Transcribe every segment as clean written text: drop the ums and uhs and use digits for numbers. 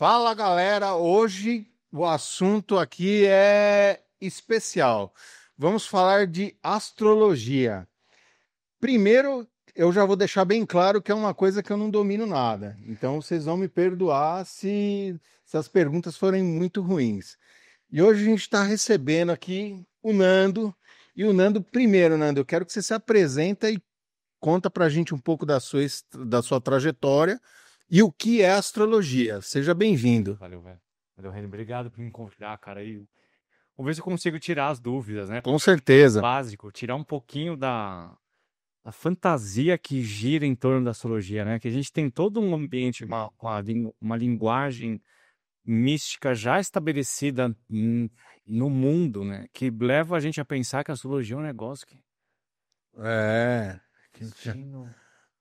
Fala galera, hoje o assunto aqui é especial. Vamos falar de astrologia. Primeiro, eu já vou deixar bem claro que é uma coisa que eu não domino nada. Então vocês vão me perdoar se as perguntas forem muito ruins. E hoje a gente está recebendo aqui o Nando. E o Nando, primeiro, Nando, eu quero que você se apresenta e conta pra gente um pouco da sua trajetória e o que é astrologia. Seja bem-vindo. Valeu, velho. Valeu, Reni. Obrigado por me convidar, cara. E vamos ver se eu consigo tirar as dúvidas, né? Com certeza. Básico, tirar um pouquinho da fantasia que gira em torno da astrologia, né? Que a gente tem todo um ambiente, uma linguagem mística já estabelecida no mundo, né? Que leva a gente a pensar que a astrologia é um negócio que... É. Destino.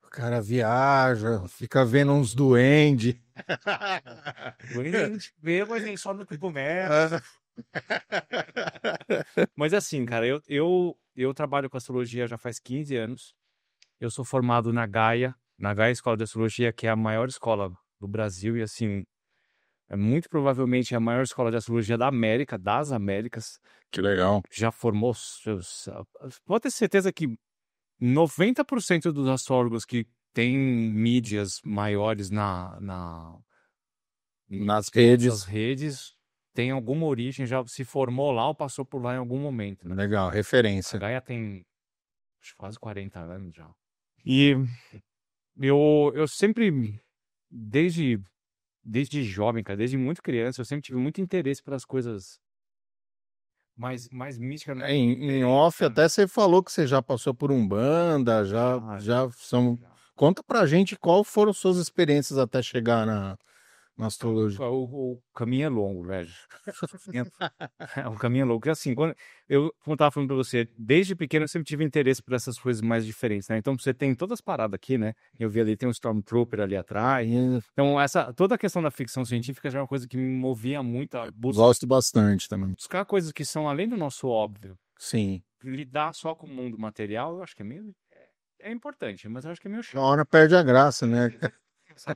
O cara viaja, fica vendo uns duendes. A gente vê, mas nem só no que começa. Mas assim, cara, eu trabalho com astrologia já faz 15 anos. Eu sou formado na Gaia Escola de Astrologia, que é a maior escola do Brasil e, assim, é muito provavelmente a maior escola de astrologia da América, das Américas. Que legal. Já formou pode ter certeza que 90% dos astrólogos que têm mídias maiores Nas nessas redes. redes têm alguma origem, já se formou lá ou passou por lá em algum momento, né? Legal, A referência. Gaia tem acho, quase 40 anos já. E eu sempre, desde jovem, cara, desde muito criança, eu sempre tive muito interesse pelas coisas mais místicas, né? Em off, até você falou que você já passou por Umbanda, já são. Conta pra gente qual foram suas experiências até chegar na astrologia. O caminho é longo, velho. O caminho é longo. Porque assim, quando eu tava falando pra você, desde pequeno eu sempre tive interesse por essas coisas mais diferentes, né? Então você tem todas as paradas aqui, né? Eu vi ali, tem um Stormtrooper ali atrás. Então toda a questão da ficção científica já é uma coisa que me movia muito a Gosto bastante também. buscar coisas que são além do nosso óbvio. Sim. Lidar só com o mundo material, eu acho que é meio... É importante, mas eu acho que é meio Uma chato. hora perde a graça, né?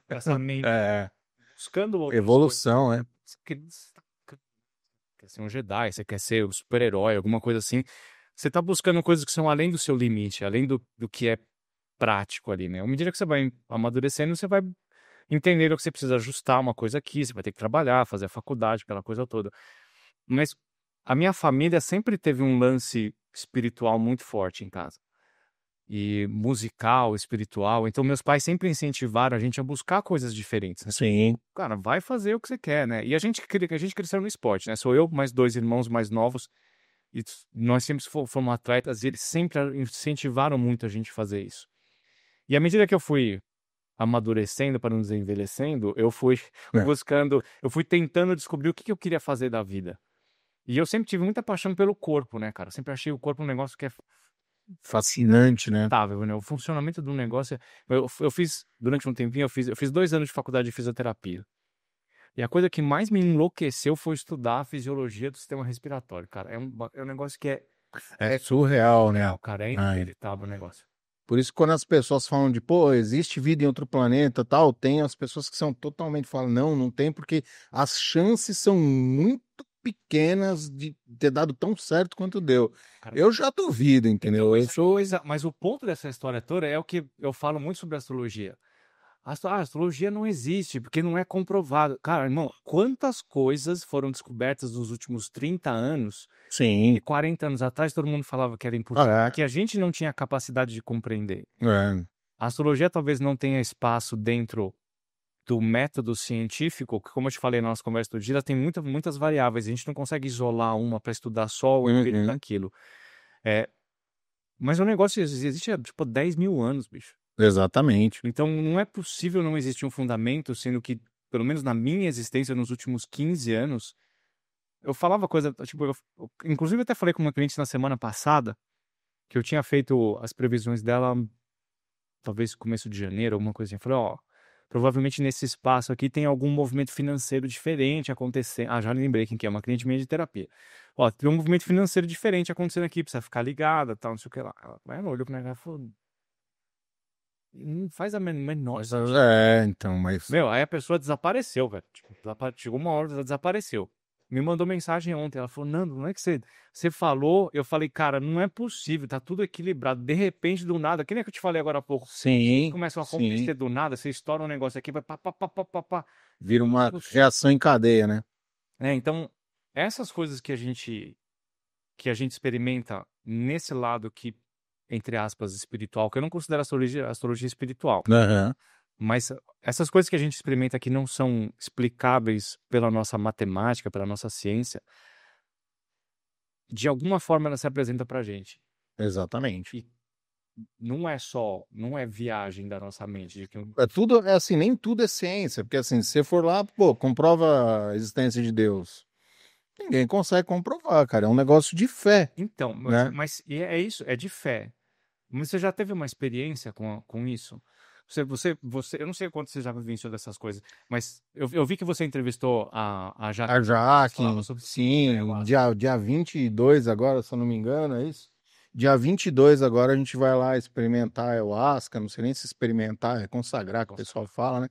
Essa mente É. buscando outras Evolução, é. coisas. Quer ser um Jedi, você quer ser um super-herói, alguma coisa assim. Você tá buscando coisas que são além do seu limite, além do que é prático ali, né? À medida que você vai amadurecendo, você vai entendendo que você precisa ajustar uma coisa aqui, você vai ter que trabalhar, fazer a faculdade, aquela coisa toda. Mas a minha família sempre teve um lance espiritual muito forte em casa. E musical, espiritual. Então, meus pais sempre incentivaram a gente a buscar coisas diferentes, né? Sim. Cara, vai fazer o que você quer, né? E a gente cresceu no esporte, né? Sou eu, mais dois irmãos mais novos. E nós sempre fomos atletas e eles sempre incentivaram muito a gente a fazer isso. E à medida que eu fui amadurecendo, para não dizer envelhecendo, eu fui É. buscando, eu fui tentando descobrir o que eu queria fazer da vida. E eu sempre tive muita paixão pelo corpo, né, cara? Sempre achei o corpo um negócio que é Fascinante, né? estável, né? O funcionamento do negócio. Eu fiz, durante um tempinho, eu fiz 2 anos de faculdade de fisioterapia. E a coisa que mais me enlouqueceu foi estudar a fisiologia do sistema respiratório, cara. É um negócio que É surreal, né? surreal, cara. É Ai. inacreditável o negócio. Por isso, quando as pessoas falam de, pô, existe vida em outro planeta, tal, tem as pessoas que são totalmente falam, não, não tem, porque as chances são muito pequenas de ter dado tão certo quanto deu. Cara, Eu já duvido, entendeu? mas o ponto dessa história toda é o que eu falo muito sobre astrologia. A astrologia não existe, porque não é comprovado. Cara, irmão, quantas coisas foram descobertas nos últimos 30 anos Sim. e 40 anos atrás todo mundo falava que era impossível, que a gente não tinha capacidade de compreender. É. A astrologia talvez não tenha espaço dentro do método científico, que como eu te falei na nossa conversa do dia, ela tem muitas variáveis, a gente não consegue isolar uma para estudar só o efeito daquilo. Mas o negócio existe há, tipo, 10 mil anos, bicho. Exatamente. Então não é possível não existir um fundamento, sendo que, pelo menos na minha existência, nos últimos 15 anos, eu falava coisa, tipo, inclusive eu até falei com uma cliente na semana passada, que eu tinha feito as previsões dela, talvez começo de janeiro, alguma coisa assim. Eu falei, ó, provavelmente nesse espaço aqui tem algum movimento financeiro diferente acontecendo. Ah, já lembrei quem que é, uma cliente minha de terapia. Ó, tem um movimento financeiro diferente acontecendo aqui, precisa ficar ligada, tal, não sei o que lá. Ela olhou pro negócio e falou, Não faz a menor Mas, sentido. então, mas. Meu, aí a pessoa desapareceu, velho. Tipo, chegou uma hora, ela desapareceu. Me mandou mensagem ontem. Ela falou, Nando, não é que você falou? Eu falei, cara, não é possível, tá tudo equilibrado. De repente, do nada, que nem que eu te falei agora há pouco. Sim, Começam a sim. acontecer do nada, você estoura um negócio aqui, vai pá, pá, pá, pá, pá, pá. Vira uma Putz. reação em cadeia, né? Então, essas coisas que a gente experimenta nesse lado que, entre aspas, espiritual, que eu não considero astrologia espiritual, Aham. mas essas coisas que a gente experimenta que não são explicáveis pela nossa matemática, pela nossa ciência, de alguma forma ela se apresenta pra gente. Exatamente. E não é viagem da nossa mente, de que É tudo, é assim, nem tudo é ciência, porque assim, se você for lá, pô, comprova a existência de Deus. Ninguém consegue comprovar, cara. É um negócio de fé, então, mas, né? mas e é isso, é de fé. Mas você já teve uma experiência com isso? Eu não sei quanto você já vivenciou dessas coisas, mas eu vi que você entrevistou a A Jaque, falava Jaque, sobre sim, ayahuasca. dia 22 agora, se eu não me engano, é isso? Dia 22 agora a gente vai lá experimentar a ayahuasca, não sei nem se experimentar, é consagrar que o pessoal fala, né?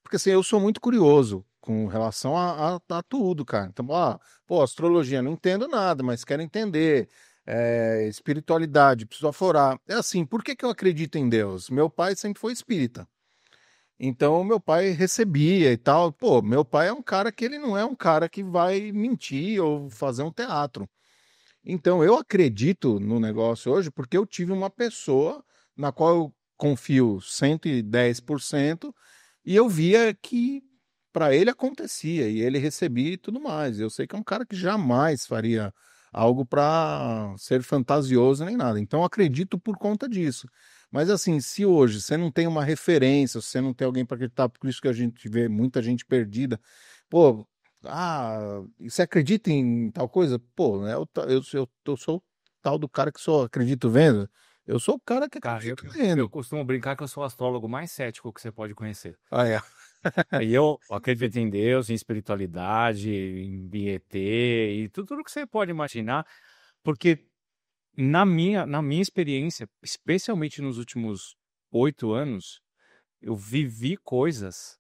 Porque assim, eu sou muito curioso com relação a tudo, cara. Então, pô, astrologia, não entendo nada, mas quero entender. Espiritualidade, preciso aflorar. É assim, por que que eu acredito em Deus? Meu pai sempre foi espírita. Então, meu pai recebia e tal. Pô, meu pai é um cara que ele não é um cara que vai mentir ou fazer um teatro. Então, eu acredito no negócio hoje porque eu tive uma pessoa na qual eu confio 110% e eu via que para ele acontecia e ele recebia e tudo mais. Eu sei que é um cara que jamais faria algo para ser fantasioso nem nada. Então, eu acredito por conta disso. Mas assim, se hoje você não tem uma referência, se você não tem alguém para acreditar, por isso que a gente vê muita gente perdida. Pô, e você acredita em tal coisa? Pô, né, eu sou o tal do cara que só acredito vendo. Eu sou o cara que Cara, acredito eu vendo. costumo brincar que eu sou o astrólogo mais cético que você pode conhecer. Ah, é. E eu acredito em Deus, em espiritualidade, em ET e tudo que você pode imaginar, porque na minha experiência, especialmente nos últimos 8 anos, eu vivi coisas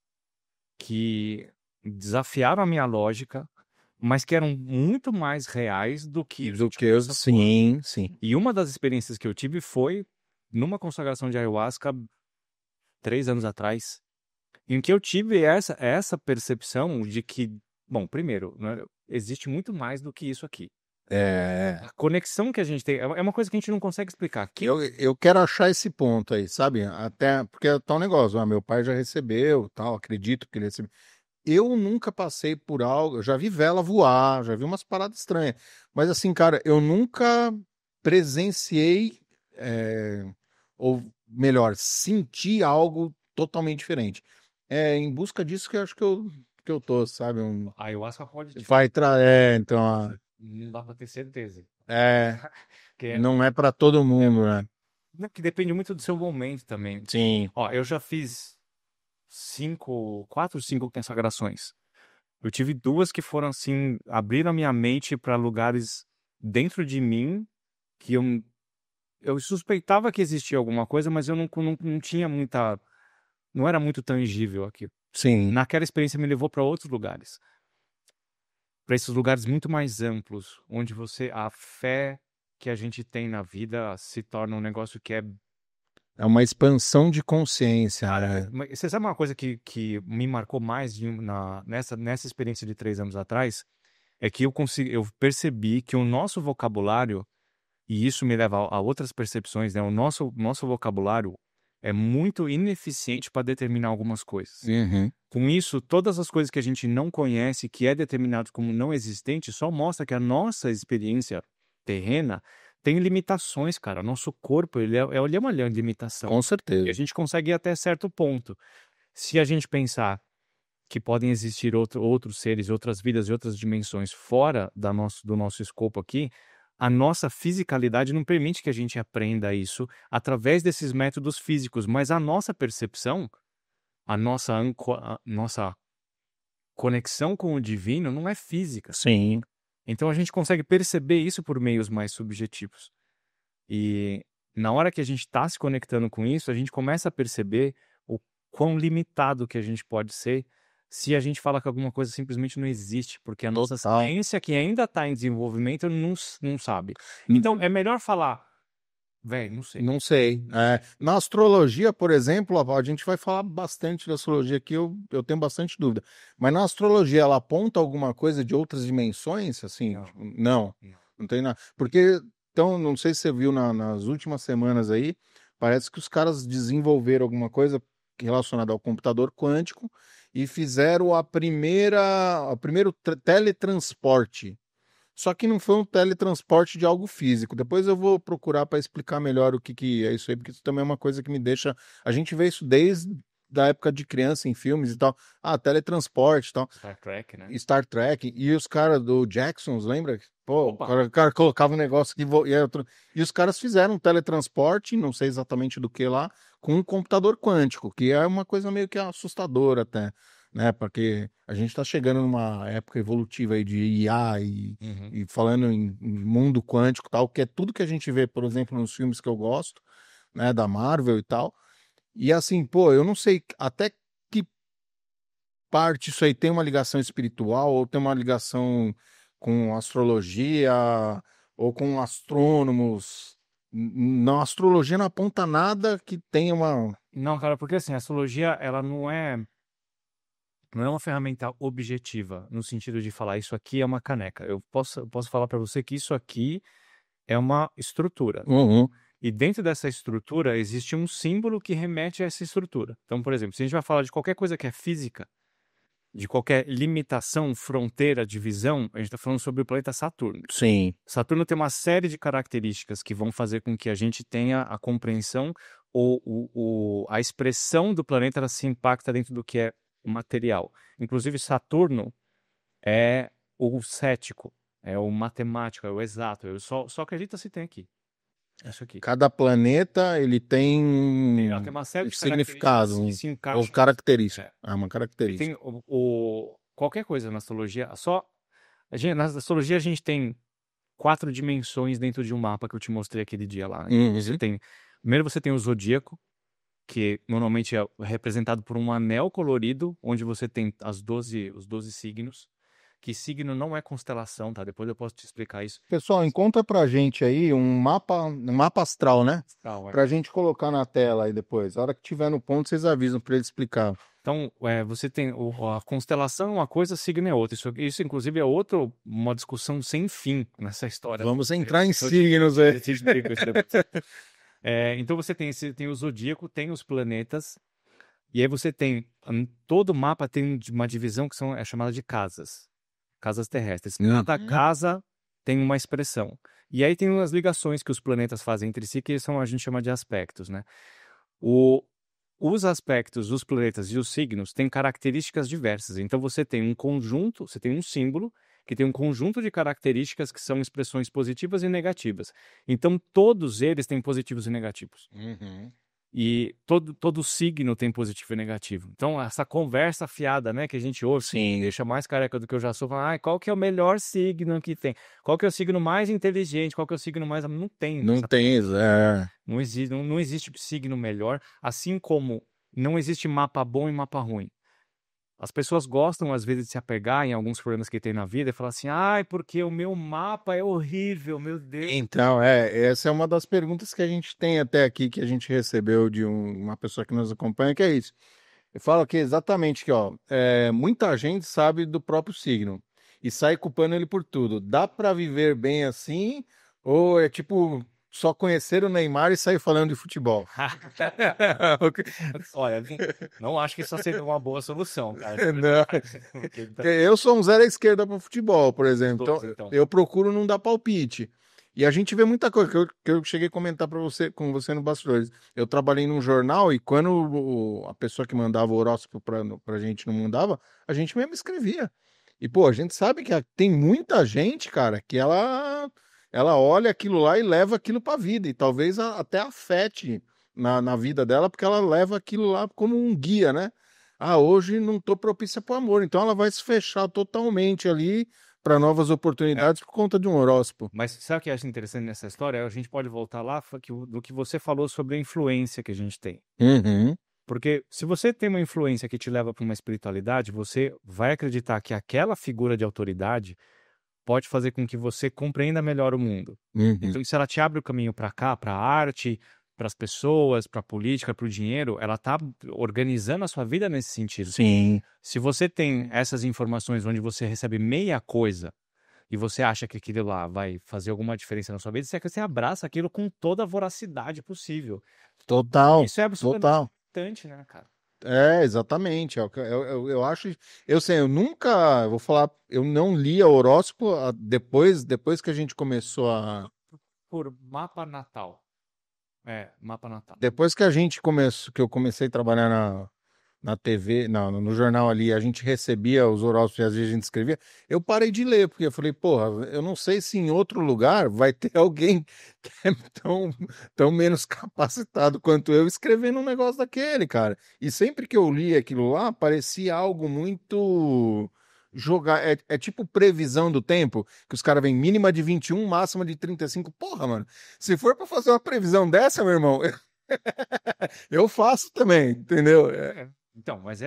que desafiaram a minha lógica, mas que eram muito mais reais do que a Do gente que eu, pensa fora. sim, sim. E uma das experiências que eu tive foi numa consagração de ayahuasca 3 anos atrás, em que eu tive essa percepção de que, bom, primeiro, né, existe muito mais do que isso aqui. É, A conexão que a gente tem é uma coisa que a gente não consegue explicar. eu quero achar esse ponto aí, sabe? Até porque é tal negócio, meu pai já recebeu, tal, acredito que ele recebeu. Eu nunca passei por algo, eu já vi vela voar, já vi umas paradas estranhas, mas assim, cara, eu nunca presenciei, ou melhor, senti algo totalmente diferente. É em busca disso que eu acho que eu tô, sabe? A ayahuasca pode te falar, Vai trazer, então, não dá pra ter certeza. é, Que, não é para todo mundo, né? que depende muito do seu momento também. Sim. Ó, eu já fiz 4, 5 consagrações. Eu tive duas que foram assim, abriram a minha mente para lugares dentro de mim que eu suspeitava que existia alguma coisa, mas eu não tinha muita, não era muito tangível aquilo. Sim, Naquela experiência me levou para outros lugares, para esses lugares muito mais amplos, onde a fé que a gente tem na vida se torna um negócio que é. é uma expansão de consciência, Cara, né? você sabe uma coisa que me marcou mais nessa experiência de 3 anos atrás? É que eu percebi que o nosso vocabulário, e isso me leva a outras percepções, né? O nosso vocabulário é muito ineficiente para determinar algumas coisas. Uhum. Com isso, todas as coisas que a gente não conhece, que é determinado como não existente, só mostra que a nossa experiência terrena tem limitações, cara. Nosso corpo, ele é uma limitação. Com E a certeza. gente consegue ir até certo ponto. Se a gente pensar que podem existir outros seres, outras vidas e outras dimensões fora do nosso escopo aqui, a nossa fisicalidade não permite que a gente aprenda isso através desses métodos físicos, mas a nossa percepção, a nossa conexão com o divino não é física. Sim. Então a gente consegue perceber isso por meios mais subjetivos. E na hora que a gente está se conectando com isso, a gente começa a perceber o quão limitado que a gente pode ser se a gente fala que alguma coisa simplesmente não existe, porque a nossa Total. ciência, que ainda está em desenvolvimento, não sabe. Então, é melhor falar, velho, não sei. Não sei. Na astrologia, por exemplo, a gente vai falar bastante da astrologia aqui, eu tenho bastante dúvida. Mas na astrologia, ela aponta alguma coisa de outras dimensões? Assim, Não. tipo, não tem nada. Porque, então, não sei se você viu nas últimas semanas aí, parece que os caras desenvolveram alguma coisa relacionada ao computador quântico e fizeram o primeiro teletransporte. Só que não foi um teletransporte de algo físico. Depois eu vou procurar para explicar melhor o que é isso aí, porque isso também é uma coisa que me deixa. A gente vê isso desde da época de criança em filmes e tal. Ah, teletransporte e tal. Star Trek, né? Star Trek. E os caras do Jacksons, lembra? Pô, Opa. o cara colocava um negócio que. E os caras fizeram um teletransporte, não sei exatamente do que lá, com um computador quântico, que é uma coisa meio que assustadora até. Né, porque a gente está chegando numa época evolutiva aí de IA e falando em mundo quântico e tal, que é tudo que a gente vê, por exemplo, nos filmes que eu gosto, né, da Marvel e tal. E assim, pô, eu não sei até que parte isso aí tem uma ligação espiritual ou tem uma ligação com astrologia ou com astrônomos. Na astrologia não aponta nada que tenha uma. Não, cara, porque assim, a astrologia, ela não é uma ferramenta objetiva, no sentido de falar isso aqui é uma caneca. Eu posso falar para você que isso aqui é uma estrutura. Uhum. E dentro dessa estrutura existe um símbolo que remete a essa estrutura. Então, por exemplo, se a gente vai falar de qualquer coisa que é física, de qualquer limitação, fronteira, divisão, a gente está falando sobre o planeta Saturno. Sim. Saturno tem uma série de características que vão fazer com que a gente tenha a compreensão ou a expressão do planeta ela se impacta dentro do que é o material. Inclusive, Saturno é o cético, é o matemático, é o exato. Eu só acredita se tem aqui. É isso aqui. Cada planeta ele tem Ela tem uma série de significado, características que se ou encaixam. característica. É. É uma E característica. tem qualquer coisa na astrologia, na astrologia a gente tem 4 dimensões dentro de um mapa que eu te mostrei aquele dia lá. Uhum. Primeiro você tem o zodíaco, que normalmente é representado por um anel colorido, onde você tem os 12 signos, que signo não é constelação, tá? Depois eu posso te explicar isso. Pessoal, encontra pra gente aí um mapa astral, né? Astral, Pra gente colocar na tela aí depois. A hora que tiver no ponto, vocês avisam pra ele explicar. Então, você tem a constelação é uma coisa, signo é outra. Isso inclusive, é uma discussão sem fim nessa história. Vamos entrar em signos aí. Eu te explico isso depois. Então, você tem o zodíaco, tem os planetas, e aí você tem, todo mapa tem uma divisão que é chamada de casas terrestres. Cada casa tem uma expressão. E aí tem as ligações que os planetas fazem entre si, que a gente chama de aspectos, né? Os aspectos, os planetas e os signos têm características diversas. Então você tem um símbolo que tem um conjunto de características que são expressões positivas e negativas. Então todos eles têm positivos e negativos. Uhum. E todo signo tem positivo e negativo. Então, essa conversa fiada, né, que a gente ouve, Sim. deixa mais careca do que eu já sou, fala, qual que é o melhor signo que tem? Qual que é o signo mais inteligente? Qual que é o signo mais... Não tem. Não tem isso. Não existe signo melhor, assim como não existe mapa bom e mapa ruim. As pessoas gostam, às vezes, de se apegar em alguns problemas que tem na vida e falar assim, porque o meu mapa é horrível, meu Deus. Então, essa é uma das perguntas que a gente tem até aqui, que a gente recebeu de uma pessoa que nos acompanha, que é isso. Eu falo aqui exatamente que, ó, muita gente sabe do próprio signo e sai culpando ele por tudo. Dá para viver bem assim? Ou é tipo só conhecer o Neymar e sair falando de futebol? Olha, não acho que isso seja uma boa solução, cara. Não. Eu sou um zero à esquerda para futebol, por exemplo. Então, eu procuro não dar palpite. E a gente vê muita coisa que eu cheguei a comentar com você no Bastidores. Eu trabalhei num jornal e quando a pessoa que mandava o horóscopo pra gente não mandava, a gente mesmo escrevia. E, pô, a gente sabe que tem muita gente, cara, que ela olha aquilo lá e leva aquilo pra vida. E talvez até afete na vida dela, porque ela leva aquilo lá como um guia, né? Hoje não tô propícia pro amor. Então ela vai se fechar totalmente ali para novas oportunidades por conta de um horóscopo. Mas sabe o que eu acho interessante nessa história? A gente pode voltar lá do que você falou sobre a influência que a gente tem. Uhum. Porque se você tem uma influência que te leva para uma espiritualidade, você vai acreditar que aquela figura de autoridade pode fazer com que você compreenda melhor o mundo. Uhum. Então, se ela te abre o caminho para cá, para a arte, para as pessoas, para a política, para o dinheiro, ela está organizando a sua vida nesse sentido. Sim. Se você tem essas informações onde você recebe meia coisa e você acha que aquilo lá vai fazer alguma diferença na sua vida, você abraça aquilo com toda a voracidade possível. Total. Isso é absolutamente Total. importante, né, cara? É, exatamente. Eu acho. Eu sei, eu nunca. Vou falar, eu não lia horóscopo depois que a gente começou a. Por mapa natal. Mapa natal. Depois que a gente começou, que eu comecei a trabalhar na TV, no jornal ali, a gente recebia os horóscopos e às vezes a gente escrevia, eu parei de ler, porque eu falei, porra, eu não sei se em outro lugar vai ter alguém que é tão menos capacitado quanto eu escrevendo um negócio daquele, cara. E sempre que eu li aquilo lá, parecia algo muito jogar. É tipo previsão do tempo, que os caras vêm mínima de 21, máxima de 35. Porra, mano, se for pra fazer uma previsão dessa, meu irmão, eu faço também, entendeu? Então, mas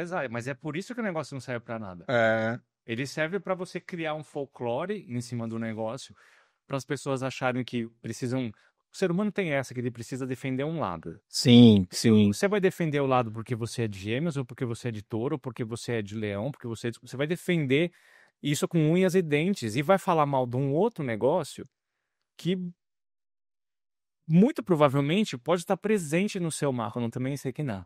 é por isso que o negócio não serve pra nada. É. Ele serve pra você criar um folclore em cima do negócio, para as pessoas acharem que precisam. O ser humano tem essa, que ele precisa defender um lado. Sim, sim. Você vai defender o lado porque você é de Gêmeos, ou porque você é de Touro, ou porque você é de Leão, porque você vai defender isso com unhas e dentes e vai falar mal de um outro negócio que muito provavelmente pode estar presente no seu mapa. Eu não também sei que não.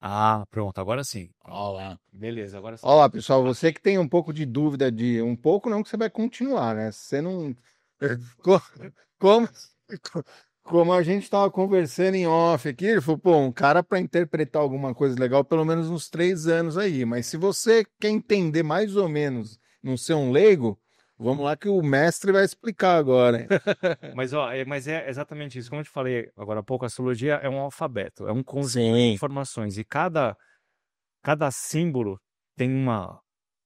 Ah, pronto, agora sim. Olha lá. Beleza, agora sim. Olha lá, pessoal, você que tem um pouco de dúvida de um pouco, não que você vai continuar, né? Você não. Co- Como, como a gente estava conversando em off aqui, ele falou, pô, um cara para interpretar alguma coisa legal, pelo menos uns 3 anos aí. Mas se você quer entender mais ou menos, não ser um leigo, vamos lá que o mestre vai explicar agora. Hein? Mas é exatamente isso. Como eu te falei agora há pouco, a astrologia é um alfabeto, é um conjunto de Sim. informações. E cada símbolo tem uma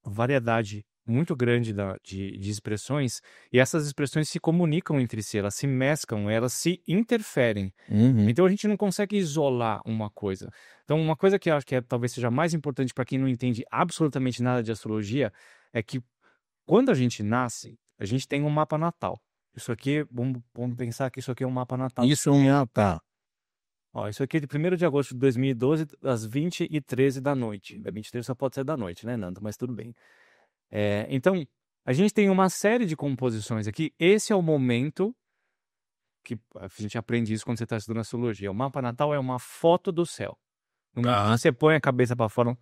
variedade muito grande de expressões, e essas expressões se comunicam entre si, elas se mesclam, elas se interferem. Uhum. Então a gente não consegue isolar uma coisa. Então, uma coisa que eu acho que talvez seja mais importante para quem não entende absolutamente nada de astrologia é que quando a gente nasce, a gente tem um mapa natal. Isso aqui, vamos pensar que isso aqui é um mapa natal. Isso é um Natal. Ó, isso aqui é de 1º de agosto de 2012, às 20h13 da noite. 23 só pode ser da noite, né, Nando? Mas tudo bem. Então, a gente tem uma série de composições aqui. Esse é o momento que a gente aprende isso quando você está estudando astrologia. O mapa natal é uma foto do céu. Você põe a cabeça para fora,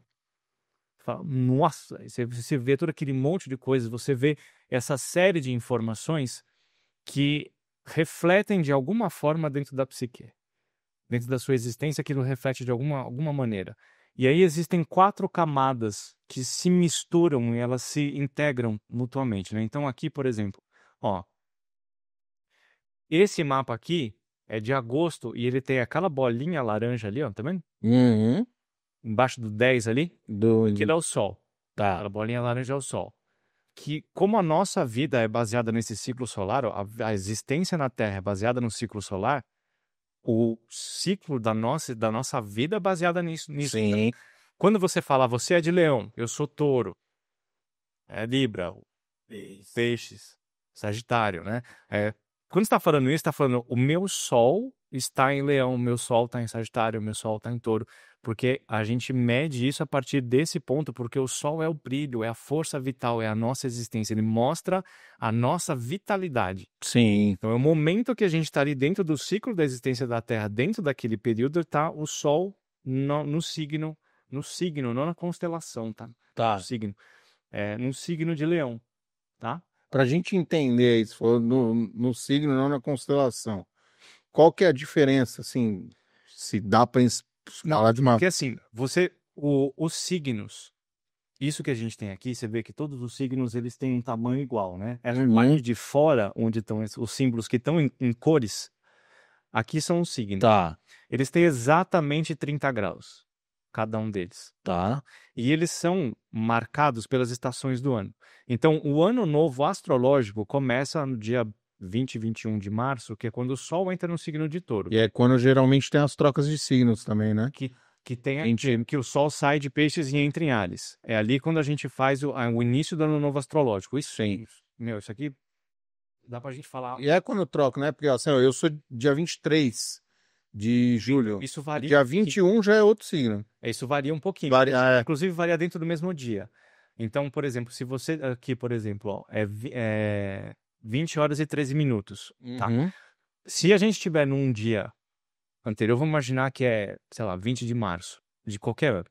fala, nossa, você vê todo aquele monte de coisas, você vê essa série de informações que refletem de alguma forma dentro da psique, dentro da sua existência, aquilo reflete de alguma maneira. E aí existem 4 camadas que se misturam e elas se integram mutuamente, né? Então aqui, por exemplo, ó, esse mapa aqui é de agosto e ele tem aquela bolinha laranja ali, ó, tá vendo? Uhum. Embaixo do 10 ali, que é o Sol. Tá. Aquela bolinha laranja é o Sol. Que como a nossa vida é baseada nesse ciclo solar, ó, a existência na Terra é baseada no ciclo solar, o ciclo da nossa vida é baseada nisso. Sim. Quando você fala, você é de Leão, eu sou Touro, é Libra, Peixes, Sagitário, né? Quando você está falando isso, está falando, o meu Sol está em Leão, o meu Sol está em Sagitário, o meu Sol está em Touro. Porque a gente mede isso a partir desse ponto, porque o Sol é o brilho, é a força vital, é a nossa existência. Ele mostra a nossa vitalidade. Sim. Então, é o momento que a gente está ali dentro do ciclo da existência da Terra, dentro daquele período, está o Sol no signo, não na constelação, tá? Tá. No signo. No signo de Leão, tá? Para a gente entender isso, no signo, não na constelação. Qual que é a diferença, assim, se dá para falar de uma... Porque assim, os signos, isso que a gente tem aqui, você vê que todos os signos, eles têm um tamanho igual, né? É na parte de fora, onde estão os símbolos que estão em cores, aqui são os signos. Tá. Eles têm exatamente 30 graus. cada um deles. Tá. E eles são marcados pelas estações do ano. Então, o ano novo astrológico começa no dia 20 e 21 de março, que é quando o Sol entra no signo de Touro. E é quando geralmente tem as trocas de signos também, né? Que tem que o Sol sai de Peixes e entra em Áries. É ali quando a gente faz o início do ano novo astrológico. Isso, Sim. isso aqui dá pra gente falar. E é quando troca, né? Porque assim, eu sou dia 23 de julho. Isso varia. Dia 21 já é outro signo. Isso varia um pouquinho. Inclusive varia dentro do mesmo dia. Então, por exemplo, se você aqui, por exemplo, ó, é 20 horas e 13 minutos, tá? Uhum. Se a gente estiver num dia anterior, vamos imaginar que é, sei lá, 20 de março, de qualquer ano.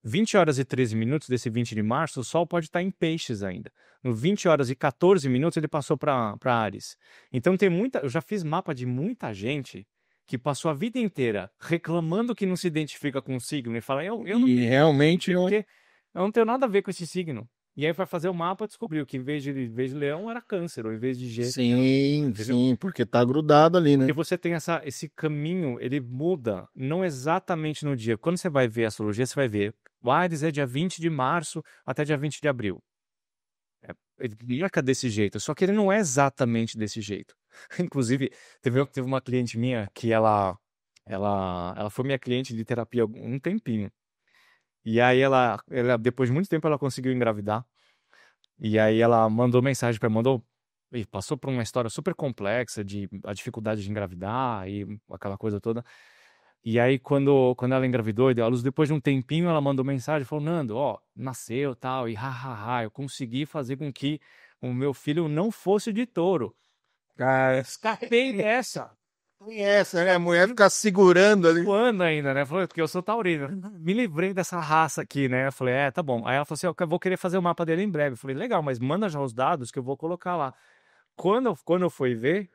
20 horas e 13 minutos desse 20 de março, o Sol pode estar em Peixes ainda. No 20 horas e 14 minutos, ele passou para Áries. Então, eu já fiz mapa de muita gente que passou a vida inteira reclamando que não se identifica com o signo e fala, eu não... E realmente não. Porque eu não tenho nada a ver com esse signo. E aí, para fazer o mapa, descobriu que em vez de leão, era câncer, ou em vez de gêmeos. Sim, porque tá grudado ali, né? Porque você tem esse caminho, ele muda, não exatamente no dia. Quando você vai ver a astrologia, você vai ver, o Áries é dia 20 de março até dia 20 de abril. Ele marca desse jeito, só que ele não é exatamente desse jeito. Inclusive, teve uma cliente minha que ela foi minha cliente de terapia há um tempinho. E aí ela, depois de muito tempo, ela conseguiu engravidar. E aí ela mandou mensagem para e passou por uma história super complexa de a dificuldade de engravidar e aquela coisa toda. E aí quando ela engravidou e deu à luz, depois de um tempinho ela mandou mensagem, falou: "Nando, ó, nasceu, tal, e hahaha, eu consegui fazer com que o meu filho não fosse de touro. Cara, Escapei dessa." tem essa, né? A mulher fica segurando ali. Voando ainda, né? Falou, porque eu sou taurino. Me livrei dessa raça aqui, né? Eu falei, tá bom. Aí ela falou assim, eu vou querer fazer o mapa dele em breve. Eu falei, legal, mas manda já os dados que eu vou colocar lá. Quando eu fui ver,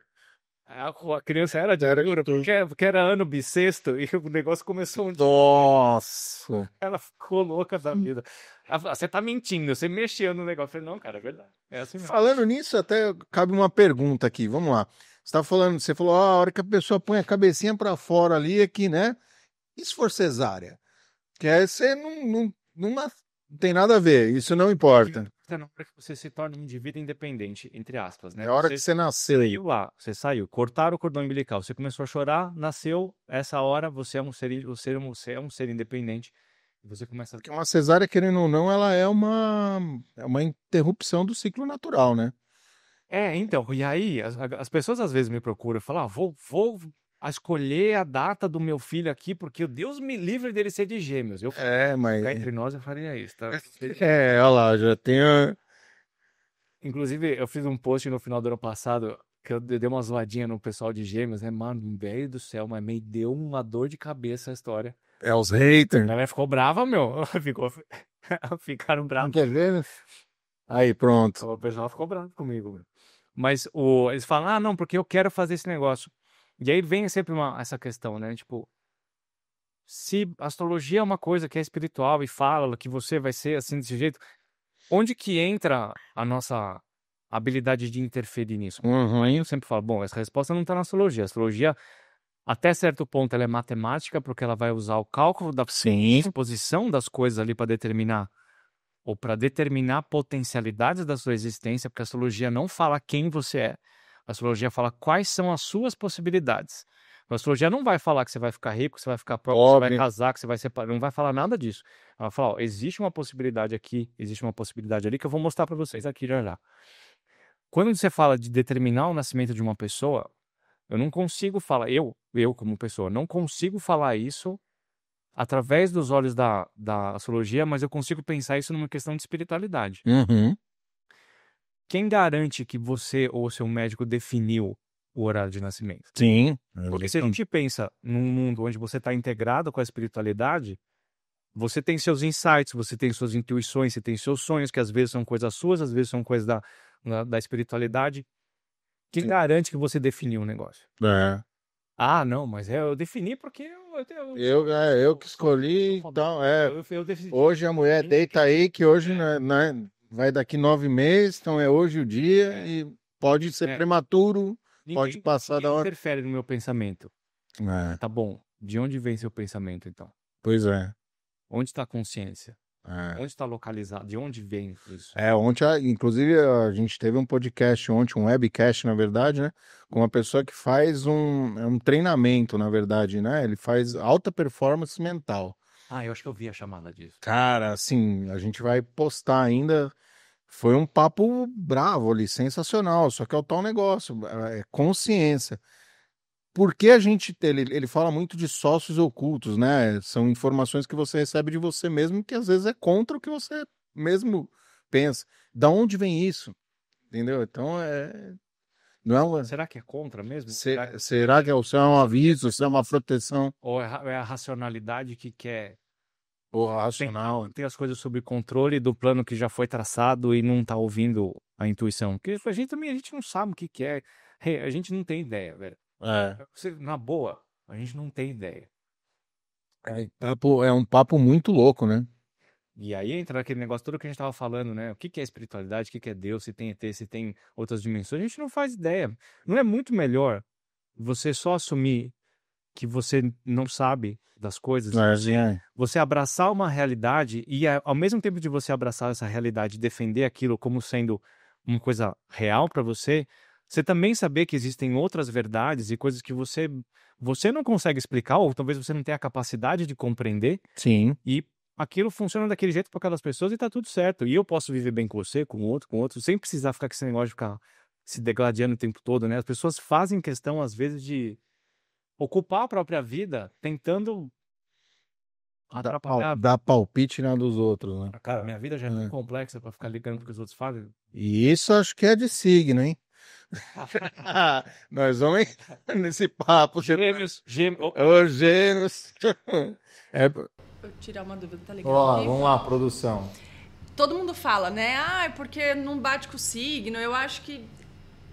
a criança era de touro, porque era ano bissexto, e o negócio começou Nossa! Ela ficou louca da vida. Ela falou, você tá mentindo, você mexeu no negócio. Eu falei, não, cara, é verdade. É assim mesmo. Falando nisso, até cabe uma pergunta aqui. Vamos lá. Você falou, a hora que a pessoa põe a cabecinha para fora ali, aqui, né? E se for cesárea? Que aí você não tem nada a ver, isso não importa. Na hora que você se torna um indivíduo independente, entre aspas, né? É a hora que você nasceu. Saiu lá, você saiu, cortaram o cordão umbilical, você começou a chorar, nasceu, essa hora você é um ser independente. E você começa a... Porque uma cesárea, querendo ou não, ela é uma interrupção do ciclo natural, né? Então, e aí as pessoas às vezes me procuram e falam, vou a escolher a data do meu filho aqui, porque Deus me livre dele ser de gêmeos. Mas... Cá entre nós eu faria isso, tá? olha lá, já tenho... Inclusive, eu fiz um post no final do ano passado, que eu dei uma zoadinha no pessoal de gêmeos, né? Mano, velho do céu, mas me deu uma dor de cabeça a história. É os haters. A galera ficou brava, meu. Ficaram bravos. Não quer ver, né? Aí, pronto. O pessoal ficou bravo comigo, meu. Mas eles falam, não, porque eu quero fazer esse negócio. E aí vem sempre essa questão, né? Tipo, se astrologia é uma coisa que é espiritual e fala que você vai ser assim desse jeito, onde que entra a nossa habilidade de interferir nisso? Aí eu sempre falo, bom, essa resposta não está na astrologia. A astrologia, até certo ponto, ela é matemática, porque ela vai usar o cálculo da disposição das coisas ali para determinar ou para determinar potencialidades da sua existência, porque a astrologia não fala quem você é. A astrologia fala quais são as suas possibilidades. A astrologia não vai falar que você vai ficar rico, que você vai ficar pobre, que você vai casar, que você vai separar. Não vai falar nada disso. Ela fala, existe uma possibilidade aqui, existe uma possibilidade ali, que eu vou mostrar para vocês aqui já já. Quando você fala de determinar o nascimento de uma pessoa, eu não consigo falar, eu como pessoa, não consigo falar isso através dos olhos da astrologia, mas eu consigo pensar isso numa questão de espiritualidade. Quem garante que você ou seu médico definiu o horário de nascimento? Sim. Porque se a gente pensa num mundo onde você está integrado com a espiritualidade, você tem seus insights, você tem suas intuições, você tem seus sonhos, que às vezes são coisas suas, às vezes são coisas da espiritualidade. Quem garante que você definiu o negócio? Não, mas eu defini porque eu que escolhi, então hoje a mulher deita aí, que hoje vai daqui 9 meses, então é hoje o dia e pode ser prematuro, pode passar da hora. Interfere no meu pensamento. Tá bom, de onde vem seu pensamento então? Pois é. Onde está a consciência? É. Onde está localizado? De onde vem isso? Ontem, inclusive, a gente teve um podcast ontem, um webcast, na verdade, né? Com uma pessoa que faz um treinamento, na verdade, né? Ele faz alta performance mental. Eu acho que eu vi a chamada disso. Cara, assim, a gente vai postar ainda. Foi um papo bravo ali, sensacional. Só que é o tal negócio, é consciência. Porque ele fala muito de sócios ocultos, né? São informações que você recebe de você mesmo que às vezes é contra o que você mesmo pensa. Da onde vem isso? Entendeu? Então não é uma. Será que é contra mesmo? Será que é um aviso? Se é uma proteção? Ou é a racionalidade que quer Ou racional? tem as coisas sob controle do plano que já foi traçado e não tá ouvindo a intuição? Porque a gente não sabe o que é. A gente não tem ideia, velho. Na boa, a gente não tem ideia. É um papo muito louco, né? E aí entra aquele negócio todo que a gente tava falando, né? O que é espiritualidade, o que é Deus, se tem ET, se tem outras dimensões, a gente não faz ideia. Não é muito melhor você só assumir que você não sabe das coisas, você abraçar uma realidade e ao mesmo tempo de você abraçar essa realidade e defender aquilo como sendo uma coisa real para você, você também saber que existem outras verdades e coisas que você não consegue explicar ou talvez você não tenha a capacidade de compreender. Sim. E aquilo funciona daquele jeito para aquelas pessoas e tá tudo certo. E eu posso viver bem com você, com outro, sem precisar ficar com esse negócio de ficar se degladiando o tempo todo, né? As pessoas fazem questão, às vezes, de ocupar a própria vida tentando atrapalhar. Dar palpite na dos outros, né? Cara, minha vida já é muito complexa para ficar ligando pro que os outros fazem. E isso acho que é de signo, hein? Nós vamos nesse papo. Gêmeos. Ô, gêmeos. Vou tirar uma dúvida, tá ligado? Ó, vamos lá, produção. Todo mundo fala, né? Porque não bate com o signo. Eu acho que...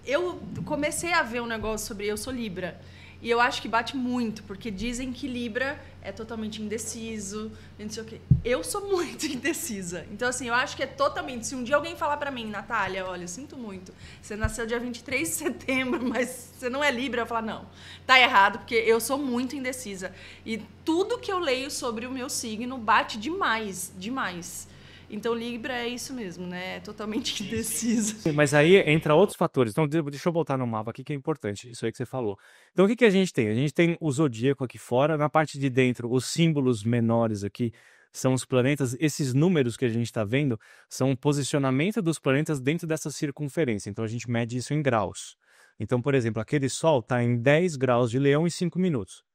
Eu comecei a ver um negócio sobre... Eu sou Libra. E eu acho que bate muito, porque dizem que Libra é totalmente indeciso, não sei o quê. Eu sou muito indecisa. Então, assim, eu acho que é totalmente... Se um dia alguém falar pra mim, Natália, olha, eu sinto muito, você nasceu dia 23 de setembro, mas você não é Libra, eu falo, não, tá errado, porque eu sou muito indecisa. E tudo que eu leio sobre o meu signo bate demais, demais. Então, Libra é isso mesmo, né? É totalmente indeciso. Mas aí entra outros fatores. Então, deixa eu voltar no mapa aqui que é importante, isso aí que você falou. Então, o que a gente tem? A gente tem o zodíaco aqui fora, na parte de dentro, os símbolos menores aqui são os planetas. Esses números que a gente está vendo são o posicionamento dos planetas dentro dessa circunferência. Então, a gente mede isso em graus. Então, por exemplo, aquele Sol está em 10 graus de Leão em 5 minutos.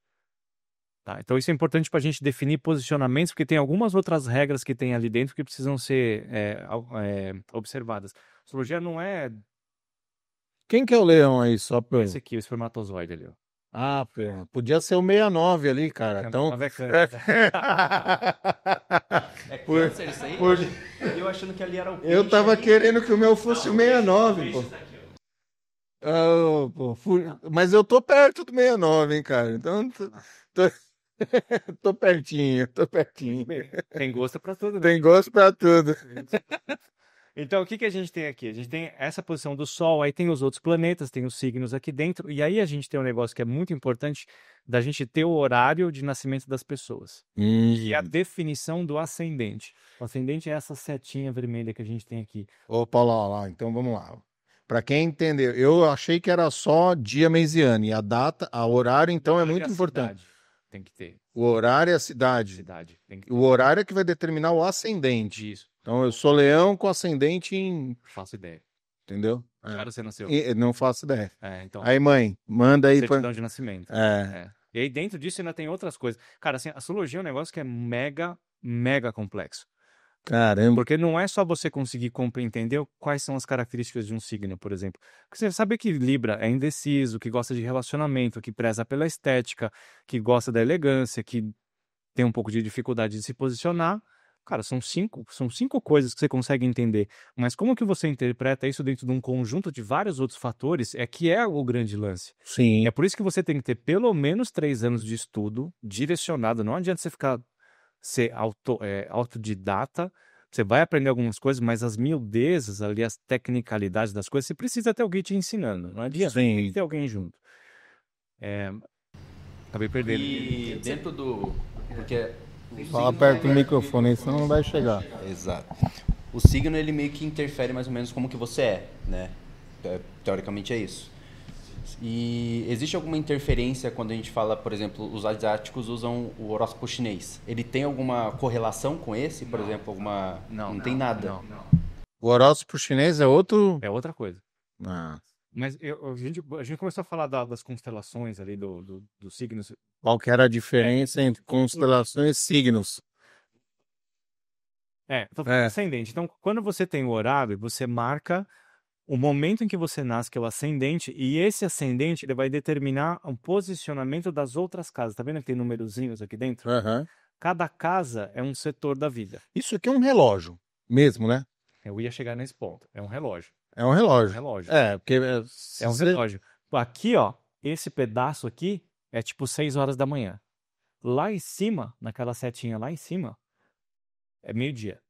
Tá, então isso é importante para a gente definir posicionamentos, porque tem algumas outras regras que tem ali dentro que precisam ser observadas. Astrologia não é... Quem que é o leão aí? Só pra... Esse aqui, o espermatozoide ali. Ó. Podia ser o 69 ali, cara. Então... É câncer isso aí? Eu achando que ali era o peixe. Eu tava querendo que o meu fosse o 69, pô. Mas eu tô perto do 69, hein, cara. Então... Tô pertinho. Tem gosto pra tudo, né? Tem gosto pra tudo. Então, o que a gente tem aqui? A gente tem essa posição do Sol, aí tem os outros planetas, tem os signos aqui dentro, e aí a gente tem um negócio que é muito importante, da gente ter o horário de nascimento das pessoas. E a definição do ascendente. O ascendente é essa setinha vermelha que a gente tem aqui. Opa, lá. Então, vamos lá. Para quem entendeu, eu achei que era só dia, mês e ano, e a data, o horário, então, é muito importante. Tem que ter. O horário é a cidade. Tem que ter. O horário é que vai determinar o ascendente. Isso. Então, eu sou leão com ascendente em... Faço ideia. Entendeu? Que hora você nasceu? Não faço ideia. Então. Aí, mãe, manda aí. Certidão de nascimento. E aí, dentro disso, ainda tem outras coisas. Cara, assim, a astrologia é um negócio que é mega, mega complexo. Caramba. Porque não é só você conseguir compreender quais são as características de um signo, por exemplo. Porque você sabe que Libra é indeciso, que gosta de relacionamento, que preza pela estética, que gosta da elegância, que tem um pouco de dificuldade de se posicionar. Cara, são cinco coisas que você consegue entender. Mas como que você interpreta isso dentro de um conjunto de vários outros fatores que é o grande lance. Sim. É por isso que você tem que ter pelo menos 3 anos de estudo direcionado. Não adianta você ser autodidata, você vai aprender algumas coisas, mas as miudezas ali, as tecnicalidades das coisas, você precisa ter alguém te ensinando, não adianta, tem que ter alguém junto. Acabei perdendo. E dentro do... Porque Fala perto do microfone, aí senão não vai chegar. Exato. O signo, ele meio que interfere mais ou menos como que você é, né? Teoricamente é isso. E existe alguma interferência quando a gente fala, por exemplo, os asiáticos usam o horóscopo chinês? Ele tem alguma correlação com esse, por exemplo, alguma... Não tem nada. Não. O horóscopo chinês é outro... É outra coisa. Ah. Mas a gente começou a falar das constelações ali, dos signos. Qual que era a diferença entre constelações e signos? Ascendente. Então, quando você tem o horário, você marca o momento em que você nasce, que é o ascendente, e esse ascendente ele vai determinar o posicionamento das outras casas. Tá vendo que tem numerozinhos aqui dentro? Uhum. Cada casa é um setor da vida. Isso aqui é um relógio mesmo, né? Eu ia chegar nesse ponto. É um relógio. É um relógio. É um relógio. Porque... É um relógio. Aqui, ó, esse pedaço aqui é tipo 6 horas da manhã. Lá em cima, naquela setinha lá em cima, é meio-dia.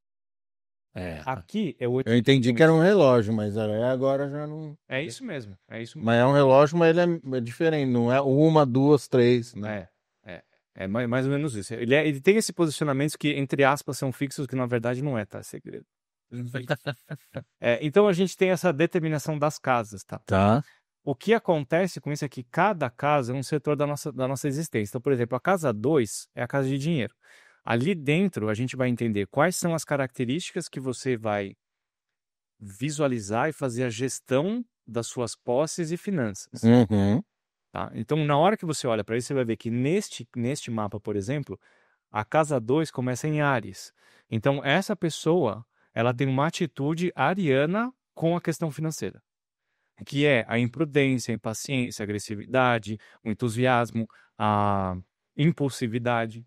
Aqui é 8. Eu entendi que era um relógio, mas agora já não... É isso mesmo. Mas é um relógio, mas ele é diferente. Não é 1, 2, 3, né? É mais ou menos isso. Ele tem esse posicionamento que, entre aspas, são fixos, que na verdade não é, tá? Segredo. Então a gente tem essa determinação das casas, tá? Tá. O que acontece com isso é que cada casa é um setor da nossa existência. Então, por exemplo, a casa 2 é a casa de dinheiro. Ali dentro, a gente vai entender quais são as características que você vai visualizar e fazer a gestão das suas posses e finanças. Uhum. Tá? Então, na hora que você olha para isso, você vai ver que neste mapa, por exemplo, a casa 2 começa em Áries. Então, essa pessoa, ela tem uma atitude ariana com a questão financeira, que é a imprudência, a impaciência, a agressividade, o entusiasmo, a impulsividade.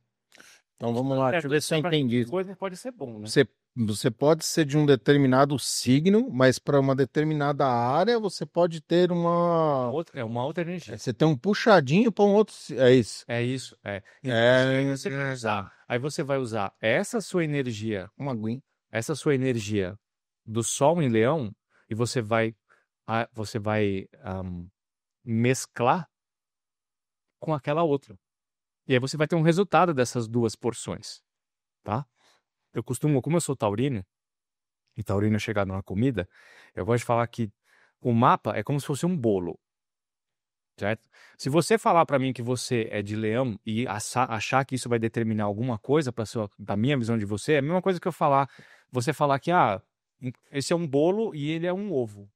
Então vamos lá, deixa eu ver se eu entendi. Coisa pode ser bom, né? Você pode ser de um determinado signo, mas para uma determinada área você pode ter uma outra energia. Você tem um puxadinho para um outro. É isso. É isso. Aí você vai usar essa sua energia, uma aguinha, essa sua energia do Sol em Leão, e você vai mesclar com aquela outra. E aí você vai ter um resultado dessas duas porções, tá? Como eu sou taurino, e taurino é chegado na comida, eu gosto de falar que o mapa é como se fosse um bolo, certo? Se você falar para mim que você é de leão e achar que isso vai determinar alguma coisa da minha visão de você, é a mesma coisa que você falar que, esse é um bolo e ele é um ovo.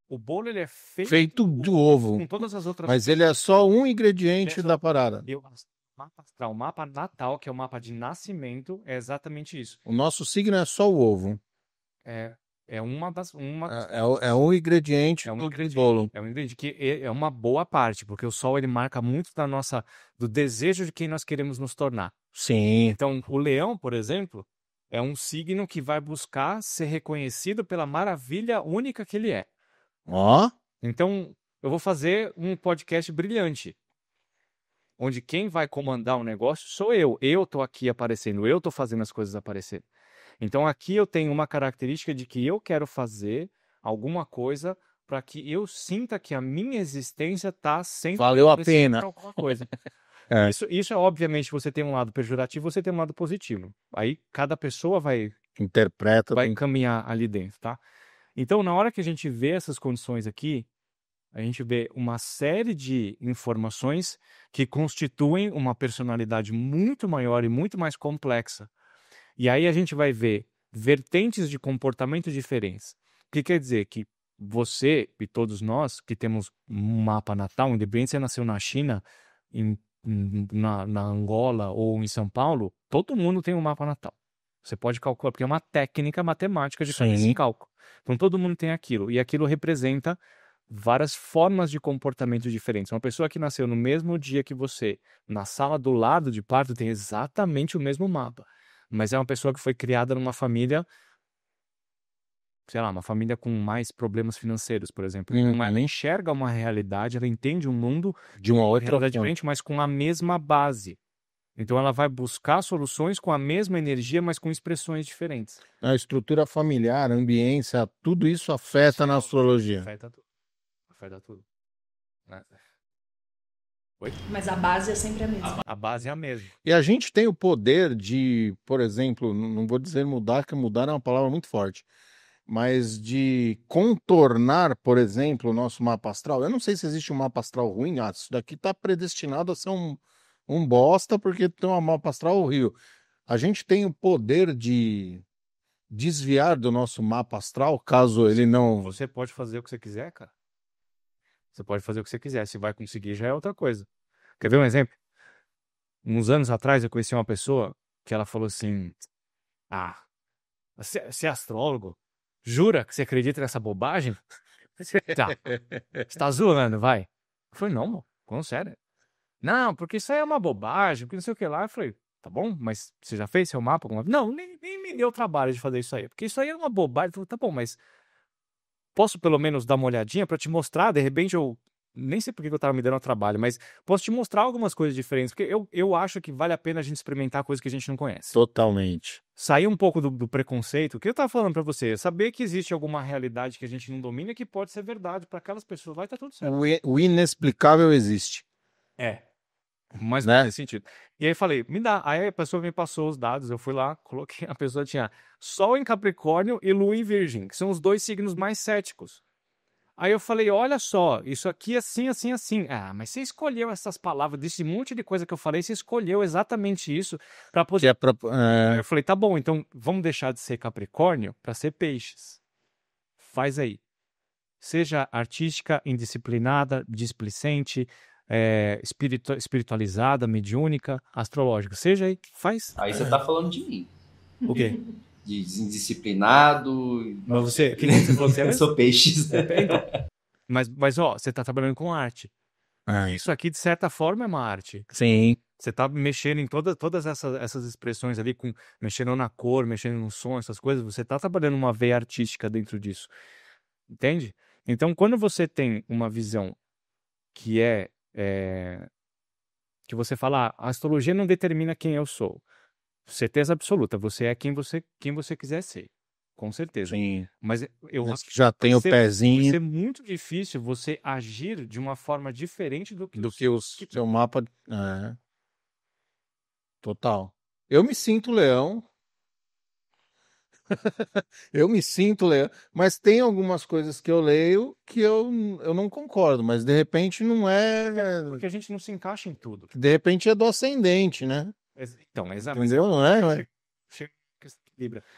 O bolo ele é feito do ovo, com todas as outras mas ele é só um ingrediente da parada. O mapa astral, o mapa natal, que é o mapa de nascimento, é exatamente isso. O nosso signo é só o ovo. É uma das... É um ingrediente do bolo. É um ingrediente que é uma boa parte, porque o Sol ele marca muito do desejo de quem nós queremos nos tornar. Sim. Então, o Leão, por exemplo, é um signo que vai buscar ser reconhecido pela maravilha única que ele é. Então, eu vou fazer um podcast brilhante, onde quem vai comandar o negócio sou eu. Eu estou aqui aparecendo, eu estou fazendo as coisas aparecerem. Então, aqui eu tenho uma característica de que eu quero fazer alguma coisa para que eu sinta que a minha existência está sempre... Valeu a pena. Alguma coisa. Isso é, obviamente, você tem um lado pejorativo, você tem um lado positivo. Aí, cada pessoa vai caminhar ali dentro, tá? Então, na hora que a gente vê essas condições aqui, a gente vê uma série de informações que constituem uma personalidade muito maior e muito mais complexa. E aí a gente vai ver vertentes de comportamento diferentes. O que quer dizer? Que você e todos nós que temos um mapa natal, independente se nasceu na China, na Angola ou em São Paulo, todo mundo tem um mapa natal. Você pode calcular, porque é uma técnica matemática de fazer esse cálculo. Então, todo mundo tem aquilo. E aquilo representa várias formas de comportamento diferentes. Uma pessoa que nasceu no mesmo dia que você, na sala do lado de parto, tem exatamente o mesmo mapa. Mas é uma pessoa que foi criada numa família, sei lá, uma família com mais problemas financeiros, por exemplo. Ela enxerga uma realidade, ela entende um mundo de uma outra realidade diferente, mas com a mesma base. Então ela vai buscar soluções com a mesma energia, mas com expressões diferentes. A estrutura familiar, a ambiência, tudo isso afeta na astrologia. Afeta tudo. Mas a base é sempre a mesma. A base é a mesma. E a gente tem o poder de, por exemplo, não vou dizer mudar, que mudar é uma palavra muito forte, mas de contornar, por exemplo, o nosso mapa astral. Eu não sei se existe um mapa astral ruim, isso daqui está predestinado a ser um bosta porque tem um mapa astral horrível. A gente tem o poder de desviar do nosso mapa astral, caso ele não... Você pode fazer o que você quiser, cara. Você pode fazer o que você quiser. Se vai conseguir, já é outra coisa. Quer ver um exemplo? Uns anos atrás, eu conheci uma pessoa que ela falou assim: ah, você é astrólogo? Jura que você acredita nessa bobagem? Tá. Você tá zoando, vai. Eu falei, não, mano, falando sério. Não, porque isso aí é uma bobagem, porque não sei o que lá. Eu falei, tá bom, mas você já fez seu mapa alguma vez? Não, nem me deu trabalho de fazer isso aí, porque isso aí é uma bobagem. Eu falei, tá bom, mas posso pelo menos dar uma olhadinha pra te mostrar? De repente eu nem sei por que eu tava me dando trabalho, mas posso te mostrar algumas coisas diferentes, porque eu acho que vale a pena a gente experimentar coisas que a gente não conhece. Totalmente. Sair um pouco do preconceito, o que eu tava falando pra você, saber que existe alguma realidade que a gente não domina e que pode ser verdade pra aquelas pessoas, vai estar tudo certo. O inexplicável existe. É. Mas Né? não faz sentido. E aí falei, me dá. Aí a pessoa me passou os dados, eu fui lá, coloquei, a pessoa tinha Sol em Capricórnio e Lua em Virgem, que são os 2 signos mais céticos. Aí eu falei, olha só, isso aqui é assim, assim, assim. Ah, mas você escolheu essas palavras, desse monte de coisa que eu falei, você escolheu exatamente isso pra poder... Que é pra, Aí eu falei, tá bom, então vamos deixar de ser Capricórnio pra ser Peixes. Faz aí. Seja artística, indisciplinada, displicente, espiritualizada, mediúnica, astrológica. Seja aí, faz. Aí você tá falando de mim. O quê? De indisciplinado. Mas você, que nem você falou que você é Eu mesmo? sou peixes. Então, mas ó, você tá trabalhando com arte. Isso aqui, de certa forma, é uma arte. Sim. Você tá mexendo em todas essas expressões ali, mexendo na cor, mexendo no som, essas coisas. Você tá trabalhando uma veia artística dentro disso. Entende? Então, quando você tem uma visão que que você fala, a astrologia não determina quem eu sou. Certeza absoluta, você é quem você quiser ser. Com certeza. Sim. Mas eu acho que Já tem o vai pezinho ser muito difícil você agir de uma forma diferente do que do que o seu mapa. Total. Eu me sinto leão. Eu me sinto leão. Mas tem algumas coisas que eu leio que eu não concordo, mas de repente não é. Porque a gente não se encaixa em tudo. De repente é do ascendente, né? Então, exatamente. Entendeu? Não é?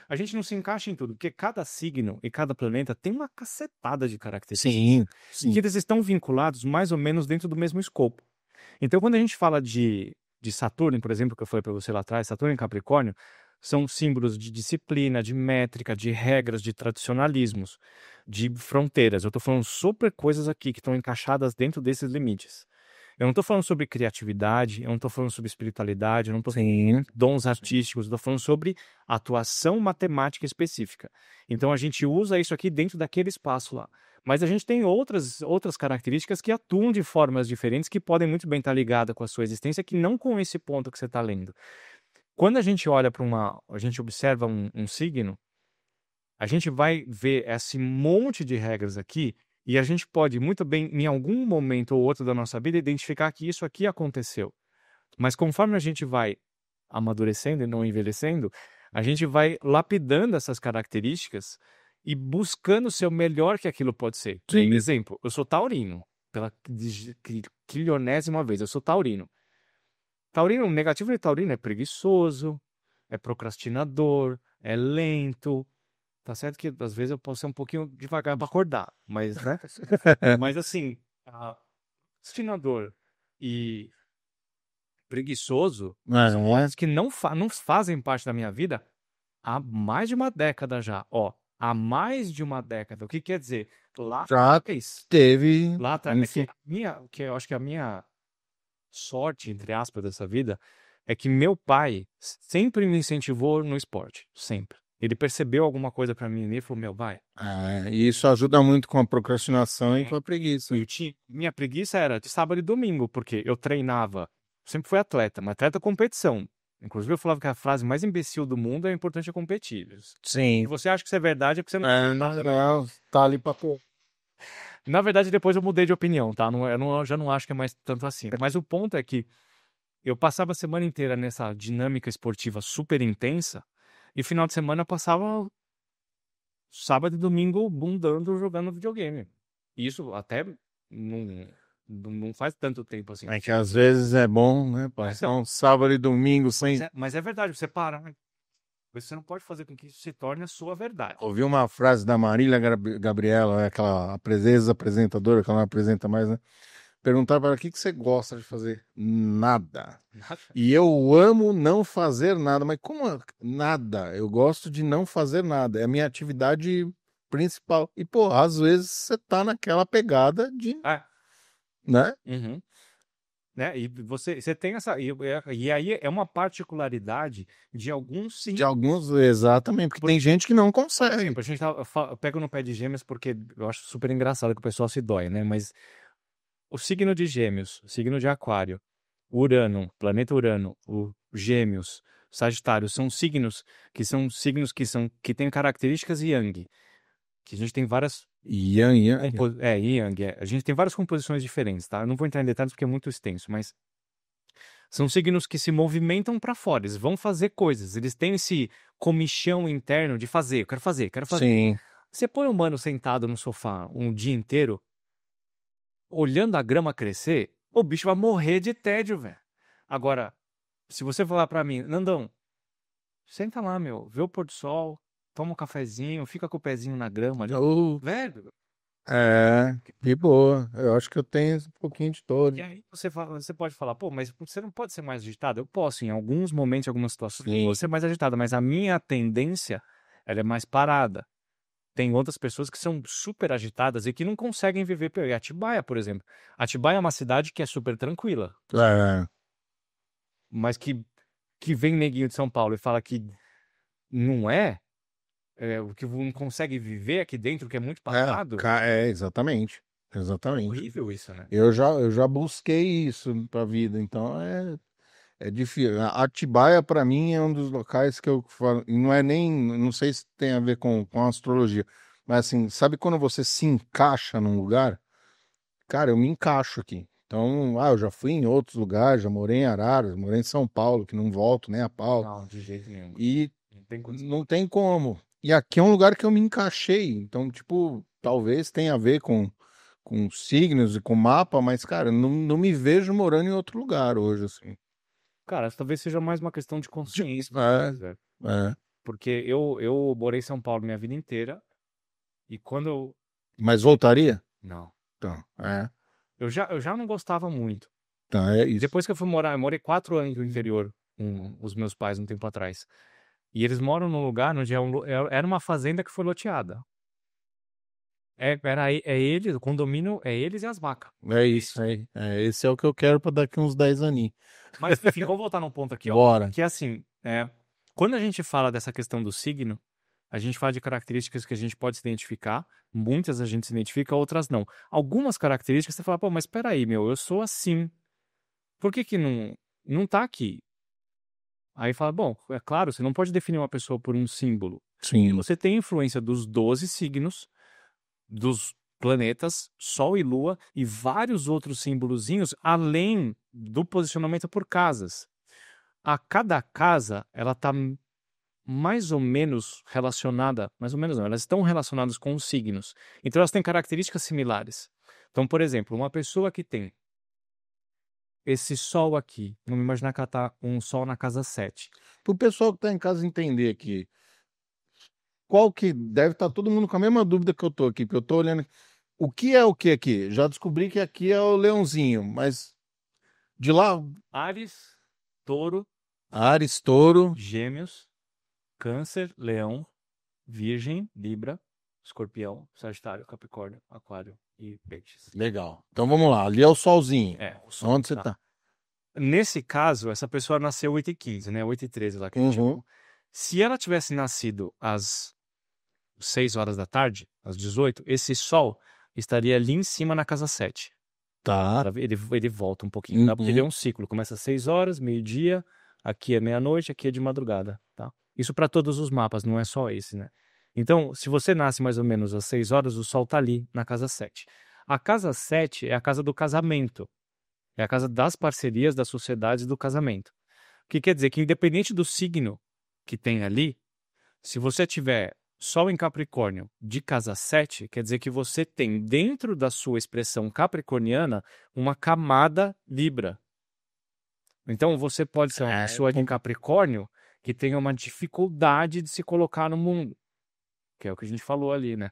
A gente não se encaixa em tudo, porque cada signo e cada planeta tem uma cacetada de características. Sim. Que eles estão vinculados mais ou menos dentro do mesmo escopo. Então, quando a gente fala de Saturno, por exemplo, que eu falei para você lá atrás, Saturno em Capricórnio, são símbolos de disciplina, de métrica, de regras, de tradicionalismos, de fronteiras. Eu estou falando sobre coisas aqui que estão encaixadas dentro desses limites. Eu não estou falando sobre criatividade, eu não estou falando sobre espiritualidade, eu não estou falando sobre dons artísticos, eu estou falando sobre atuação matemática específica. Então a gente usa isso aqui dentro daquele espaço lá. Mas a gente tem outras características que atuam de formas diferentes que podem muito bem estar ligadas com a sua existência, que não com esse ponto que você está lendo. Quando a gente olha para a gente observa um signo, a gente vai ver esse monte de regras aqui e a gente pode muito bem, em algum momento ou outro da nossa vida, identificar que isso aqui aconteceu. Mas conforme a gente vai amadurecendo e não envelhecendo, a gente vai lapidando essas características e buscando ser o melhor que aquilo pode ser. Por exemplo, eu sou taurino. Pela quilionésima vez, eu sou taurino. Taurino, o negativo de taurino é preguiçoso, é procrastinador, é lento. Tá certo que às vezes eu posso ser um pouquinho devagar para acordar, mas, né? Mas assim, procrastinador e preguiçoso, que não fazem parte da minha vida há mais de uma década já. Ó, há mais de uma década. O que quer dizer? Lá Já teve. Lá atrás. Que eu acho que a minha sorte, entre aspas, dessa vida é que meu pai sempre me incentivou no esporte. Sempre. Ele percebeu alguma coisa pra mim e falou, vai. E isso ajuda muito com a procrastinação e com a preguiça. Minha preguiça era de sábado e domingo, porque eu treinava. Sempre fui atleta, mas atleta competição. Inclusive eu falava que a frase mais imbecil do mundo é importante competir. Sim. Se você acha que isso é verdade, é porque você não... Não, tá ali pra pôr. Na verdade, depois eu mudei de opinião, tá? Eu já não acho que é mais tanto assim. Mas o ponto é que eu passava a semana inteira nessa dinâmica esportiva super intensa e final de semana eu passava sábado e domingo bundando jogando videogame. E isso até não faz tanto tempo assim. É que às vezes é bom, né? Passar um sábado e domingo sem. Mas é verdade, você para. Você não pode fazer com que isso se torne a sua verdade. Ouvi uma frase da Marília Gabriela, aquela apresentadora, que ela não apresenta mais, né? Perguntaram para ela o que você gosta de fazer. Nada. E eu amo não fazer nada. Mas como nada? Eu gosto de não fazer nada. É a minha atividade principal. E, pô, às vezes você tá naquela pegada de. Né? Uhum. Né? E você tem essa. E aí é uma particularidade de alguns sim. De alguns, exatamente, porque tem gente que não consegue. Exemplo, a gente eu pego no pé de Gêmeos porque eu acho super engraçado que o pessoal se dói, né? Mas o signo de Gêmeos, o signo de Aquário, Urano, planeta Urano, o Gêmeos, Sagitário, são signos que têm características Yang. Que a gente tem várias. Yang. Yang. A gente tem várias composições diferentes, tá? Eu não vou entrar em detalhes porque é muito extenso, mas são signos que se movimentam para fora, eles vão fazer coisas, eles têm esse comichão interno de fazer, eu quero fazer. Sim. Você põe um humano sentado no sofá um dia inteiro, olhando a grama crescer, o bicho vai morrer de tédio, velho. Agora, se você falar para mim, Nandão, senta lá, meu, vê o pôr do sol, toma um cafezinho, fica com o pezinho na grama ali. Velho. De boa. Eu acho que eu tenho um pouquinho de todo. E aí você pode falar, pô, mas você não pode ser mais agitado? Eu posso, em alguns momentos, em algumas situações, eu vou ser mais agitado, mas a minha tendência, ela é mais parada. Tem outras pessoas que são super agitadas e que não conseguem viver. Atibaia, por exemplo. Atibaia é uma cidade que é super tranquila. Mas que vem neguinho de São Paulo e fala que não o que não consegue viver aqui dentro, que é muito parado. Exatamente. Exatamente. Horrível isso, né? Eu já busquei isso pra vida, então é difícil. A Atibaia, pra mim, é um dos locais que eu falo, e não sei se tem a ver com astrologia, mas assim, sabe quando você se encaixa num lugar? Cara, eu me encaixo aqui. Então, eu já fui em outros lugares, já morei em Araras, morei em São Paulo, que não volto nem a pau. Não, de jeito nenhum. E não tem como. E aqui é um lugar que eu me encaixei. Então, tipo, talvez tenha a ver com signos e com mapa, mas, cara, não me vejo morando em outro lugar hoje, assim. Cara, talvez seja mais uma questão de consciência. Porque eu morei em São Paulo minha vida inteira. E quando eu. Mas voltaria? Não. Então, Eu já não gostava muito. Então, é isso. Depois que eu fui morar, eu morei 4 anos no interior com os meus pais um tempo atrás. E eles moram num lugar onde era uma fazenda que foi loteada. Eles, o condomínio é eles e as vacas. É isso aí. Esse é o que eu quero para daqui uns 10 aninhos. Mas, enfim, vamos voltar num ponto aqui, ó. Bora. Que é assim, quando a gente fala dessa questão do signo, a gente fala de características que a gente pode se identificar. Muitas a gente se identifica, outras não. Algumas características você fala, pô, mas peraí, meu, eu sou assim. Por que não tá aqui? Aí fala, bom, é claro, você não pode definir uma pessoa por um símbolo. Sim. Você tem influência dos 12 signos, dos planetas, Sol e Lua e vários outros símbolozinhos, além do posicionamento por casas. A cada casa, ela está mais ou menos relacionada, mais ou menos não, elas estão relacionadas com os signos. Então elas têm características similares. Então, por exemplo, uma pessoa que tem esse Sol aqui, vamos imaginar que ela está com um Sol na casa 7. Para o pessoal que está em casa entender aqui, qual que deve estar todo mundo com a mesma dúvida que eu estou aqui, porque eu estou olhando. O que é o que aqui? Já descobri que aqui é o leãozinho, mas de lá. Áries, Touro, Gêmeos, Câncer, Leão, Virgem, Libra, Escorpião, Sagitário, Capricórnio, Aquário e Peixes. Legal. Então vamos lá. Ali é o solzinho. O sol. Onde você está? Nesse caso, essa pessoa nasceu 8h15, né? 8h13 lá que a gente chamou. Se ela tivesse nascido às 6 horas da tarde, às 18, esse sol estaria ali em cima na casa 7. Tá. Ele volta um pouquinho, tá? Porque ele é um ciclo. Começa às 6 horas, meio-dia, aqui é meia-noite, aqui é de madrugada, tá? Isso para todos os mapas, não é só esse, né? Então, se você nasce mais ou menos às 6 horas, o sol tá ali na casa 7. A casa 7 é a casa do casamento. É a casa das parcerias, das sociedades do casamento. O que quer dizer que independente do signo que tem ali, se você tiver Sol em Capricórnio de casa 7, quer dizer que você tem dentro da sua expressão capricorniana uma camada Libra. Então você pode ser uma pessoa de Capricórnio que tenha uma dificuldade de se colocar no mundo, que é o que a gente falou ali, né?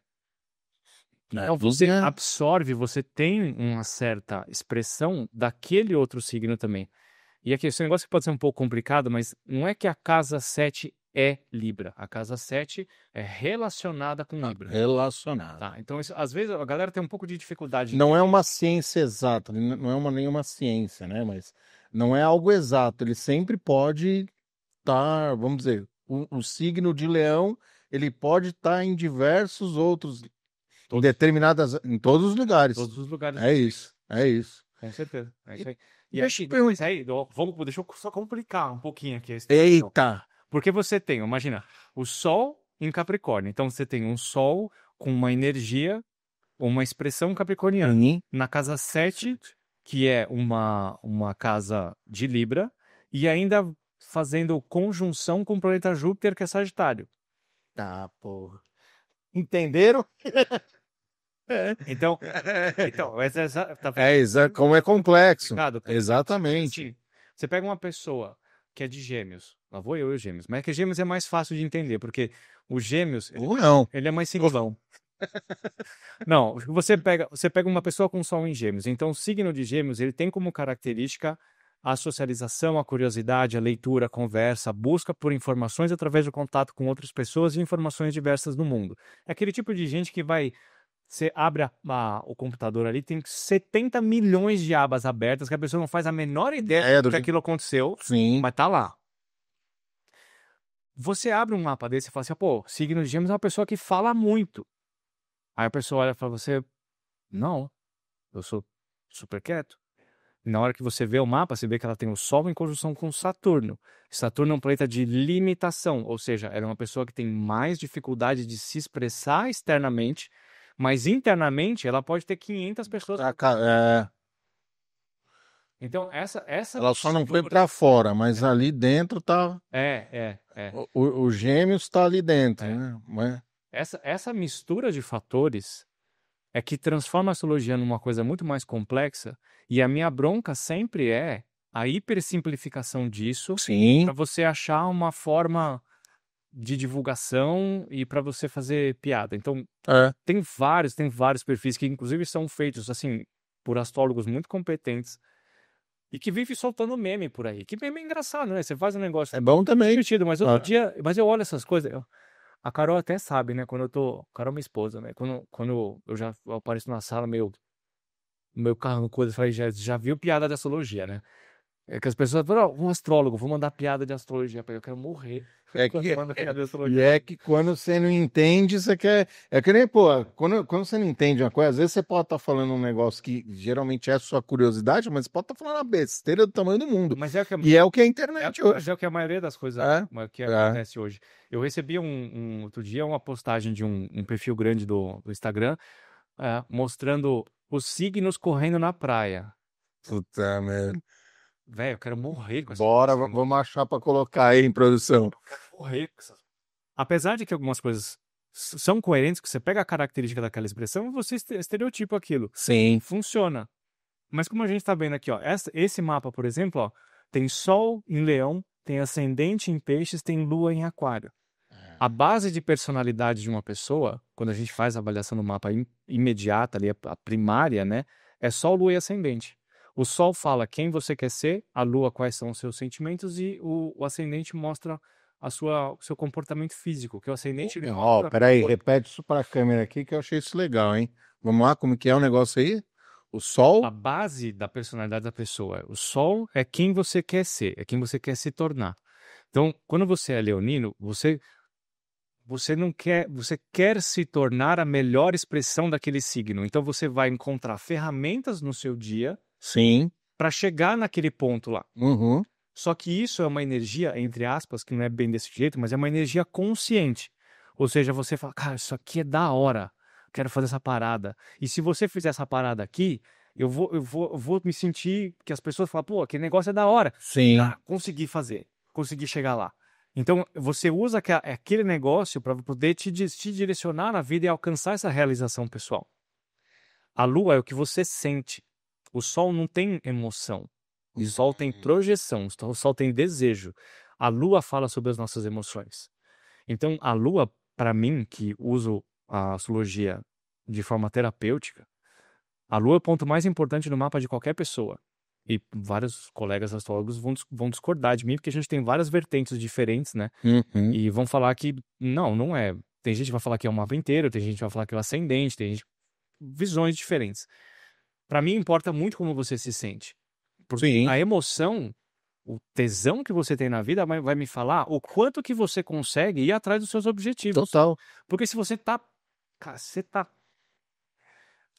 Então você absorve, você tem uma certa expressão daquele outro signo também. E aqui, esse negócio pode ser um pouco complicado, mas não é que a casa 7 é Libra. A casa 7 é relacionada com Libra. Relacionado. Tá? Então, às vezes, a galera tem um pouco de dificuldade. Não é uma ciência exata, não é nenhuma ciência, né? Mas não é algo exato. Ele sempre pode estar, vamos dizer, o signo de Leão, ele pode estar em diversos outros, em todos os lugares. Todos os lugares. É isso, é isso. Com certeza. É isso aí. E Deixa aí, deixa eu só complicar um pouquinho aqui. Eita! Porque você tem, imagina, o Sol em Capricórnio. Então você tem um Sol com uma energia, uma expressão capricorniana. Na casa 7, que é uma casa de Libra, e ainda fazendo conjunção com o planeta Júpiter, que é Sagitário. Tá, porra. Entenderam? Então Como é complexo. complicado, cara. Exatamente. Assim, você pega uma pessoa que é de Gêmeos, lá vou eu e Gêmeos, mas é que Gêmeos é mais fácil de entender, porque o Gêmeos, ele é mais simplão. Não, você pega uma pessoa com Sol em Gêmeos, então o signo de Gêmeos, ele tem como característica a socialização, a curiosidade, a leitura, a conversa, a busca por informações através do contato com outras pessoas e informações diversas do mundo. É aquele tipo de gente que vai... Você abre o computador ali, tem 70 milhões de abas abertas que a pessoa não faz a menor ideia do que aquilo aconteceu, Sim. mas tá lá. Você abre um mapa desse e fala assim, pô, signo de Gêmeos é uma pessoa que fala muito. Aí a pessoa olha para você, não, eu sou super quieto. E na hora que você vê o mapa, você vê que ela tem o Sol em conjunção com Saturno. Saturno é um planeta de limitação, ou seja, ela é uma pessoa que tem mais dificuldade de se expressar externamente, mas internamente ela pode ter 500 pessoas. Então, essa ela só não foi para fora, mas ali dentro tá. O Gêmeos tá ali dentro, né? Essa mistura de fatores é que transforma a astrologia numa coisa muito mais complexa, e a minha bronca sempre é a hipersimplificação disso para você achar uma forma de divulgação e para você fazer piada. Então, tem vários perfis que inclusive são feitos assim por astrólogos muito competentes e que vivem soltando meme por aí. Que meme é engraçado, né? Você faz um negócio... É bom também. Divertido, mas outro dia... Mas eu olho essas coisas... A Carol até sabe, né? Quando eu tô... Carol é minha esposa, né? Quando eu apareço na sala meio carro, coisa, eu falei, já viu piada de astrologia, né? É que as pessoas falam, um astrólogo, vou mandar piada de astrologia pra ele, eu quero morrer. É que quando você não entende, você quer... É que nem, pô, quando você não entende uma coisa, às vezes você pode estar falando um negócio que geralmente é sua curiosidade, mas você pode estar falando uma besteira do tamanho do mundo. Mas e é o que é a internet hoje. É o que a maioria das coisas que acontece hoje. Eu recebi outro dia uma postagem de um perfil grande do Instagram mostrando os signos correndo na praia. Puta merda. Velho, eu quero morrer com essa Bora, vamos achar pra colocar aí em produção. Eu quero morrer com essas... Apesar de que algumas coisas são coerentes, que você pega a característica daquela expressão e você estereotipa aquilo. Sim. Funciona. Mas como a gente tá vendo aqui, ó, esse mapa, por exemplo, ó, tem Sol em Leão, tem Ascendente em Peixes, tem Lua em Aquário. A base de personalidade de uma pessoa, quando a gente faz a avaliação do mapa imediata, ali, a primária, né, é Sol, Lua e Ascendente. O Sol fala quem você quer ser, a Lua quais são os seus sentimentos e o Ascendente mostra o seu comportamento físico, que o Ascendente... Peraí, repete isso para a câmera aqui que eu achei isso legal, hein? Vamos lá, como que é o negócio aí? O Sol... A base da personalidade da pessoa. O Sol é quem você quer ser, é quem você quer se tornar. Então, quando você é leonino, você quer se tornar a melhor expressão daquele signo. Então, você vai encontrar ferramentas no seu dia... Sim. Para chegar naquele ponto lá. Uhum. Só que isso é uma energia, entre aspas, que não é bem desse jeito, mas é uma energia consciente. Ou seja, você fala, cara, isso aqui é da hora. quero fazer essa parada. E se você fizer essa parada aqui, eu vou me sentir que as pessoas falam, pô, aquele negócio é da hora. Sim. Consegui fazer, consegui chegar lá. Então, você usa aquele negócio para poder te direcionar na vida e alcançar essa realização pessoal. A lua é o que você sente. O sol não tem emoção. O sol tem projeção. O sol tem desejo. A lua fala sobre as nossas emoções. Então, a lua, para mim, que uso a astrologia de forma terapêutica, a lua é o ponto mais importante no mapa de qualquer pessoa. E vários colegas astrólogos vão discordar de mim, porque a gente tem várias vertentes diferentes, né? E vão falar que não é. Tem gente que vai falar que é o mapa inteiro, tem gente que vai falar que é o ascendente, tem gente... visões diferentes. Para mim, importa muito como você se sente. Porque Sim. a emoção, o tesão que você tem na vida vai me falar o quanto que você consegue ir atrás dos seus objetivos. Total. Porque se você tá...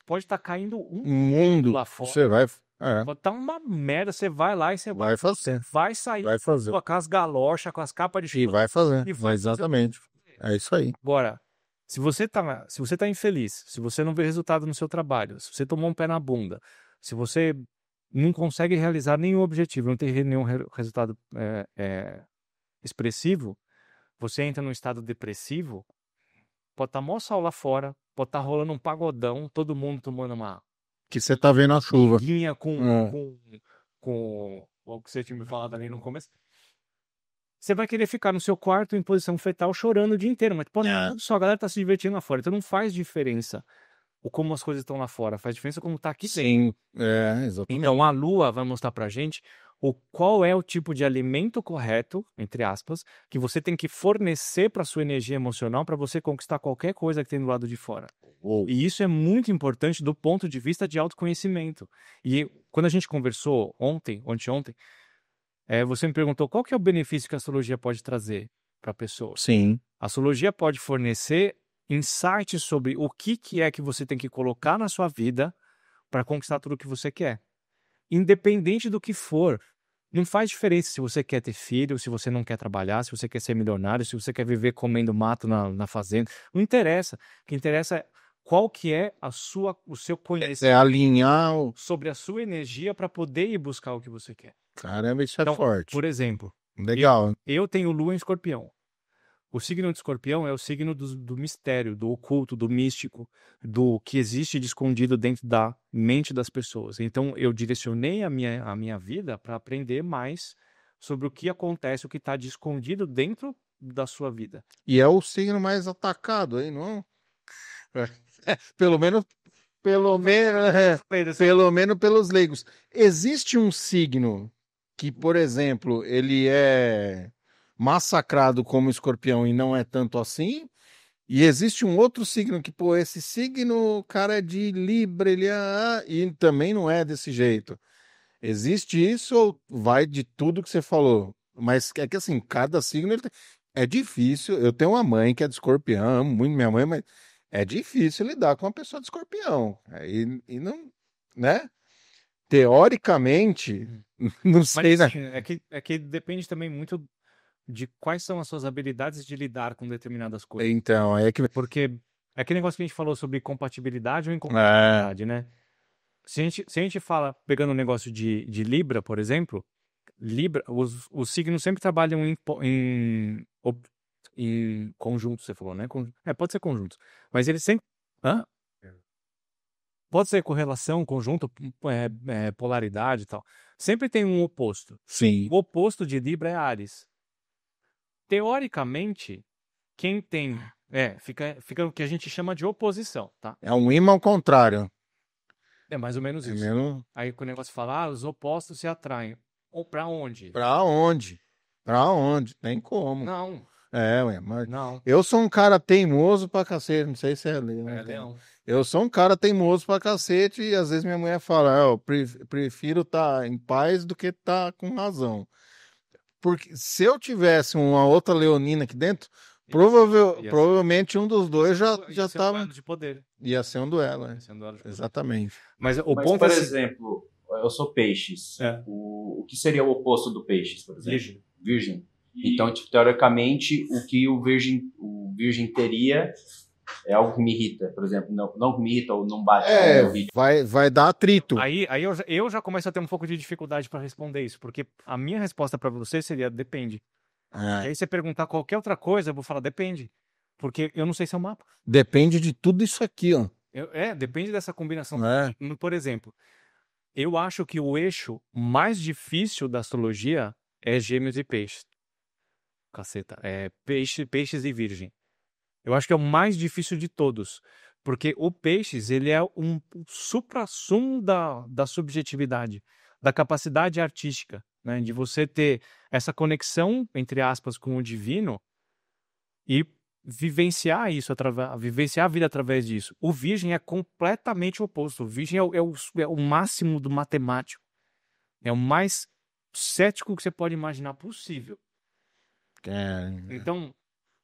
Pode estar caindo um mundo lá fora. Você vai... Pode estar uma merda, você vai lá e você vai fazer. vai sair Vai fazer. com as galochas, com as capas de chuva. E vai fazer. E vai Exatamente. É isso aí. Agora, se você tá infeliz, se você não vê resultado no seu trabalho, se você tomou um pé na bunda, se você não consegue realizar nenhum objetivo, não tem nenhum resultado expressivo, você entra num estado depressivo, pode estar mó sol lá fora, pode estar rolando um pagodão, todo mundo tomando uma... Que você tá vendo a chuva. Guinha com o que você tinha me falado ali no começo. Você vai querer ficar no seu quarto em posição fetal chorando o dia inteiro, mas só a galera tá se divertindo lá fora. Então não faz diferença o como as coisas estão lá fora, faz diferença como tá aqui dentro. Sim, exatamente. Então a lua vai mostrar pra gente qual é o tipo de alimento correto, entre aspas, que você tem que fornecer para sua energia emocional para você conquistar qualquer coisa que tem do lado de fora. E isso é muito importante do ponto de vista de autoconhecimento. E quando a gente conversou ontem, você me perguntou qual que é o benefício que a astrologia pode trazer para a pessoa. Sim. A astrologia pode fornecer insights sobre o que é que você tem que colocar na sua vida para conquistar tudo o que você quer. Independente do que for. Não faz diferença se você quer ter filho, se você não quer trabalhar, se você quer ser milionário, se você quer viver comendo mato na fazenda. Não interessa. O que interessa é qual que é o seu conhecimento alinhar sobre a sua energia para poder ir buscar o que você quer. Caramba, isso é Então, forte. Por exemplo, Legal. eu tenho lua em escorpião. O signo de escorpião é o signo do mistério, do oculto, do místico, do que existe de escondido dentro da mente das pessoas. Então, eu direcionei a minha vida para aprender mais sobre o que acontece, o que está de escondido dentro da sua vida. E é o signo mais atacado aí, não? Pelo menos pelos leigos. Existe um signo que, por exemplo, ele é massacrado como escorpião e não é tanto assim, e existe um outro signo que, pô, esse signo, cara, é de Libra, ele e também não é desse jeito. Existe isso ou vai de tudo que você falou? Mas é que assim, cada signo é difícil. Eu tenho uma mãe que é de escorpião, amo muito minha mãe, mas é difícil lidar com uma pessoa de escorpião. E não, né? Teoricamente, não sei, Mas né? é que depende também muito de quais são as suas habilidades de lidar com determinadas coisas. Então, é que... Porque é aquele negócio que a gente falou sobre compatibilidade ou incompatibilidade, né? Se a gente fala, pegando um negócio de Libra, por exemplo, Libra, os signos sempre trabalham em conjunto, você falou, né? Pode ser conjunto. Mas eles sempre... Pode ser correlação, conjunto, polaridade e tal. Sempre tem um oposto. Sim. O oposto de Libra é Áries. Teoricamente, quem tem... fica o que a gente chama de oposição, tá? É um imã ao contrário. É mais ou menos isso. Aí quando o negócio fala, os opostos se atraem. Ou pra onde? Pra onde? Pra onde? Tem como. Não. Mas não. Eu sou um cara teimoso pra cacete, não sei se é leão. Leão. Eu sou um cara teimoso pra cacete e às vezes minha mulher fala, eu prefiro estar em paz do que estar com razão. Porque se eu tivesse uma outra leonina aqui dentro, provavelmente um dos dois já tava... Um de poder. Ia ser um duelo, Ia ser um duelo de poder. Exatamente. Mas por exemplo, eu sou peixes. O que seria o oposto do peixes, por exemplo? Virgem. Então, teoricamente, o que o virgem teria é algo que me irrita, por exemplo, não que me irrita ou não bate com o meu vídeo. Vai dar atrito. Aí eu já começo a ter um pouco de dificuldade para responder isso, porque a minha resposta para você seria depende. E aí você perguntar qualquer outra coisa, eu vou falar depende. Porque eu não sei se é um mapa. Depende de tudo isso aqui, ó. Depende dessa combinação. É. Por exemplo, eu acho que o eixo mais difícil da astrologia é Gêmeos e Peixes. Caceta. É Peixes e Virgem. Eu acho que é o mais difícil de todos. Porque o Peixes, ele é um suprassumo da subjetividade, da capacidade artística, né? De você ter essa conexão, entre aspas, com o divino e vivenciar isso, vivenciar a vida através disso. O Virgem é completamente o oposto. O Virgem é o máximo do matemático. É o mais cético que você pode imaginar possível. Então,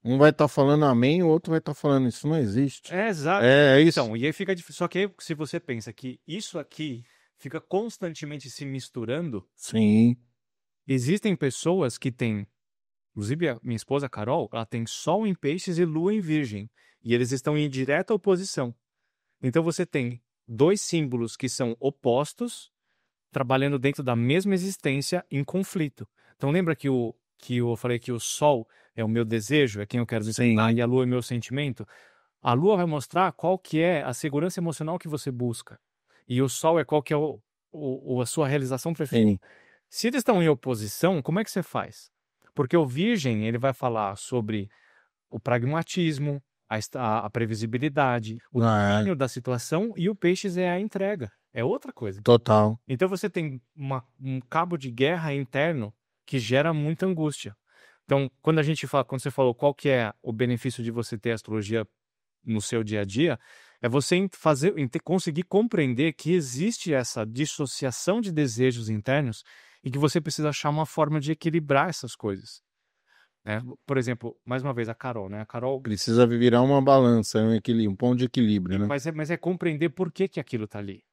um vai estar falando amém, o outro vai estar falando isso não existe. Exato. É isso. Então, e aí fica difícil. Só que se você pensa que isso aqui fica constantemente se misturando, sim, existem pessoas que têm, inclusive a minha esposa Carol, ela tem Sol em Peixes e Lua em Virgem, e eles estão em direta oposição. Então você tem dois símbolos que são opostos, trabalhando dentro da mesma existência em conflito. Então lembra que eu falei que o Sol é o meu desejo, é quem eu quero desenhar, e a Lua é o meu sentimento? A Lua vai mostrar qual que é a segurança emocional que você busca. E o Sol é qual que é a sua realização preferida. sim. Se eles estão em oposição, como é que você faz? Porque o Virgem, ele vai falar sobre o pragmatismo, a previsibilidade, o domínio da situação, e o Peixes é a entrega. É outra coisa. Total. Então você tem um cabo de guerra interno que gera muita angústia. Então, quando você falou qual que é o benefício de você ter astrologia no seu dia a dia, é você conseguir compreender que existe essa dissociação de desejos internos e que você precisa achar uma forma de equilibrar essas coisas. Né? Por exemplo, mais uma vez, a Carol, né? A Carol precisa virar uma balança, um ponto de equilíbrio, né? Mas é compreender por que aquilo está ali.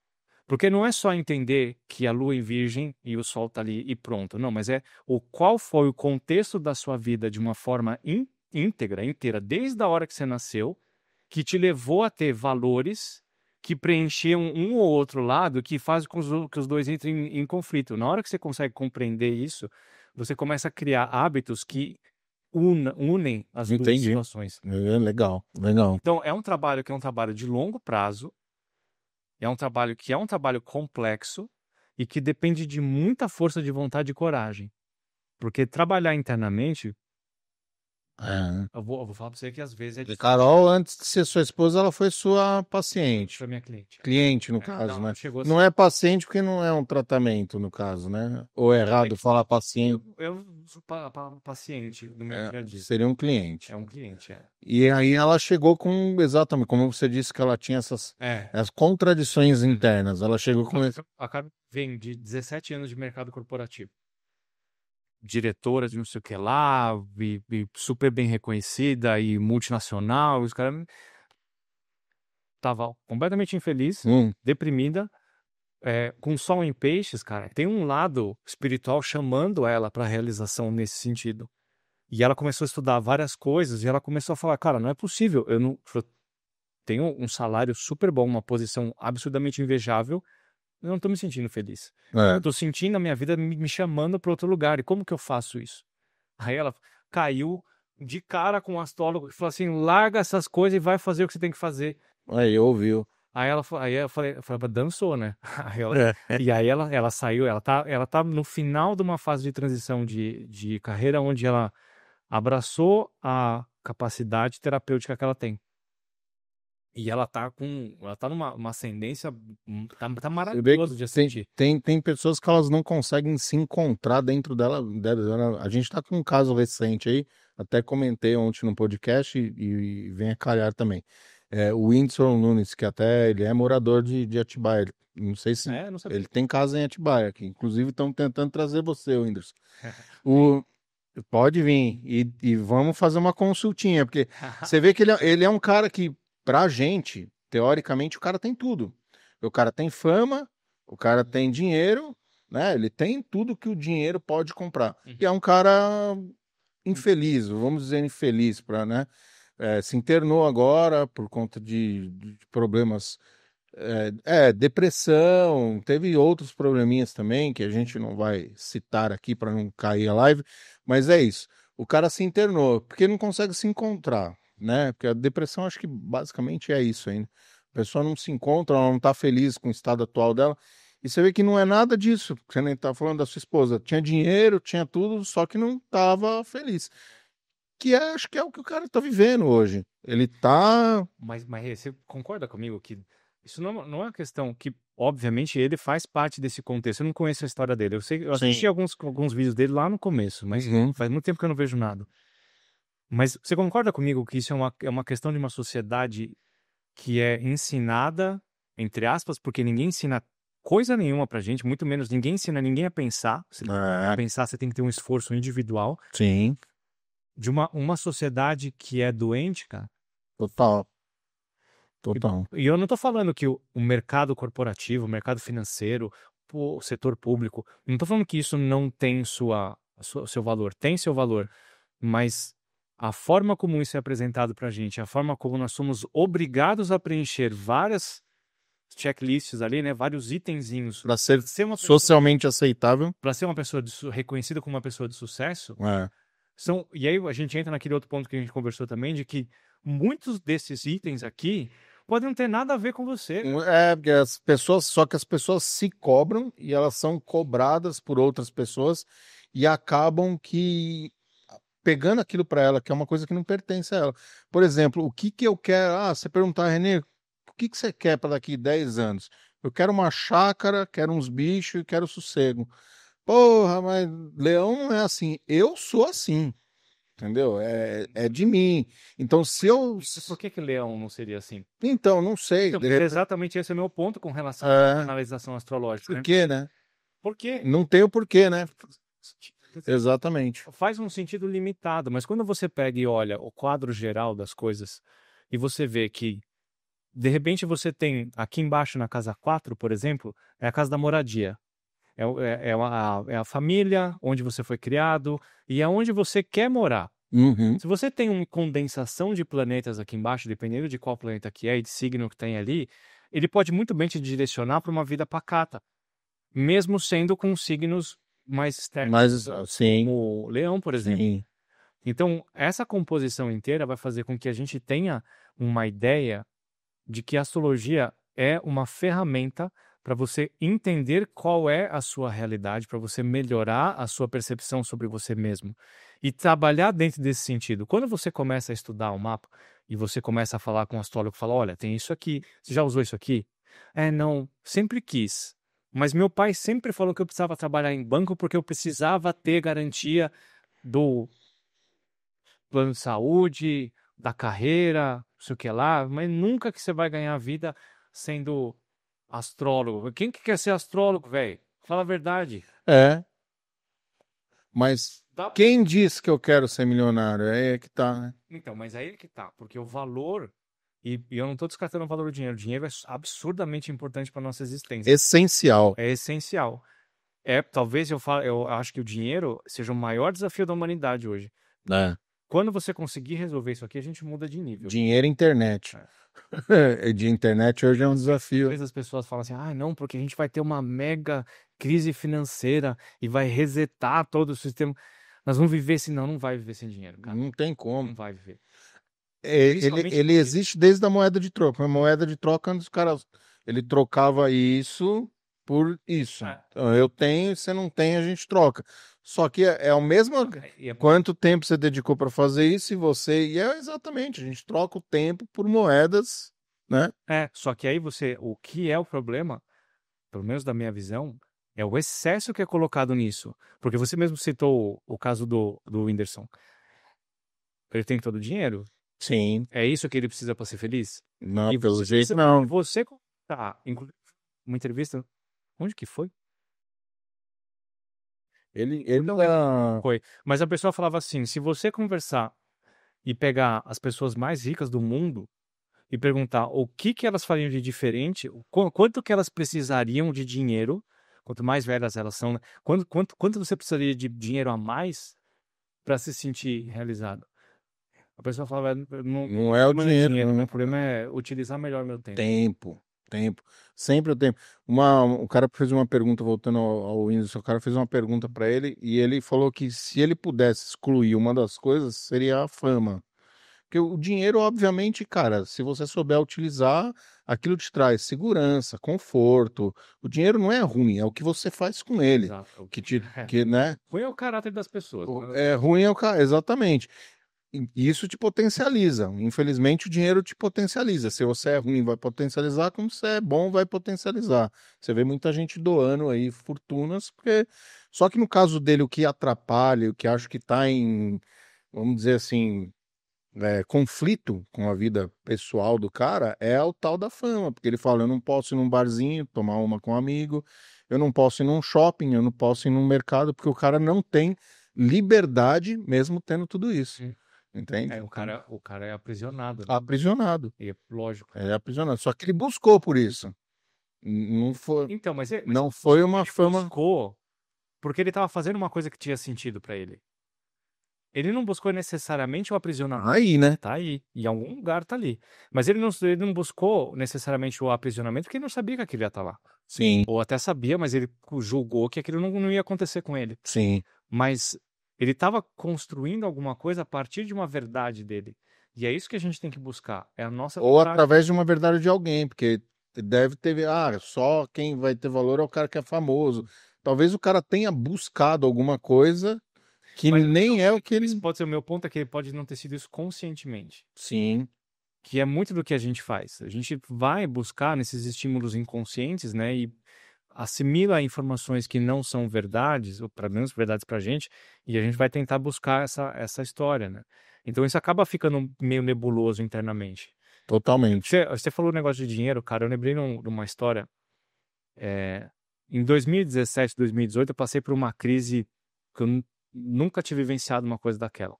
Porque não é só entender que a Lua é Virgem e o Sol está ali e pronto. Não, mas é qual foi o contexto da sua vida de uma forma íntegra, inteira, desde a hora que você nasceu, que te levou a ter valores que preenchiam um ou outro lado, que faz com que os dois entrem em conflito. Na hora que você consegue compreender isso, você começa a criar hábitos que unem as duas situações. Legal. Então, é um trabalho que é um trabalho de longo prazo, é um trabalho complexo e que depende de muita força de vontade e coragem. Porque trabalhar internamente, eu vou falar pra você que às vezes é difícil. Carol, antes de ser sua esposa, ela foi sua paciente. Foi minha cliente. Cliente, no caso, né? Chegou Não é paciente porque não é um tratamento, no caso, né? Ou é errado falar paciente. Eu sou paciente do meu dia a dia. Seria um cliente. É um cliente, E aí ela chegou com, exatamente, como você disse que ela tinha as contradições internas. Ela chegou com... A Carol vem de 17 anos de mercado corporativo. Diretora de não sei o que lá, e super bem reconhecida e multinacional. Os caras tava completamente infeliz, deprimida, com Sol em Peixes, cara. Tem um lado espiritual chamando ela para realização nesse sentido. E ela começou a estudar várias coisas e ela começou a falar, cara, não é possível, eu tenho um salário super bom, uma posição absurdamente invejável, eu não tô me sentindo feliz. Eu tô sentindo a minha vida me chamando para outro lugar. E como que eu faço isso? Aí ela caiu de cara com o astrólogo e falou assim, larga essas coisas e vai fazer o que você tem que fazer. Aí ouviu. Aí eu falei, dançou, né? E aí ela saiu, ela tá no final de uma fase de transição de carreira onde ela abraçou a capacidade terapêutica que ela tem. E ela tá numa ascendência, tá maravilhoso de assistir. Tem pessoas que elas não conseguem se encontrar dentro dela. A gente tá com um caso recente aí, até comentei ontem no podcast e vem a calhar também. O Whindersson Nunes, que até ele é morador de Atibaia. Não sei se não sabia. Ele tem casa em Atibaia, que inclusive estão tentando trazer você, Whindersson. Pode vir e vamos fazer uma consultinha, porque você vê que ele é um cara que, pra gente, teoricamente, o cara tem tudo. O cara tem fama, o cara tem dinheiro, né? Ele tem tudo que o dinheiro pode comprar. E é um cara infeliz, vamos dizer infeliz, né? se internou agora por conta de problemas, depressão, teve outros probleminhas também que a gente não vai citar aqui para não cair a live, mas é isso. O cara se internou porque não consegue se encontrar, né? Porque a depressão acho que basicamente é isso ainda. A pessoa não se encontra, ela não está feliz com o estado atual dela. E você vê que não é nada disso, porque você nem tá falando da sua esposa. Tinha dinheiro, tinha tudo, só que não estava feliz. Acho que é o que o cara tá vivendo hoje. Ele tá. Mas você concorda comigo que isso não é uma questão que, obviamente, ele faz parte desse contexto. Eu não conheço a história dele. Eu assisti Sim. alguns vídeos dele lá no começo, mas Uhum. faz muito tempo que eu não vejo nada. Mas você concorda comigo que isso é uma questão de uma sociedade que é ensinada, entre aspas, porque ninguém ensina coisa nenhuma pra gente, muito menos ninguém ensina ninguém a pensar. Pensar, você tem que ter um esforço individual. Sim, De uma sociedade que é doente, cara. total. Total. E eu não tô falando que o mercado corporativo, o mercado financeiro, o setor público, não tô falando que isso não tem seu valor. Tem seu valor. Mas a forma como isso é apresentado pra gente, a forma como nós somos obrigados a preencher várias checklists ali, né? Vários itenzinhos. Para ser uma pessoa, socialmente aceitável. para ser uma pessoa reconhecida como uma pessoa de sucesso, É. e aí a gente entra naquele outro ponto que a gente conversou também, de que muitos desses itens aqui podem não ter nada a ver com você. Porque só que as pessoas se cobram e elas são cobradas por outras pessoas e acabam que pegando aquilo para ela, que é uma coisa que não pertence a ela. Por exemplo, o que eu quero? Você perguntar, Renê, o que você quer para daqui 10 anos? Eu quero uma chácara, quero uns bichos e quero sossego. Porra, mas leão não é assim. Eu sou assim. Entendeu? É de mim. Então, se eu. Por que leão não seria assim? Então, não sei. Então, exatamente esse é o meu ponto com relação É. à analisação astrológica. Por quê, né? Por quê? Não tem o porquê, né? Exatamente. Faz um sentido limitado, mas quando você pega e olha o quadro geral das coisas e você vê que, de repente, você tem aqui embaixo na casa 4, por exemplo, é a casa da moradia. É a família onde você foi criado e é onde você quer morar. Uhum. Se você tem uma condensação de planetas aqui embaixo, dependendo de qual planeta que é e de signo que tem ali, ele pode muito bem te direcionar para uma vida pacata, mesmo sendo com signos mais externos, Mas, sim. como o Leão, por exemplo. Sim. Então, essa composição inteira vai fazer com que a gente tenha uma ideia de que a astrologia é uma ferramenta para você entender qual é a sua realidade, para você melhorar a sua percepção sobre você mesmo e trabalhar dentro desse sentido. Quando você começa a estudar o mapa e você começa a falar com o astrólogo, fala, olha, tem isso aqui, você já usou isso aqui? Não, sempre quis. Mas meu pai sempre falou que eu precisava trabalhar em banco porque eu precisava ter garantia do plano de saúde, da carreira, não sei o que lá, mas nunca que você vai ganhar vida sendo astrólogo. Quem que quer ser astrólogo, velho? Fala a verdade. Mas quem disse que eu quero ser milionário? É que tá, né? Então, mas aí é que tá, porque o valor, e eu não estou descartando o valor do dinheiro, o dinheiro é absurdamente importante para nossa existência. Essencial. É essencial. Talvez eu acho que o dinheiro seja o maior desafio da humanidade hoje. Quando você conseguir resolver isso aqui, a gente muda de nível. Dinheiro e internet. De internet hoje é um desafio. Às vezes as pessoas falam assim, não, porque a gente vai ter uma mega crise financeira e vai resetar todo o sistema. Nós vamos viver assim, não vai viver sem dinheiro, cara. Não tem como. Não vai viver. Ele existe desde a moeda de troca. A moeda de troca, os caras, ele trocava isso por isso. Então, eu tenho, você não tem, a gente troca. Só que é o mesmo. Quanto tempo você dedicou para fazer isso e é exatamente, a gente troca o tempo por moedas, né? Só que aí o que é o problema, pelo menos da minha visão, é o excesso que é colocado nisso. Porque você mesmo citou o caso do Whindersson. Ele tem todo o dinheiro? Sim. É isso que ele precisa para ser feliz? Não, pelo jeito não. Você inclusive, uma entrevista, onde que foi? Ele não era... Foi. Mas a pessoa falava assim, se você conversar e pegar as pessoas mais ricas do mundo e perguntar o que elas fariam de diferente, quanto que elas precisariam de dinheiro, quanto mais velhas elas são, né? Quanto você precisaria de dinheiro a mais para se sentir realizado? A pessoa fala, não, Não é o não dinheiro, meu né? problema é utilizar melhor meu tempo. Tempo. Sempre o tempo. O cara fez uma pergunta, voltando ao Windows, o cara fez uma pergunta para ele e ele falou que se ele pudesse excluir uma das coisas, seria a fama. Porque o dinheiro, obviamente, cara, se você souber utilizar, aquilo te traz segurança, conforto. O dinheiro não é ruim, é o que você faz com ele. Exato. Né? Ruim é o caráter das pessoas. É ruim, exatamente. E isso te potencializa. Infelizmente, o dinheiro te potencializa. Se você é ruim, vai potencializar. Como você é bom, vai potencializar. Você vê muita gente doando aí fortunas, porque. Só que no caso dele, o que atrapalha, o que acho que está em, vamos dizer assim, conflito com a vida pessoal do cara, é o tal da fama. Porque ele fala: eu não posso ir num barzinho, tomar uma com um amigo, eu não posso ir num shopping, eu não posso ir num mercado, porque o cara não tem liberdade, mesmo tendo tudo isso. Entende? O cara é aprisionado. Né? Aprisionado. E é lógico. É aprisionado. Só que ele buscou por isso. Não foi, Então, mas não foi uma fama. Buscou porque ele estava fazendo uma coisa que tinha sentido para ele. Ele não buscou necessariamente o aprisionamento. Aí, né? Tá aí. Em algum lugar tá ali. Mas ele não buscou necessariamente o aprisionamento porque ele não sabia que aquilo ia estar lá. Sim. Ou até sabia, mas ele julgou que aquilo não ia acontecer com ele. Sim. Mas ele estava construindo alguma coisa a partir de uma verdade dele. E é isso que a gente tem que buscar. É a nossa Ou verdade. através de uma verdade de alguém, porque deve ter. Só quem vai ter valor é o cara que é famoso. Talvez o cara tenha buscado alguma coisa que Mas nem é o que ele. Esse pode ser o meu ponto, é que ele pode não ter sido isso conscientemente. Sim. Que é muito do que a gente faz. A gente vai buscar nesses estímulos inconscientes, né? E assimila informações que não são verdades, ou pelo menos verdades pra gente, e a gente vai tentar buscar essa história, né? Então isso acaba ficando meio nebuloso internamente. Totalmente. Você falou o negócio de dinheiro, cara, eu lembrei de uma história. Em 2017, 2018, eu passei por uma crise que eu nunca tive vivenciado uma coisa daquela.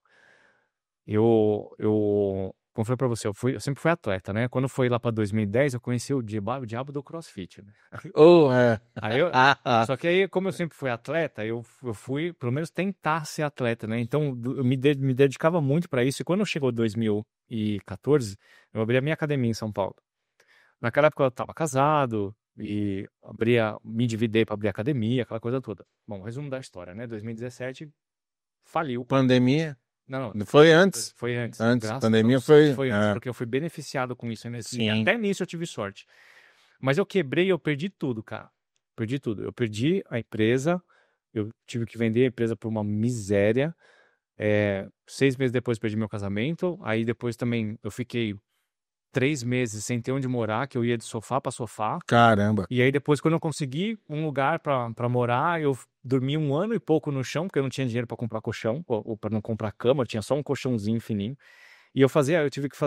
Como eu falei pra você, eu sempre fui atleta, né? Quando foi lá pra 2010, eu conheci o diabo do CrossFit, né? Aí só que aí, como eu sempre fui atleta, eu fui, pelo menos, tentar ser atleta, né? Então, eu me dedicava muito pra isso. E quando chegou 2014, eu abri a minha academia em São Paulo. Naquela época eu tava casado e me endividei pra abrir a academia, aquela coisa toda. Bom, resumo da história, né? 2017, faliu. Pandemia? Não, foi antes. Foi antes. Antes. Graças Pandemia a Deus, foi antes, porque eu fui beneficiado com isso. Né? Sim. Até nisso eu tive sorte. Mas eu quebrei e eu perdi tudo, cara. Perdi tudo. Eu perdi a empresa, eu tive que vender a empresa por uma miséria. 6 meses depois perdi meu casamento. Aí depois também eu fiquei 3 meses sem ter onde morar, que eu ia de sofá para sofá. Caramba. E aí depois, quando eu consegui um lugar para morar, eu dormi 1 ano e pouco no chão, porque eu não tinha dinheiro para comprar colchão, ou para não comprar cama, eu tinha só um colchãozinho fininho. E eu tive que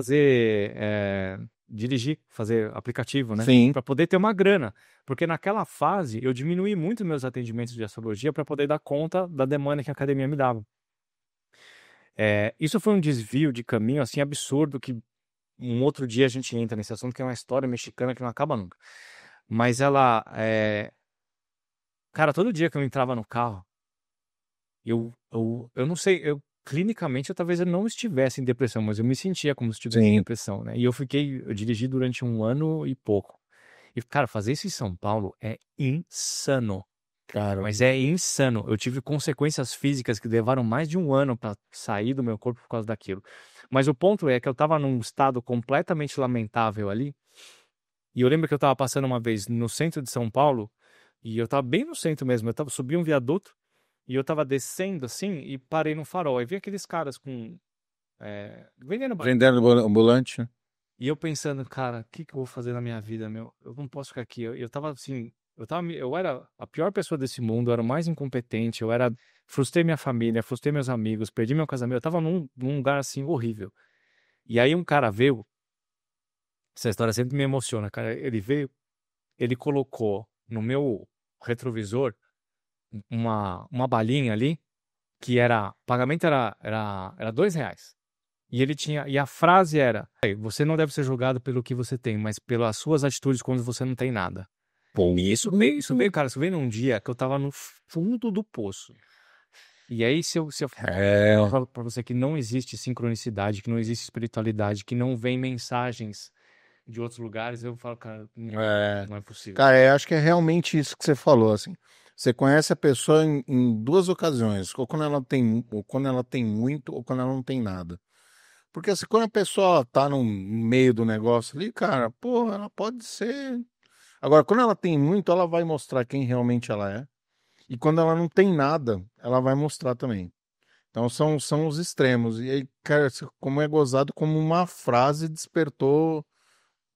dirigir, fazer aplicativo, né? Sim. Para poder ter uma grana. Porque naquela fase, eu diminuí muito meus atendimentos de astrologia para poder dar conta da demanda que a academia me dava. Isso foi um desvio de caminho, assim, absurdo, que um outro dia a gente entra nesse assunto, que é uma história mexicana que não acaba nunca. Mas ela, cara, todo dia que eu entrava no carro, eu não sei, clinicamente talvez eu não estivesse em depressão, mas eu me sentia como se estivesse em depressão, né? E eu dirigi durante 1 ano e pouco. E, cara, fazer isso em São Paulo é insano. Cara, mas é insano. Eu tive consequências físicas que levaram mais de 1 ano para sair do meu corpo por causa daquilo. Mas o ponto é que eu tava num estado completamente lamentável ali. E eu lembro que eu tava passando uma vez no centro de São Paulo, e eu tava bem no centro mesmo. Eu subi um viaduto, e eu tava descendo assim, e parei no farol. Aí vi aqueles caras com... vendendo ambulante. E eu pensando, cara, o que eu vou fazer na minha vida, meu? Eu não posso ficar aqui. Eu tava assim... Eu era a pior pessoa desse mundo, eu era o mais incompetente, frustrei minha família, frustrei meus amigos, perdi meu casamento, eu tava num lugar assim horrível. E aí um cara veio, essa história sempre me emociona, cara, ele veio, ele colocou no meu retrovisor uma balinha ali, que o pagamento era R$2. E a frase era: você não deve ser julgado pelo que você tem, mas pelas suas atitudes quando você não tem nada. Pô, Isso veio, cara, isso veio num dia que eu tava no fundo do poço. E aí, se eu É, falo pra você que não existe sincronicidade, que não existe espiritualidade, que não vem mensagens de outros lugares, eu falo, cara, é. não é possível. Cara, eu acho que é realmente isso que você falou, assim. Você conhece a pessoa em duas ocasiões, ou quando ela tem muito, ou quando ela não tem nada. Porque assim, quando a pessoa tá no meio do negócio ali, cara, pô, ela pode ser. Agora, quando ela tem muito, ela vai mostrar quem realmente ela é. E quando ela não tem nada, ela vai mostrar também. Então são os extremos. E aí, cara, como é gozado, como uma frase despertou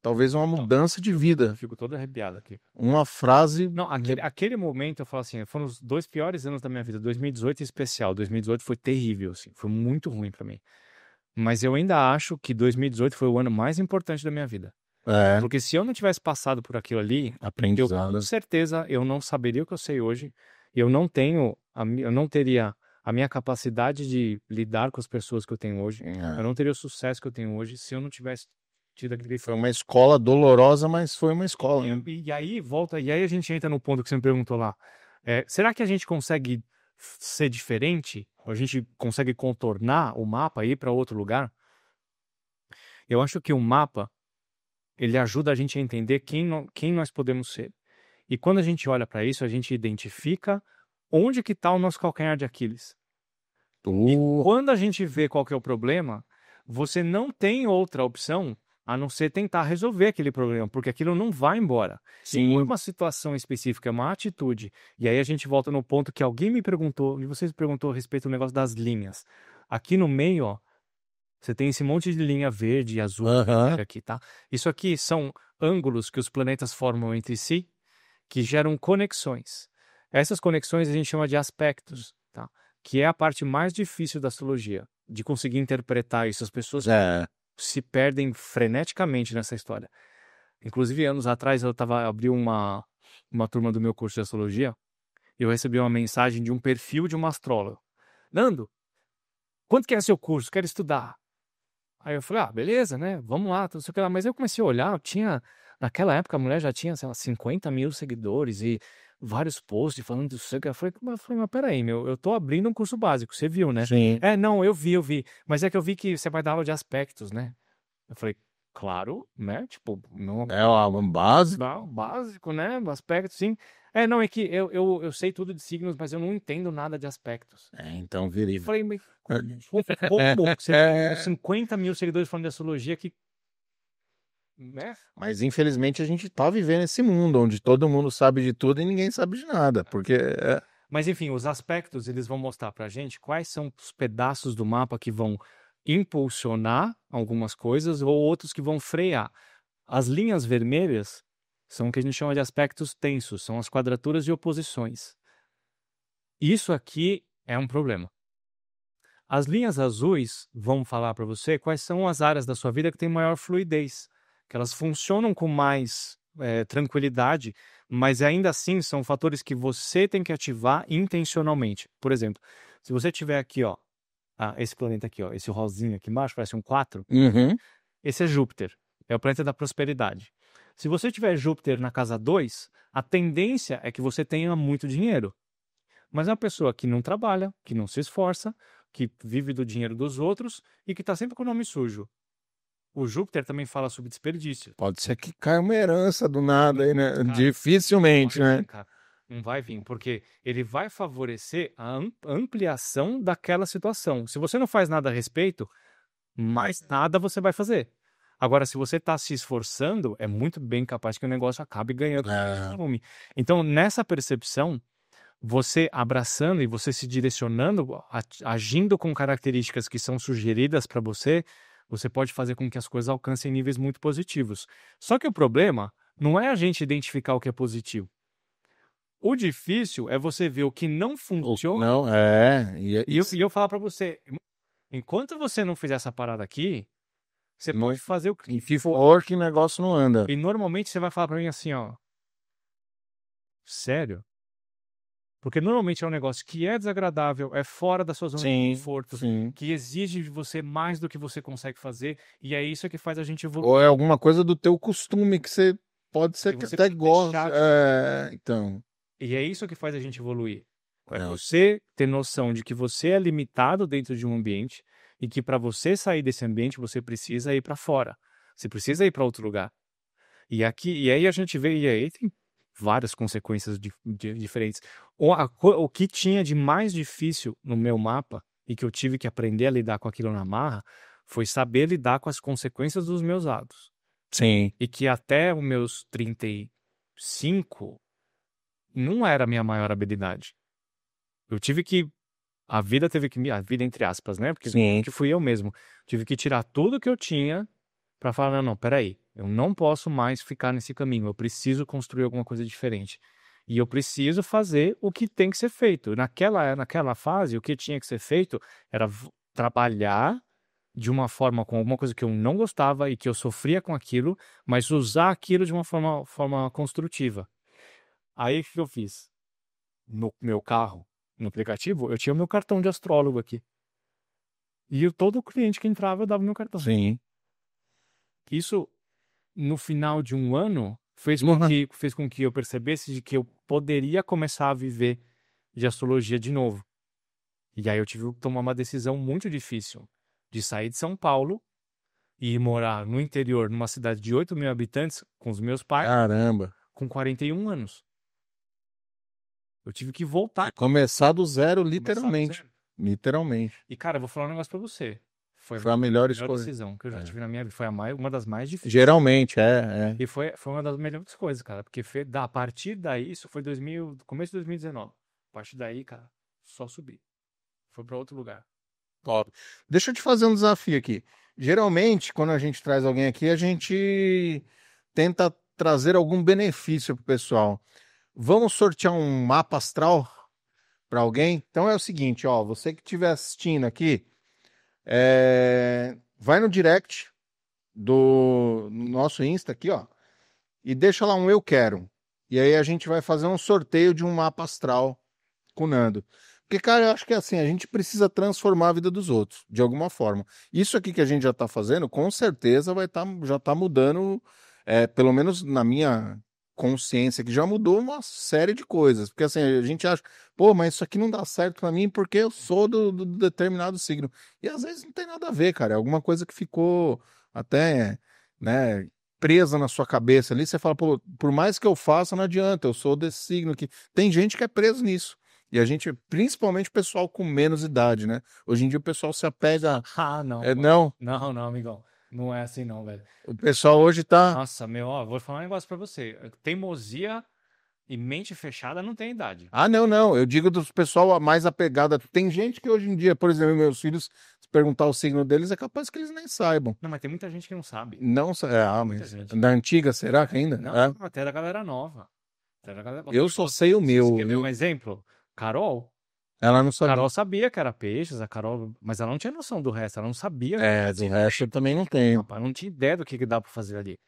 talvez uma mudança de Eu vida. fico todo arrepiado aqui. Uma frase. Não, aquele momento eu falo assim, foram os 2 piores anos da minha vida, 2018 em especial. 2018 foi terrível, assim, foi muito ruim pra mim. Mas eu ainda acho que 2018 foi o ano mais importante da minha vida. É, Porque se eu não tivesse passado por aquilo ali, eu aprendizado. com certeza eu não saberia o que eu sei hoje. Eu não tenho, eu não teria a minha capacidade de lidar com as pessoas que eu tenho hoje. É. Eu não teria o sucesso que eu tenho hoje se eu não tivesse tido aquele. Foi uma escola dolorosa, mas foi uma escola. Né? E aí volta, e aí a gente entra no ponto que você me perguntou lá. Será que a gente consegue ser diferente? Ou a gente consegue contornar o mapa e ir para outro lugar? Eu acho que o mapa ele ajuda a gente a entender quem nós podemos ser. E quando a gente olha para isso, a gente identifica onde que está o nosso calcanhar de Aquiles. E quando a gente vê qual que é o problema, você não tem outra opção a não ser tentar resolver aquele problema, porque aquilo não vai embora. Sim. Não é uma situação específica, é uma atitude. E aí a gente volta no ponto que alguém me perguntou, e você perguntou a respeito do negócio das linhas. Aqui no meio, ó, você tem esse monte de linha verde e azul aqui, tá? Isso aqui são ângulos que os planetas formam entre si, que geram conexões. Essas conexões a gente chama de aspectos, tá? Que é a parte mais difícil da astrologia, de conseguir interpretar isso. As pessoas se perdem freneticamente nessa história. Inclusive, anos atrás, abri uma turma do meu curso de astrologia e eu recebi uma mensagem de um perfil de uma astróloga. Nando, quanto que é seu curso? Quero estudar. Aí eu falei, beleza, né? Vamos lá, não sei o que lá. Mas eu comecei a olhar, naquela época a mulher já tinha, sei lá, 50 mil seguidores e vários posts falando disso. Eu falei, mas peraí, eu tô abrindo um curso básico, você viu, né? Sim. Não, eu vi. Mas é que eu vi que você vai dar aula de aspectos, né? Eu falei, claro, né? Tipo, não... É o básico. Básico, né? Aspectos, sim. Não, é que eu sei tudo de signos, mas eu não entendo nada de aspectos. Então virei. Eu falei, mas como você tem 50 mil seguidores falando de astrologia que... Né? Mas infelizmente a gente tá vivendo esse mundo onde todo mundo sabe de tudo e ninguém sabe de nada, porque Mas enfim, os aspectos eles vão mostrar pra gente quais são os pedaços do mapa que vão impulsionar algumas coisas ou outros que vão frear. As linhas vermelhas são o que a gente chama de aspectos tensos, são as quadraturas de oposições. Isso aqui é um problema. As linhas azuis vão falar para você quais são as áreas da sua vida que têm maior fluidez, que elas funcionam com mais tranquilidade, mas ainda assim são fatores que você tem que ativar intencionalmente. Por exemplo, se você tiver aqui, ó, esse planeta aqui, ó, esse rosinho aqui embaixo, parece um 4, esse é Júpiter, é o planeta da prosperidade. Se você tiver Júpiter na casa 2, a tendência é que você tenha muito dinheiro. Mas é uma pessoa que não trabalha, que não se esforça, que vive do dinheiro dos outros e que está sempre com o nome sujo. O Júpiter também fala sobre desperdício. Pode ser que caia uma herança do nada aí, né? Cara, dificilmente, né? Cara, não vai vir, porque ele vai favorecer a ampliação daquela situação. Se você não faz nada a respeito, mais nada você vai fazer. Agora, se você está se esforçando, é muito bem capaz que o negócio acabe ganhando. Então, nessa percepção, você abraçando e você se direcionando, agindo com características que são sugeridas para você, você pode fazer com que as coisas alcancem níveis muito positivos. Só que o problema não é a gente identificar o que é positivo. O difícil é você ver o que não funciona. Não, E eu falar para você, enquanto você não fizer essa parada aqui, você pode fazer o que for que o negócio não anda. E normalmente você vai falar para mim assim, ó, sério? Porque normalmente é um negócio que é desagradável, é fora da sua zona de conforto, que exige de você mais do que você consegue fazer, e é isso que faz a gente evoluir. Ou é alguma coisa do teu costume que você pode ser que até gosta. Então. E é isso que faz a gente evoluir. É você ter noção de que você é limitado dentro de um ambiente e que para você sair desse ambiente você precisa ir para fora. Você precisa ir para outro lugar. E aí a gente vê, e aí tem várias consequências diferentes. O que tinha de mais difícil no meu mapa e que eu tive que aprender a lidar com aquilo na marra foi saber lidar com as consequências dos meus atos. Sim. E que até os meus 35 não era a minha maior habilidade. Eu tive que. A vida teve que me. A vida, entre aspas, né? Porque Sim. que fui eu mesmo. Tive que tirar tudo que eu tinha pra falar: não, peraí. Eu não posso mais ficar nesse caminho. Eu preciso construir alguma coisa diferente. E eu preciso fazer o que tem que ser feito. Naquela fase, o que tinha que ser feito era trabalhar de uma forma com alguma coisa que eu não gostava e que eu sofria com aquilo, mas usar aquilo de uma forma construtiva. Aí o que eu fiz? No meu carro, no aplicativo, eu tinha o meu cartão de astrólogo aqui. E todo cliente que entrava, eu dava o meu cartão. Sim. Isso, no final de um ano, fez com que eu percebesse de que eu poderia começar a viver de astrologia de novo. E aí eu tive que tomar uma decisão muito difícil de sair de São Paulo e ir morar no interior, numa cidade de 8 mil habitantes, com os meus pais, Caramba. com 41 anos. Eu tive que voltar. Começar do zero, Começar do literalmente. zero. Literalmente. E, cara, eu vou falar um negócio pra você. Foi a melhor escolha. Decisão que eu já tive na minha vida. Foi uma das mais difíceis. Geralmente, é. E foi uma das melhores coisas, cara. Porque a partir daí, isso foi começo de 2019. A partir daí, cara, só subir. Foi pra outro lugar. Top. Deixa eu te fazer um desafio aqui. Geralmente, quando a gente traz alguém aqui, a gente tenta trazer algum benefício pro pessoal. Vamos sortear um mapa astral para alguém? Então é o seguinte, ó, você que estiver assistindo aqui, vai no direct do nosso Insta aqui, ó, e deixa lá um eu quero. E aí a gente vai fazer um sorteio de um mapa astral com o Nando. Porque, cara, eu acho que assim, a gente precisa transformar a vida dos outros, de alguma forma. Isso aqui que a gente já tá fazendo, com certeza já tá mudando, pelo menos na minha consciência, que já mudou uma série de coisas. Porque assim, a gente acha, pô, mas isso aqui não dá certo pra mim porque eu sou do determinado signo. E às vezes não tem nada a ver, cara. É alguma coisa que ficou até, né, presa na sua cabeça ali. Você fala, pô, por mais que eu faça, não adianta, eu sou desse signo aqui. Tem gente que é preso nisso. E a gente, principalmente o pessoal com menos idade, né? Hoje em dia o pessoal se apega. Não. Não, Não, amigão. Não é assim, não, velho. o pessoal hoje tá. Nossa, meu, ó, vou falar um negócio pra você. Teimosia e mente fechada não tem idade. Não. Eu digo dos pessoal mais apegado. Tem gente que hoje em dia, por exemplo, meus filhos, se perguntar o signo deles, é capaz que eles nem saibam. Não, mas tem muita gente que não sabe. Não, Muita mas gente. da antiga, será que ainda? Não, até da galera nova. Eu só sei o meu. Você quer ver um exemplo? Carol. Ela não sabia. Carol sabia que era peixes, mas ela não tinha noção do resto, ela não sabia. Do resto eu também não tenho. Ela não tinha ideia do que dá pra fazer ali.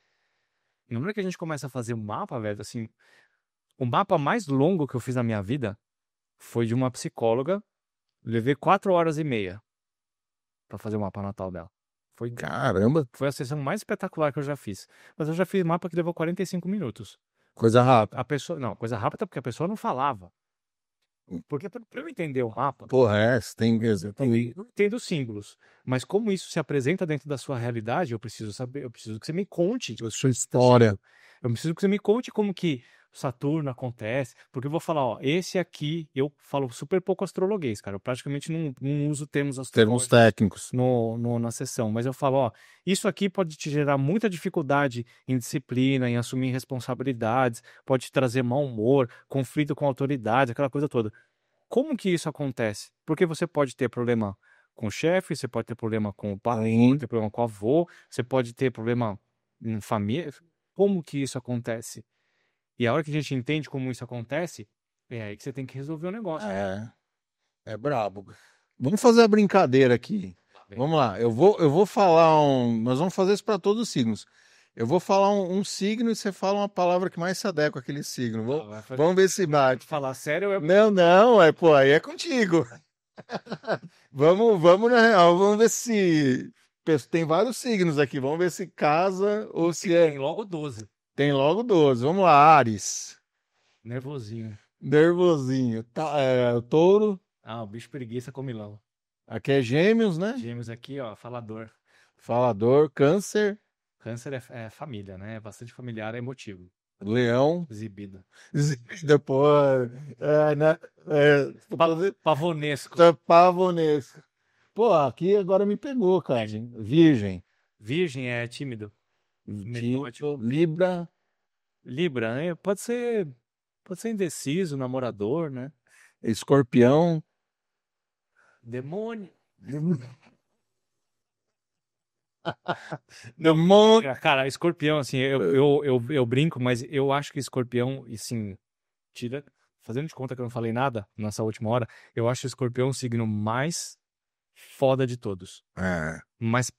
E na hora que a gente começa a fazer um mapa, velho, assim, o mapa mais longo que eu fiz na minha vida foi de uma psicóloga. Levei 4h30 pra fazer o mapa natal dela. Caramba, Foi a sessão mais espetacular que eu já fiz. Mas eu já fiz mapa que levou 45 minutos. coisa rápida. Coisa rápida porque a pessoa não falava. Porque pra eu entender o mapa, Porra, tem. eu entendo os símbolos. Mas como isso se apresenta dentro da sua realidade, eu preciso saber, eu preciso que você me conte. A sua história. Eu preciso que você me conte como que Saturno acontece. Porque eu vou falar, ó, esse aqui, eu falo super pouco astrologuês, cara. Eu praticamente não uso termos Termos astrológicos técnicos. na sessão. Mas eu falo, ó, isso aqui pode te gerar muita dificuldade em disciplina, em assumir responsabilidades, pode te trazer mau humor, conflito com autoridade, aquela coisa toda. Como que isso acontece? Porque você pode ter problema com o chefe, você pode ter problema com o pai, pode ter problema com o avô, você pode ter problema em família. Como que isso acontece? E a hora que a gente entende como isso acontece, é aí que você tem que resolver o negócio. É brabo. Vamos fazer a brincadeira aqui. Vamos lá. Eu vou falar Nós vamos fazer isso para todos os signos. Eu vou falar um signo e você fala uma palavra que mais se adequa àquele signo. Vamos ver se bate. Falar sério, Não, pô, aí é contigo. Vamos na real, vamos ver se tem vários signos aqui. Vamos ver se casa ou se é. Tem logo 12. Tem logo 12. Vamos lá, Áries. Nervosinho. Nervosinho. O touro, Ah, o bicho preguiça comilão. aqui é gêmeos, né? Gêmeos aqui, ó, falador. Falador, câncer, Câncer é família, né? É bastante familiar, é emotivo. leão. Exibido. Depois, né? Pavonesco. Pavonesco. Pô, aqui agora me pegou, cara. Virgem. Virgem é tímido. Tipo, Libra. Libra, né? Pode ser indeciso, namorador, né? Escorpião. Demônio. Demônio. Cara, escorpião, assim, eu brinco, mas eu acho que escorpião, e sim, fazendo de conta que eu não falei nada nessa última hora, eu acho o escorpião o signo mais foda de todos. É. Mas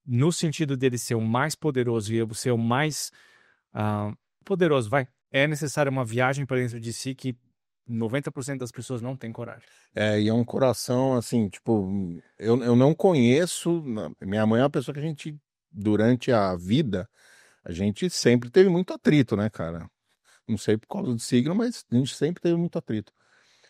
no sentido dele ser o mais poderoso e eu ser o mais poderoso, é necessária uma viagem para dentro de si que 90% das pessoas não têm coragem. E é um coração, assim, tipo, eu não conheço. Minha mãe é uma pessoa que a gente, durante a vida, a gente sempre teve muito atrito, né, cara? Não sei por causa do signo, mas a gente sempre teve muito atrito.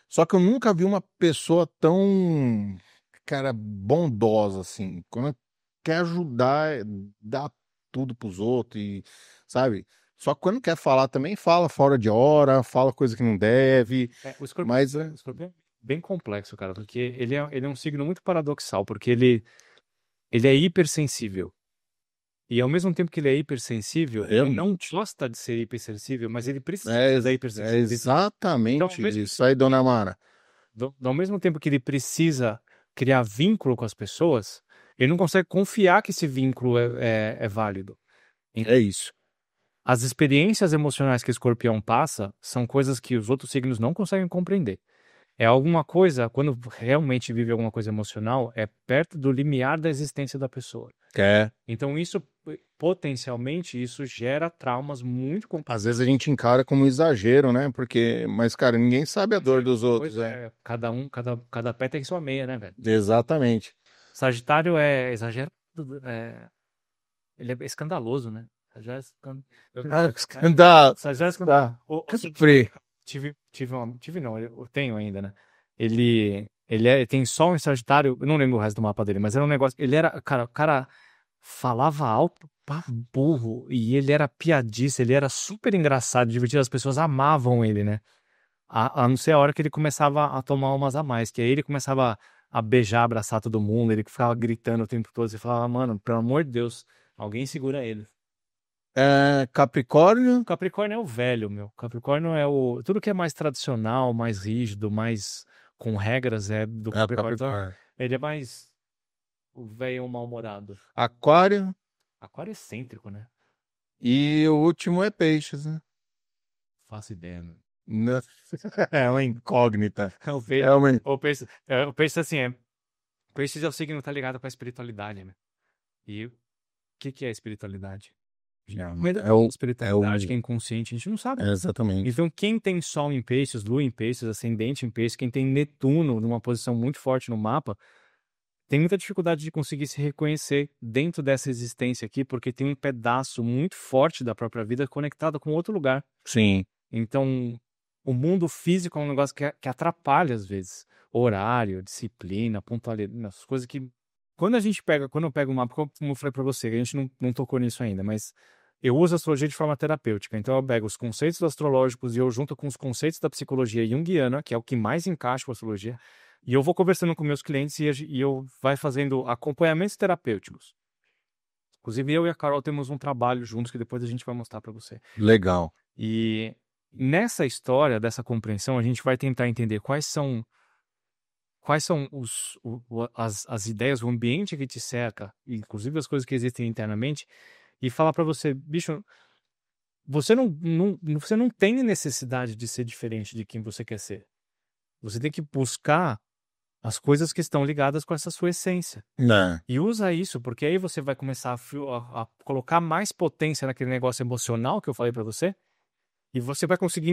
Só que eu nunca vi uma pessoa tão, cara, bondosa, assim. Quando quer ajudar, dá tudo pros outros, e, sabe? Só que quando quer falar também, fala fora de hora, fala coisa que não deve. O escorpião, Mas o escorpião é bem complexo, cara, porque ele é um signo muito paradoxal, porque ele é hipersensível. E ao mesmo tempo que ele é hipersensível, ele não gosta de ser hipersensível, mas ele precisa da hipersensibilidade. Exatamente Então, isso aí, dona Mara. Ao mesmo tempo que ele precisa criar vínculo com as pessoas, ele não consegue confiar que esse vínculo é válido. É isso. As experiências emocionais que o escorpião passa são coisas que os outros signos não conseguem compreender. É alguma coisa, quando realmente vive alguma coisa emocional, é perto do limiar da existência da pessoa. Então isso, potencialmente, isso gera traumas muito complexos. Às vezes a gente encara como exagero, né? Mas, cara, ninguém sabe a dor dos outros. Cada pé tem sua meia, né, velho? Exatamente. Sagitário é exagerado, ele é escandaloso, né? Escandalo. Eu tenho ainda, né? Ele tem sol em Sagitário, eu não lembro o resto do mapa dele, mas era um negócio, o cara falava alto pra burro, e ele era piadista, ele era super engraçado, divertido, as pessoas amavam ele, né? A não ser a hora que ele começava a tomar umas a mais, que aí ele começava a beijar, abraçar todo mundo, ele ficava gritando o tempo todo, você falava, mano, pelo amor de Deus, alguém segura ele. Capricórnio? Capricórnio é o velho, meu. Capricórnio é tudo que é mais tradicional, mais rígido, mais com regras é do Capricórnio. Ele é mais o velho mal-humorado. Aquário? Aquário é excêntrico, né? E o último é peixes, né? Faço ideia, meu. É uma incógnita. O peixe assim, peixes é o signo que tá ligado com a espiritualidade, né? E o que é espiritualidade? Espiritualidade que é inconsciente, a gente não sabe. Exatamente. Então, quem tem Sol em Peixes, Lua em Peixes, Ascendente em Peixes, quem tem Netuno numa posição muito forte no mapa, tem muita dificuldade de conseguir se reconhecer dentro dessa existência aqui, porque tem um pedaço muito forte da própria vida conectado com outro lugar. Sim. Então, o mundo físico é um negócio que atrapalha às vezes. Horário, disciplina, pontualidade, as coisas que... Quando eu pego um mapa, como eu falei pra você, a gente não tocou nisso ainda, mas eu uso a astrologia de forma terapêutica. Então eu pego os conceitos astrológicos e eu junto com os conceitos da psicologia junguiana, que é o que mais encaixa com a astrologia, e eu vou conversando com meus clientes e eu vai fazendo acompanhamentos terapêuticos. Inclusive eu e a Carol temos um trabalho juntos que depois a gente vai mostrar para você. Legal. E nessa história, dessa compreensão, a gente vai tentar entender quais são as ideias, o ambiente que te cerca, inclusive as coisas que existem internamente, e falar para você, bicho, você não tem necessidade de ser diferente de quem você quer ser. Você tem que buscar as coisas que estão ligadas com essa sua essência. E usa isso, porque aí você vai começar a colocar mais potência naquele negócio emocional que eu falei para você, e você vai conseguir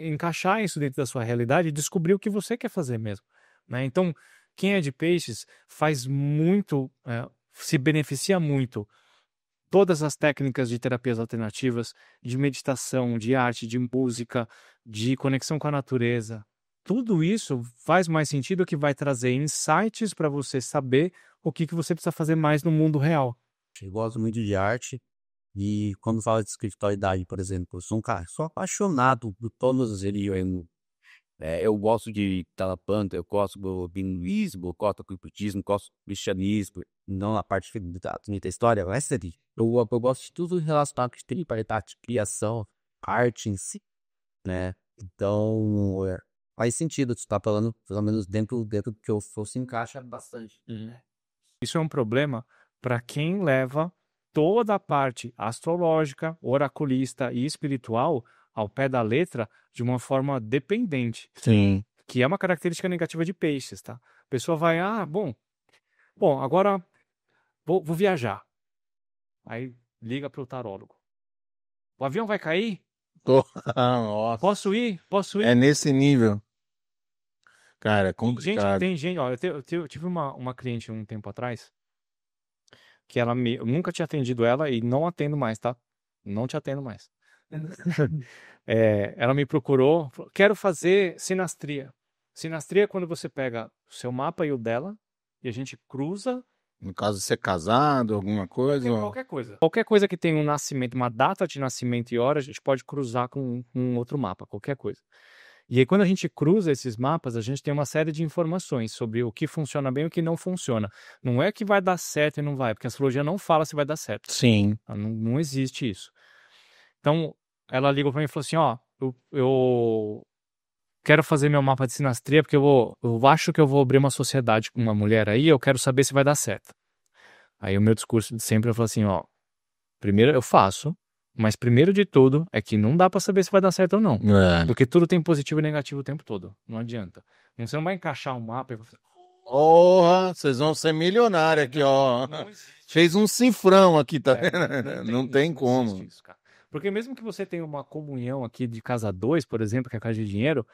encaixar isso dentro da sua realidade e descobrir o que você quer fazer mesmo. Né? Então, quem é de peixes faz muito, se beneficia muito todas as técnicas de terapias alternativas, de meditação, de arte, de música, de conexão com a natureza. Tudo isso faz mais sentido, que vai trazer insights para você saber o que você precisa fazer mais no mundo real. Eu gosto muito de arte e quando fala de espiritualidade, por exemplo, eu sou um cara, sou apaixonado por todas as religiões. Eu gosto de Talapanta, eu gosto do hinduísmo, eu gosto do budismo, eu gosto do cristianismo, não a parte da história, essa ali. Eu gosto de tudo relacionado com espiritualidade, criação, arte em si, né? Então, faz sentido tu estar falando, pelo menos dentro do que eu fosse, encaixa bastante. Isso é um problema para quem leva toda a parte astrológica, oraculista e espiritual ao pé da letra de uma forma dependente, Sim. que é uma característica negativa de peixes, tá? A pessoa vai, bom, agora vou viajar. Aí liga para o tarólogo. O avião vai cair? Nossa. Posso ir? É nesse nível. Cara, é complicado. Tem gente, ó, eu tive uma cliente um tempo atrás, que eu nunca tinha atendido ela e não atendo mais, tá? Não te atendo mais. Ela me procurou, falou, quero fazer sinastria. Sinastria é quando você pega o seu mapa e o dela, e a gente cruza. No caso de ser casado, alguma coisa. Qualquer coisa. Qualquer coisa que tenha um nascimento, uma data de nascimento e hora, a gente pode cruzar com um outro mapa, qualquer coisa. E aí, quando a gente cruza esses mapas, a gente tem uma série de informações sobre o que funciona bem e o que não funciona. Não é que vai dar certo e não vai, porque a astrologia não fala se vai dar certo. Sim. Não existe isso. Então, ela ligou para mim e falou assim, eu quero fazer meu mapa de sinastria, porque eu acho que eu vou abrir uma sociedade com uma mulher aí, eu quero saber se vai dar certo. Aí o meu discurso de sempre, eu falo assim, primeiro eu faço, mas primeiro de tudo é que não dá para saber se vai dar certo ou não. Porque tudo tem positivo e negativo o tempo todo. Não adianta. Você não vai encaixar um mapa e vai fazer... Porra, vocês vão ser milionários aqui, ó. Fez um cifrão aqui, tá vendo? Não tem como. Isso, cara. Porque mesmo que você tenha uma comunhão aqui de casa 2, por exemplo, que é a casa de dinheiro,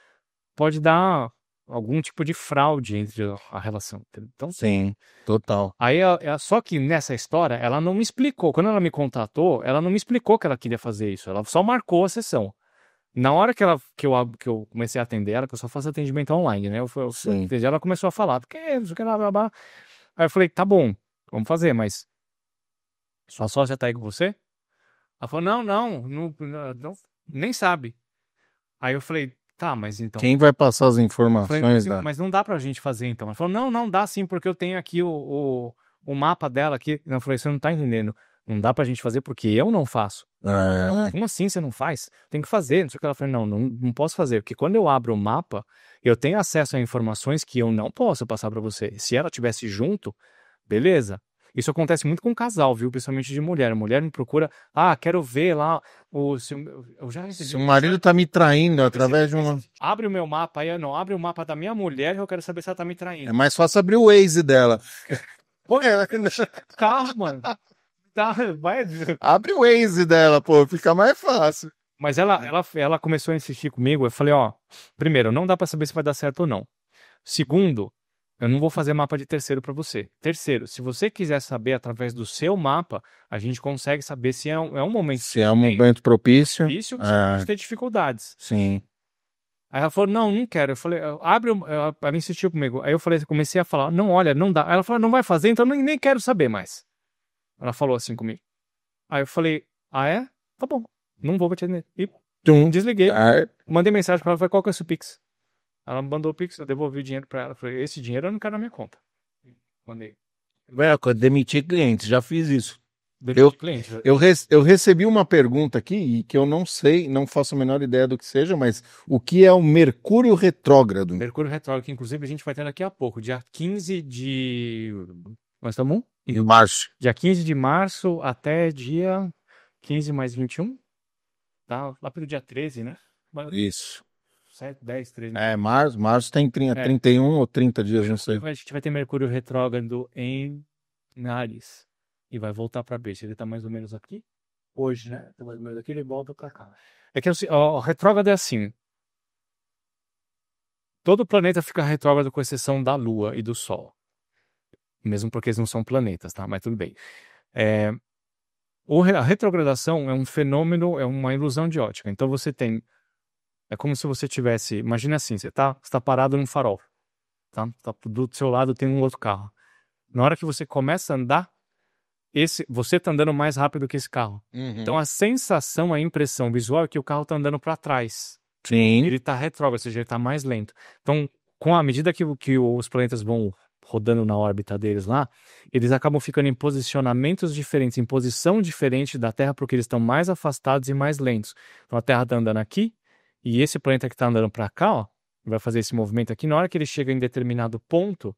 pode dar algum tipo de fraude entre a relação. Então, sim, total. Aí, só que nessa história, ela não me explicou. Quando ela me contatou, ela não me explicou que ela queria fazer isso. Ela só marcou a sessão. Na hora que eu comecei a atender ela, que eu só faço atendimento online, né? Ela começou a falar, porque isso que blá, blá, blá. Aí eu falei, tá bom, vamos fazer, mas sua sócia tá aí com você? Ela falou, não, nem sabe. Aí eu falei, tá, mas então... Quem vai passar as informações? Falei, mas não dá pra gente fazer então. Ela falou, não dá sim, porque eu tenho aqui o mapa dela aqui. Eu falei, você não tá entendendo. Não dá pra gente fazer porque eu não faço. Como assim você não faz? Tem que fazer. Não sei o que. Ela falou, não posso fazer. Porque quando eu abro o mapa, eu tenho acesso a informações que eu não posso passar pra você. Se ela tivesse junto, beleza. Isso acontece muito com casal, viu? Principalmente de mulher. A mulher me procura, quero ver lá se o marido tá me traindo através de uma... Abre o meu mapa, aí não, abre o mapa da minha mulher, eu quero saber se ela tá me traindo. É mais fácil abrir o Waze dela. Pô, carro, mano. Vai. Abre o Waze dela, pô, fica mais fácil. Mas ela começou a insistir comigo, eu falei, primeiro, não dá pra saber se vai dar certo ou não. Segundo, eu não vou fazer mapa de terceiro para você. Terceiro, se você quiser saber através do seu mapa, a gente consegue saber se é um momento... Se é um momento propício. Se você tem dificuldades. Sim. Aí ela falou, não quero. Eu falei, ela insistiu comigo. Aí eu comecei a falar, não, olha, não dá. Aí ela falou, não vai fazer, então nem quero saber mais. Ela falou assim comigo. Aí eu falei, é? Tá bom, não vou te atender. E desliguei. Mandei mensagem para ela, falei, qual que é o seu Pix? Ela me mandou o Pix, eu devolvi o dinheiro pra ela. Falei, esse dinheiro eu não quero na minha conta. Mandei. Demitir cliente, já fiz isso. Cliente. Eu recebi uma pergunta aqui que eu não sei, não faço a menor ideia do que seja, mas o que é o Mercúrio retrógrado? Mercúrio retrógrado, que inclusive a gente vai ter daqui a pouco, dia 15 de... Nós estamos? Em março. Dia 15 de março até dia 15 mais 21. Tá? Lá pelo dia 13, né? Isso. 7, 10, 13. Março tem 31 ou 30 dias, não sei. A gente vai ter Mercúrio retrógrado em Áries. E vai voltar para Beijo. Ele tá mais ou menos aqui. Hoje, né? Tá mais ou menos aqui, ele volta para cá. É que o retrógrado é assim. Todo planeta fica retrógrado com exceção da Lua e do Sol. Mesmo porque eles não são planetas, tá? Mas tudo bem. A retrogradação é um fenômeno, é uma ilusão de ótica. Então você tem... É como se você tivesse... Imagina assim, você tá parado num farol. Tá? Do seu lado tem um outro carro. Na hora que você começa a andar, você tá andando mais rápido que esse carro. Então a sensação, a impressão visual é que o carro tá andando para trás. Sim. Ele tá retrógrado, ou seja, ele tá mais lento. Então, com a medida que os planetas vão rodando na órbita deles lá, eles acabam ficando em posicionamentos diferentes, em posição diferente da Terra, porque eles estão mais afastados e mais lentos. Então a Terra tá andando aqui, e esse planeta que tá andando para cá, ó, vai fazer esse movimento aqui. Na hora que ele chega em determinado ponto,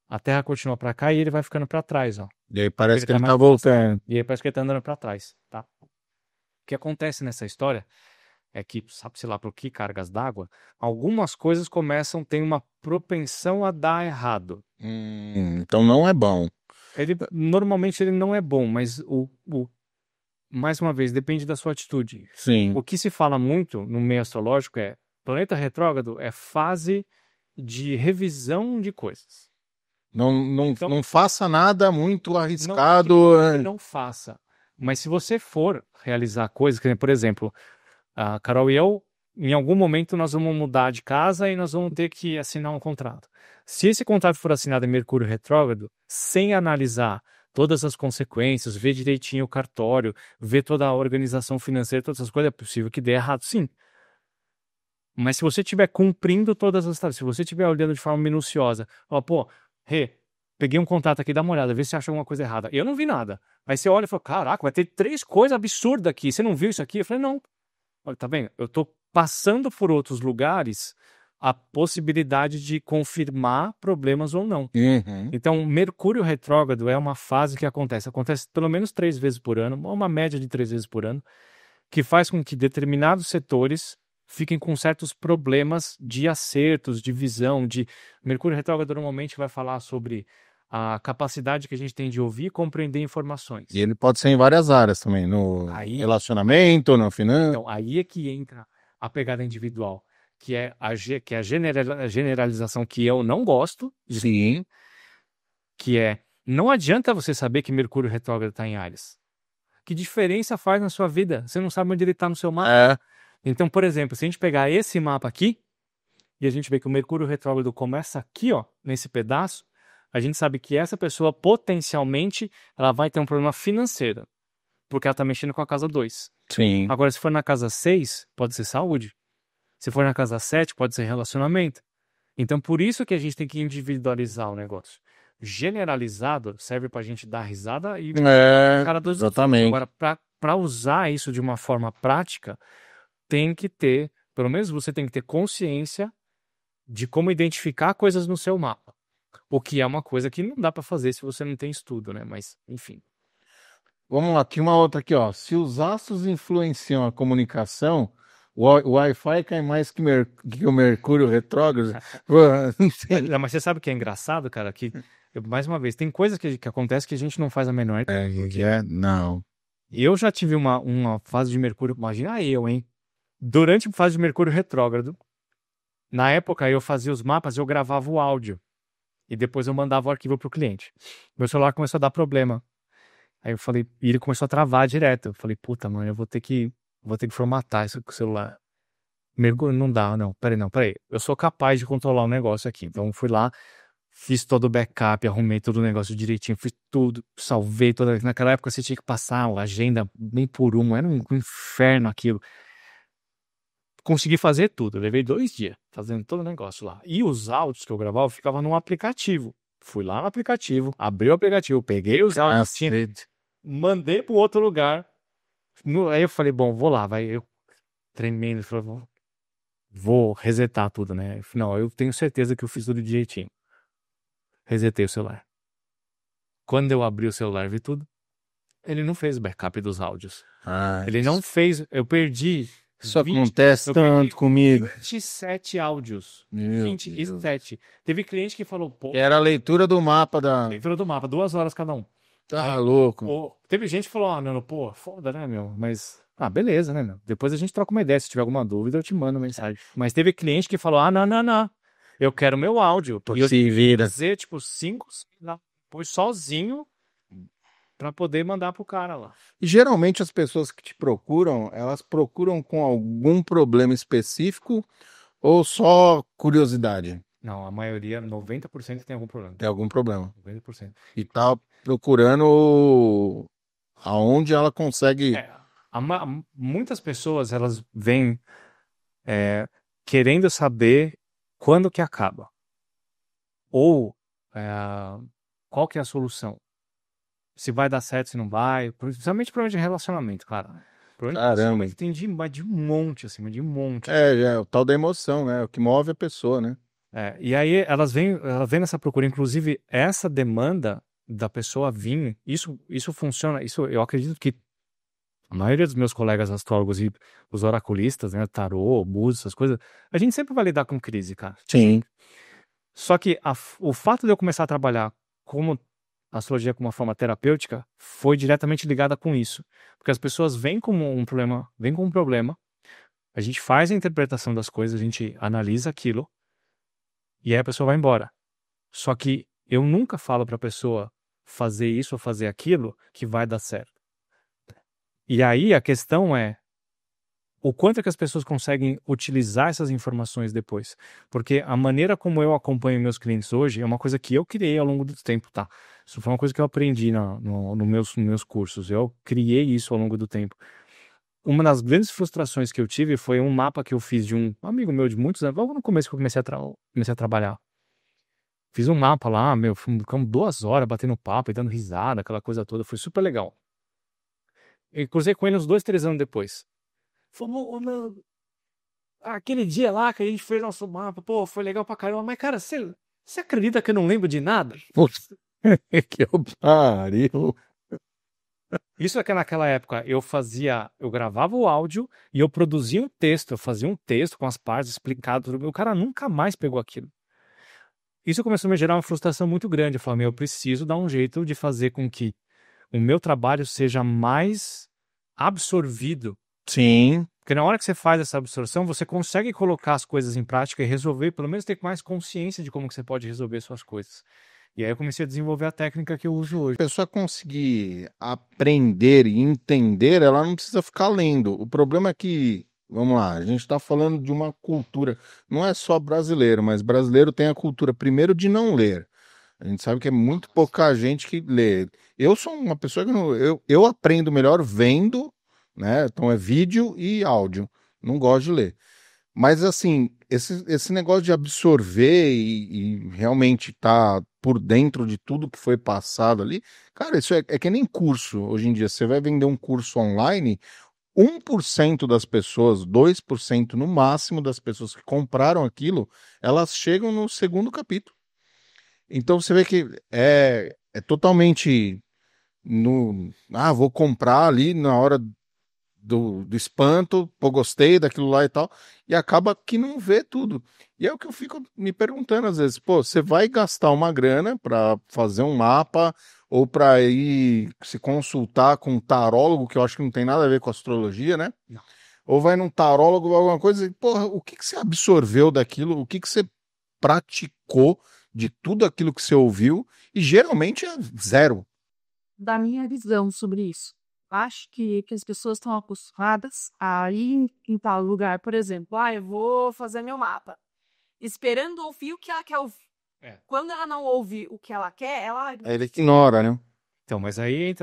a Terra continua para cá e ele vai ficando para trás, ó. E aí parece que ele tá mais voltando. E aí parece que ele tá andando para trás, tá? O que acontece nessa história é que, sabe-se lá por que cargas d'água, algumas coisas tem uma propensão a dar errado. Então não é bom. Normalmente ele não é bom, mas mais uma vez, depende da sua atitude. Sim. O que se fala muito no meio astrológico é planeta retrógrado é fase de revisão de coisas. Não faça nada muito arriscado. Não faça. Mas se você for realizar coisas, por exemplo, a Carol e eu, em algum momento nós vamos mudar de casa e nós vamos ter que assinar um contrato. Se esse contrato for assinado em Mercúrio retrógrado, sem analisar todas as consequências, ver direitinho o cartório, ver toda a organização financeira, todas essas coisas, é possível que dê errado, sim. Mas se você estiver cumprindo todas as tarefas, se você estiver olhando de forma minuciosa, peguei um contrato aqui, dá uma olhada, vê se acha alguma coisa errada. Eu não vi nada. Aí você olha e fala, caraca, vai ter 3 coisas absurdas aqui, você não viu isso aqui? Eu falei, não. Olha, tá vendo? Eu tô passando por outros lugares a possibilidade de confirmar problemas ou não. Então, Mercúrio retrógrado é uma fase que acontece pelo menos 3 vezes por ano, uma média de 3 vezes por ano, que faz com que determinados setores fiquem com certos problemas de acertos, de visão, Mercúrio retrógrado normalmente vai falar sobre a capacidade que a gente tem de ouvir e compreender informações. E ele pode ser em várias áreas também, no relacionamento, na finança. Então, aí é que entra a pegada individual, que é a generalização que eu não gosto. Sim. Que é, não adianta você saber que Mercúrio retrógrado está em Áries. Que diferença faz na sua vida? Você não sabe onde ele está no seu mapa. Então, por exemplo, se a gente pegar esse mapa aqui, e a gente vê que o Mercúrio retrógrado começa aqui, ó, nesse pedaço, a gente sabe que essa pessoa, potencialmente, ela vai ter um problema financeiro, porque ela está mexendo com a casa 2. Sim. Agora, se for na casa 6, pode ser saúde. Se for na casa 7, pode ser relacionamento. Então, por isso que a gente tem que individualizar o negócio. Generalizado serve pra gente dar risada e... Exatamente. Agora, para usar isso de uma forma prática, tem que ter, pelo menos você tem que ter consciência de como identificar coisas no seu mapa. O que é uma coisa que não dá para fazer se você não tem estudo, né? Mas, enfim. Vamos lá, tinha uma outra aqui, ó. Se os astros influenciam a comunicação, o Wi-Fi cai mais que o Mercúrio retrógrado. Mas você sabe o que é engraçado, cara? Que, mais uma vez, tem coisas que acontecem que a gente não faz a menor ideia. Não. Eu já tive uma fase de Mercúrio, imagina hein? Durante a fase de Mercúrio retrógrado, na época eu fazia os mapas, eu gravava o áudio. E depois eu mandava o arquivo pro cliente. Meu celular começou a dar problema. Aí eu falei, e ele começou a travar direto. Eu falei, puta, mano, eu vou ter que formatar isso com o celular. Mergulho, não dá, não. Peraí. Eu sou capaz de controlar o negócio aqui. Então fui lá, fiz todo o backup, arrumei todo o negócio direitinho, fiz tudo, salvei toda. Naquela época você tinha que passar a agenda bem por era um inferno aquilo. Consegui fazer tudo, eu levei 2 dias fazendo todo o negócio lá. E os áudios que eu gravava, eu ficava num aplicativo. Fui lá no aplicativo, abri o aplicativo, peguei os áudios, mandei para outro lugar. Aí eu falei, bom, vou lá, eu tremendo, falei, vou resetar tudo, né? Não, eu tenho certeza que eu fiz tudo direitinho. Resetei o celular. Quando eu abri o celular, vi tudo. Ele não fez backup dos áudios. Ele não fez, eu perdi. Isso acontece tanto comigo. 27 áudios. 27. Teve cliente que falou, pô. Era a leitura do mapa Leitura do mapa, 2 horas cada um. Tá louco. Teve gente que falou, meu, foda, né, meu? Mas, beleza, né, meu? Depois a gente troca uma ideia. Se tiver alguma dúvida, eu te mando mensagem. Mas teve cliente que falou, não. Eu quero meu áudio. E eu se vira. Fazer, 5, depois sozinho. pra poder mandar pro cara lá. E geralmente as pessoas que te procuram, elas procuram com algum problema específico ou só curiosidade? Não, a maioria, 90% tem algum problema. Tem algum problema. 90%. E tá procurando aonde ela consegue. É, muitas pessoas, elas vêm querendo saber quando que acaba. Ou qual que é a solução. Se vai dar certo, se não vai. Principalmente problema de relacionamento, cara. Problema de Caramba. relacionamento tem de um monte, assim, de um monte. É o tal da emoção, né? O que move a pessoa, né? E aí ela vem nessa procura. Inclusive, essa demanda da pessoa vir, isso funciona. Isso eu acredito que a maioria dos meus colegas astrólogos e os oraculistas, né, tarô, búzios, essas coisas, a gente sempre vai lidar com crise, cara. Sim. Só que o fato de eu começar a trabalhar como astrologia como uma forma terapêutica foi diretamente ligada com isso. Porque as pessoas vêm com um problema, a gente faz a interpretação das coisas, a gente analisa aquilo, e aí a pessoa vai embora. Só que eu nunca falo para a pessoa fazer isso ou fazer aquilo que vai dar certo. E aí a questão é o quanto é que as pessoas conseguem utilizar essas informações depois. Porque a maneira como eu acompanho meus clientes hoje é uma coisa que eu criei ao longo do tempo, tá? Isso foi uma coisa que eu aprendi nos meus cursos. Eu criei isso ao longo do tempo. Uma das grandes frustrações que eu tive foi um mapa que eu fiz de um amigo meu de muitos anos, logo no começo que eu comecei a trabalhar. Fiz um mapa lá, ficamos 2 horas batendo papo e dando risada, aquela coisa toda. Foi super legal. Eu cruzei com ele uns 2, 3 anos depois. Falou, aquele dia lá que a gente fez nosso mapa, pô, foi legal pra caramba. Mas, cara, você acredita que eu não lembro de nada? Putz, que pariu. Isso é que naquela época eu gravava o áudio e eu produzia um texto. Eu fazia um texto com as partes explicadas. O cara nunca mais pegou aquilo. Isso começou a me gerar uma frustração muito grande. Eu falei, eu preciso dar um jeito de fazer com que o meu trabalho seja mais absorvido. Sim. Porque na hora que você faz essa absorção, você consegue colocar as coisas em prática e resolver, pelo menos ter mais consciência de como que você pode resolver suas coisas. E aí eu comecei a desenvolver a técnica que eu uso hoje. A pessoa conseguir aprender e entender, ela não precisa ficar lendo. O problema é que, vamos lá, a gente está falando de uma cultura, não é só brasileiro, mas brasileiro tem a cultura, primeiro, de não ler. A gente sabe que é muito pouca gente que lê. Eu sou uma pessoa que eu aprendo melhor vendo, né? Então é vídeo e áudio. Não gosto de ler. Mas assim, esse negócio de absorver e realmente estar por dentro de tudo que foi passado ali, cara, isso é que nem curso. Hoje em dia, você vai vender um curso online, 1% das pessoas, 2% no máximo das pessoas que compraram aquilo, elas chegam no segundo capítulo. Então você vê que é totalmente vou comprar ali na hora do espanto, pô, gostei daquilo lá e tal, e acaba que não vê tudo. E é o que eu fico me perguntando às vezes, pô, você vai gastar uma grana para fazer um mapa ou para ir se consultar com um tarólogo, que eu acho que não tem nada a ver com astrologia, né? Não. Ou vai num tarólogo ou alguma coisa e, porra, o que você absorveu daquilo, o que você praticou de tudo aquilo que você ouviu, e geralmente é zero. Da minha visão sobre isso. Acho que as pessoas estão acostumadas a ir em tal lugar, por exemplo, eu vou fazer meu mapa, esperando ouvir o que ela quer ouvir. Quando ela não ouve o que ela quer, ela... Ele ignora, né? Então, mas aí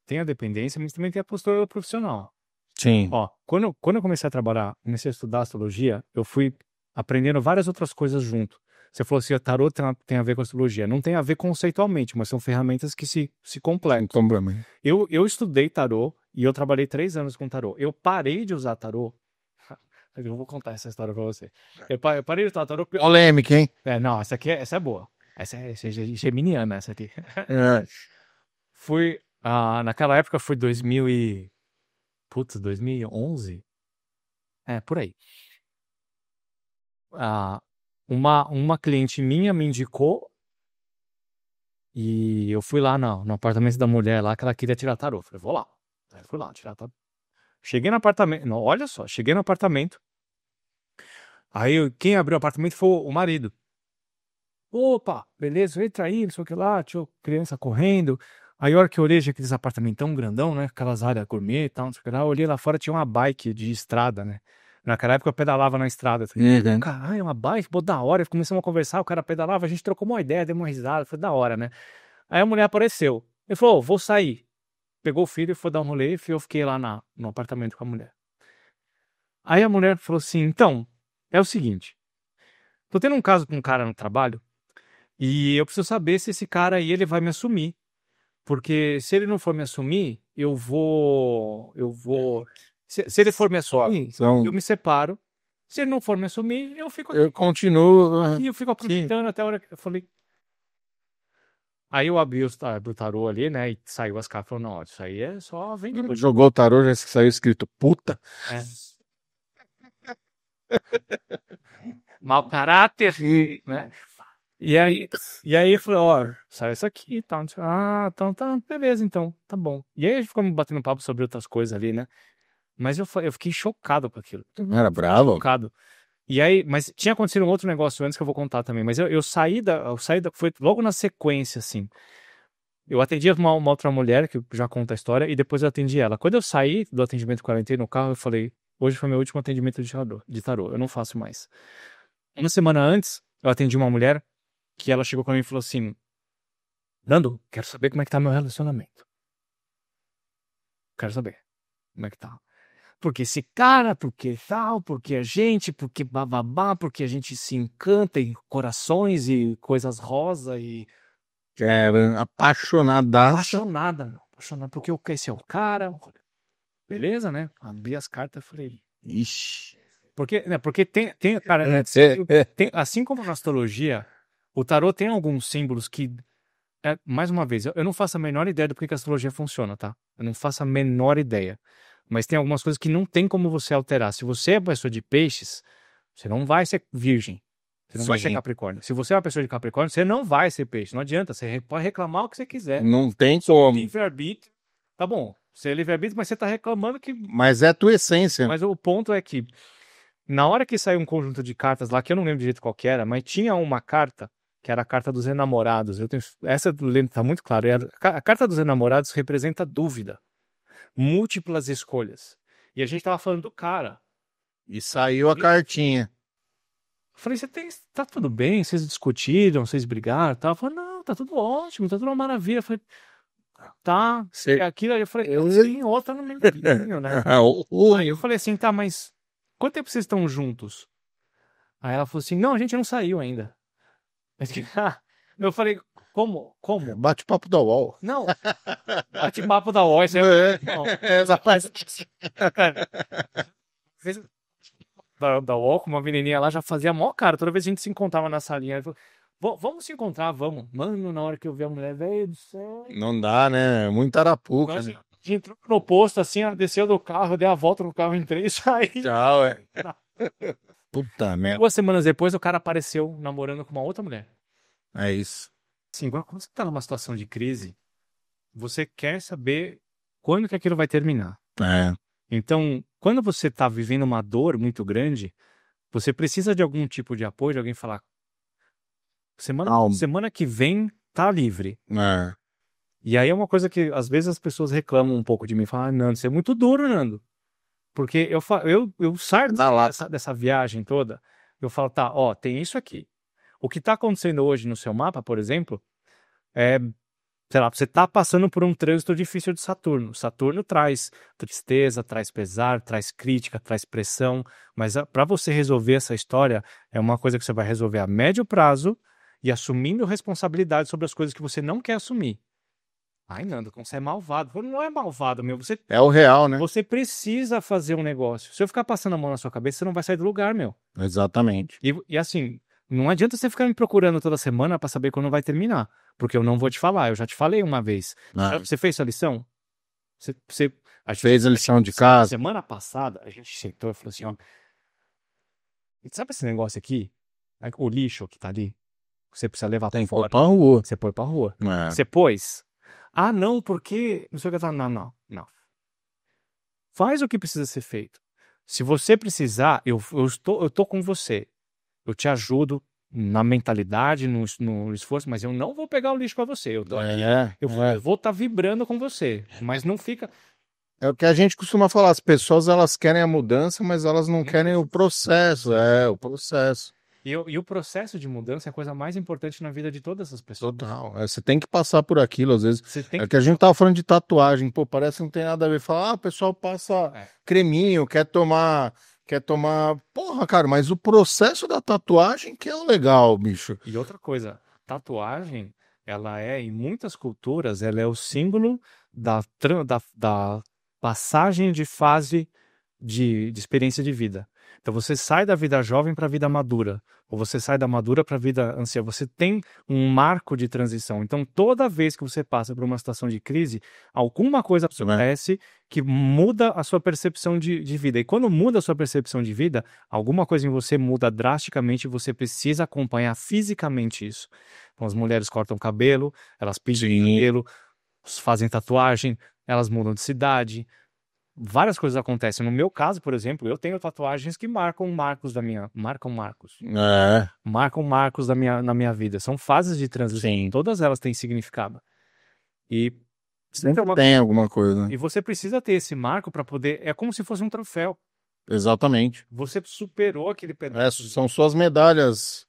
tem a dependência, mas também tem a postura profissional. Sim. Ó, quando eu comecei a trabalhar, comecei a estudar astrologia, eu fui aprendendo várias outras coisas junto. Você falou assim, tarô tem a ver com astrologia. Não tem a ver conceitualmente, mas são ferramentas que se completam. Eu estudei tarô e eu trabalhei 3 anos com tarô. Eu parei de usar tarô. Eu vou contar essa história pra você. Eu parei de usar tarô. Polêmica, hein? Não, essa é boa. Essa é geminiana, essa aqui. Naquela época foi 2011? Por aí. Uma cliente minha me indicou e eu fui lá no apartamento da mulher lá que ela queria tirar tarô. Falei, vou lá. Aí eu fui lá tirar tarô. Cheguei no apartamento. Não, olha só, cheguei no apartamento. Aí quem abriu o apartamento foi o marido. Opa, beleza, entra aí, não sei o que lá, tinha criança correndo. Aí a hora que eu olhei, tinha aqueles apartamentão grandão, né? Aquelas áreas gourmet e tal, não sei o que lá. Eu olhei lá fora, tinha uma bike de estrada, né? Naquela época eu pedalava na estrada. Eu falei, caralho, uma bike, pô, da hora. Começamos a conversar, o cara pedalava, a gente trocou uma ideia, deu uma risada, foi da hora, né? Aí a mulher apareceu. Ele falou, vou sair. Pegou o filho e foi dar um rolê e eu fiquei lá no apartamento com a mulher. Aí a mulher falou assim, então, é o seguinte. Tô tendo um caso com um cara no trabalho e eu preciso saber se esse cara aí ele vai me assumir. Porque se ele não for me assumir, eu vou. Se ele for me assumir, Então, eu me separo. Se ele não for me assumir, eu fico eu continuo. aqui, eu fico aproveitando até a hora que eu falei. Aí eu abri o tarô ali, né? E saiu as cartas. Falou, não, isso aí é só vem depois. Jogou o tarô, já saiu escrito puta. Mau caráter, né? E aí eu falei, ó, saiu isso aqui e tal. Ah, então tá, beleza, então, tá bom. E aí a gente ficou batendo papo sobre outras coisas ali, né? Mas eu fiquei chocado com aquilo. Era bravo? Chocado. E aí, mas tinha acontecido um outro negócio antes que eu vou contar também. Mas eu saí foi logo na sequência, assim. Eu atendi uma outra mulher, que já conta a história, e depois eu atendi ela. Quando eu saí do atendimento que eu entrei no carro, eu falei, hoje foi meu último atendimento de tarô, eu não faço mais. Uma semana antes, eu atendi uma mulher que ela chegou pra mim e falou assim, Nando, quero saber como é que tá meu relacionamento. Quero saber como é que tá. Porque esse cara, porque tal, porque a gente, porque bababá, porque a gente se encanta em corações e coisas rosa e... Apaixonadaço. Apaixonada, meu. Apaixonada, porque esse é o cara. Beleza, né? Abri as cartas e falei... Ixi. Porque tem cara, assim como na astrologia, o tarô tem alguns símbolos que... mais uma vez, eu não faço a menor ideia do que a astrologia funciona, tá? Eu não faço a menor ideia. Mas tem algumas coisas que não tem como você alterar. Se você é pessoa de peixes, você não vai ser virgem. Você não vai ser capricórnio. Se você é uma pessoa de capricórnio, você não vai ser peixe. Não adianta. Você pode reclamar o que você quiser. Não tem como. Livre-arbítrio. Tá bom. Você é livre-arbítrio, mas você tá reclamando que... Mas é a tua essência. Mas o ponto é que, na hora que saiu um conjunto de cartas lá, que eu não lembro direito qual que era, mas tinha uma carta, que era a carta dos enamorados. Essa eu lembro, tá muito claro. A carta dos enamorados representa dúvida. Múltiplas escolhas. E a gente tava falando do cara. E saiu a cartinha. Eu falei, tá tudo bem? Vocês discutiram, vocês brigaram? Tá? Eu falei, não, tá tudo ótimo, tá tudo uma maravilha. Eu falei, tá. E aquilo aí eu falei, tem outra no meio, né? Aí eu falei assim, tá, mas quanto tempo vocês estão juntos? Aí ela falou assim, não, a gente não saiu ainda. Eu falei, como? Bate-papo da UOL. Não, bate-papo da UOL. Da UOL, com uma menininha lá, já fazia mó cara. Toda vez que a gente se encontrava na salinha, ele falou, vamos se encontrar, vamos. Mano, na hora que eu vi a mulher, velho do céu. Não dá, né? Muito arapuca. A gente entrou no posto, assim, desceu do carro, dei a volta no carro, entrei e saí. Tchau, Puta merda. 2 semanas depois, o cara apareceu namorando com uma outra mulher. É isso. Sim, quando você tá numa situação de crise, você quer saber quando que aquilo vai terminar. Então, quando você tá vivendo uma dor muito grande, você precisa de algum tipo de apoio, de alguém falar, semana que vem tá livre. E aí é uma coisa que às vezes as pessoas reclamam um pouco de mim, falam, Nando, você é muito duro, Nando. Porque eu saio dessa viagem toda, eu falo, tá, ó, tem isso aqui. O que tá acontecendo hoje no seu mapa, por exemplo, sei lá, você tá passando por um trânsito difícil de Saturno. Saturno traz tristeza, traz pesar, traz crítica, traz pressão, mas para você resolver essa história, é uma coisa que você vai resolver a médio prazo e assumindo responsabilidade sobre as coisas que você não quer assumir. Ai, Nando, como você é malvado. Não é malvado, meu. É o real, né? Você precisa fazer um negócio. Se eu ficar passando a mão na sua cabeça, você não vai sair do lugar, meu. Exatamente. E assim, não adianta você ficar me procurando toda semana para saber quando vai terminar. Porque eu não vou te falar. Eu já te falei uma vez. Você fez sua lição? Fez a lição de casa? Semana passada, a gente sentou e falou assim, ó. Sabe esse negócio aqui? O lixo que tá ali? Você precisa levar pra fora. Pra rua. Você põe pra rua. Você pôs? Ah, não, porque... Não sei o que. Não. Faz o que precisa ser feito. Se você precisar, eu tô com você. Eu te ajudo. na mentalidade, no esforço, mas eu não vou pegar o lixo pra você. Eu É vou estar vibrando com você, mas não fica. o que a gente costuma falar, as pessoas elas querem a mudança, mas elas não querem o processo, o processo. E o processo de mudança é a coisa mais importante na vida de todas as pessoas. Total. Você tem que passar por aquilo, às vezes. Você tem É que a gente tava falando de tatuagem, pô, parece que não tem nada a ver. Fala, o pessoal passa É. creminho, quer tomar. Porra, cara, mas o processo da tatuagem que é o legal, bicho. E outra coisa, tatuagem, ela é, em muitas culturas, ela é o símbolo da passagem de fase de experiência de vida. Então você sai da vida jovem para a vida madura, ou você sai da madura para a vida anciã. Você tem um marco de transição. Então toda vez que você passa por uma situação de crise, alguma coisa acontece que muda a sua percepção de vida. E quando muda a sua percepção de vida, alguma coisa em você muda drasticamente e você precisa acompanhar fisicamente isso. Então as mulheres cortam cabelo, elas pintam cabelo, fazem tatuagem, elas mudam de cidade. Várias coisas acontecem. No meu caso, por exemplo, eu tenho tatuagens que marcam marcos na minha vida. São fases de transição. Sim. Todas elas têm significado. E Sempre tem alguma coisa. e você precisa ter esse marco para poder. É como se fosse um troféu. Exatamente. Você superou aquele pedaço. São suas medalhas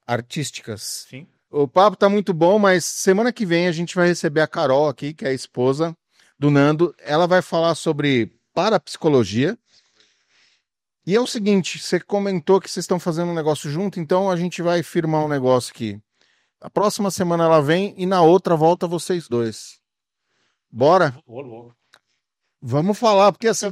artísticas. Sim. O papo tá muito bom, mas semana que vem a gente vai receber a Carol aqui, que é a esposa do Nando. Ela vai falar sobre parapsicologia. E é o seguinte, você comentou que vocês estão fazendo um negócio junto, então a gente vai firmar um negócio aqui. A próxima semana ela vem e na outra volta vocês dois. Bora? Vamos falar, porque assim,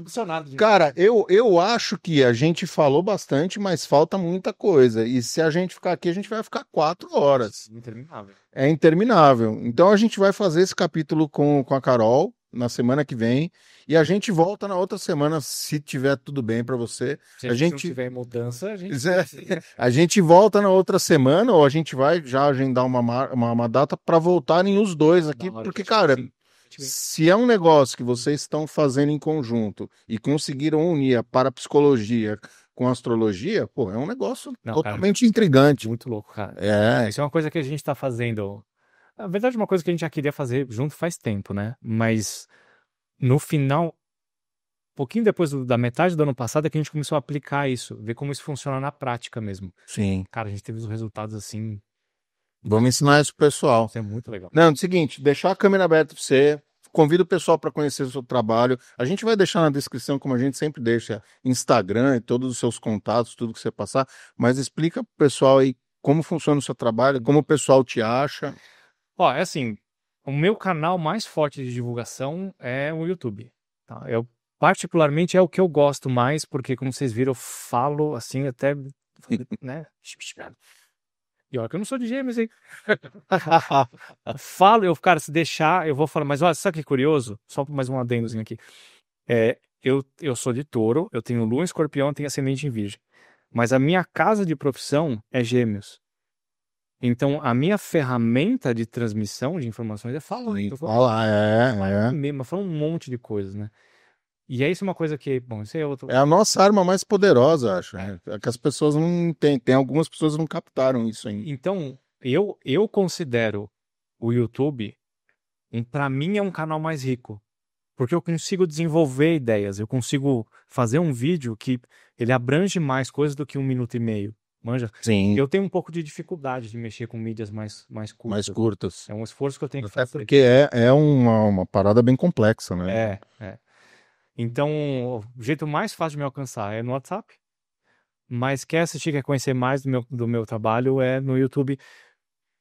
cara, eu acho que a gente falou bastante, mas falta muita coisa. E se a gente ficar aqui, a gente vai ficar 4 horas. Interminável. É interminável. Então a gente vai fazer esse capítulo com a Carol na semana que vem. E a gente volta na outra semana, se tiver tudo bem para você. Se a gente não tiver mudança, a gente... A gente volta na outra semana, ou a gente vai já agendar uma data para voltarem os dois aqui. Porque, cara, se é um negócio que vocês estão fazendo em conjunto e conseguiram unir a parapsicologia com a astrologia, pô, é um negócio totalmente intrigante. Muito louco, cara. É. Isso é uma coisa que a gente tá fazendo. Na verdade, uma coisa que a gente já queria fazer junto faz tempo, né? Mas no final, um pouquinho depois da metade do ano passado, é que a gente começou a aplicar isso, ver como isso funciona na prática mesmo. Sim. Cara, a gente teve os resultados assim. Vamos ensinar isso pro pessoal. Isso é muito legal. Não, é o seguinte, deixar a câmera aberta pra você. Convido o pessoal para conhecer o seu trabalho. A gente vai deixar na descrição, como a gente sempre deixa, Instagram e todos os seus contatos, tudo que você passar. Mas explica pro pessoal aí como funciona o seu trabalho, como o pessoal te acha. Ó, é assim, o meu canal mais forte de divulgação é o YouTube. Tá? Eu, particularmente, é o que eu gosto mais, porque, como vocês viram, eu falo assim, até, né? E olha que eu não sou de Gêmeos, hein? Cara, se deixar, eu vou falar, mas olha, sabe que é curioso? Só mais um adendozinho aqui. Eu sou de Touro, eu tenho Lua em Escorpião, tenho ascendente em Virgem. Mas a minha casa de profissão é Gêmeos. Então, a minha ferramenta de transmissão de informações é falar. Mas falar um monte de coisas, né? E é isso uma coisa que, bom, isso é outro... É a nossa arma mais poderosa, acho. É que as pessoas não entendem. Tem algumas pessoas que não captaram isso ainda. Então, eu considero o YouTube, para mim, é um canal mais rico. Porque eu consigo desenvolver ideias, eu consigo fazer um vídeo que ele abrange mais coisas do que 1 minuto e meio. Manja? Sim. Eu tenho um pouco de dificuldade de mexer com mídias mais curtas. Mais curtas. É um esforço que eu tenho que Até fazer. porque é uma parada bem complexa, né? Então, o jeito mais fácil de me alcançar é no WhatsApp. Mas quer assistir, quer conhecer mais do meu trabalho, é no YouTube.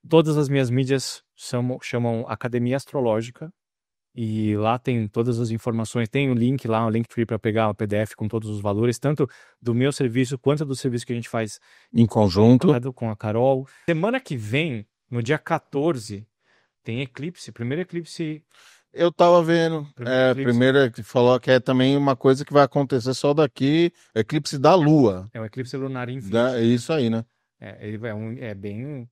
Todas as minhas mídias chamam Academia Astrológica. E lá tem todas as informações, tem o link lá, o Linktree para pegar o PDF com todos os valores, tanto do meu serviço quanto do serviço que a gente faz em conjunto com a Carol. Semana que vem, no dia 14, tem eclipse, primeiro eclipse. Eu tava vendo, primeiro que falou que é também uma coisa que vai acontecer só daqui, eclipse da Lua. É um eclipse lunar em É isso aí, né? É bem...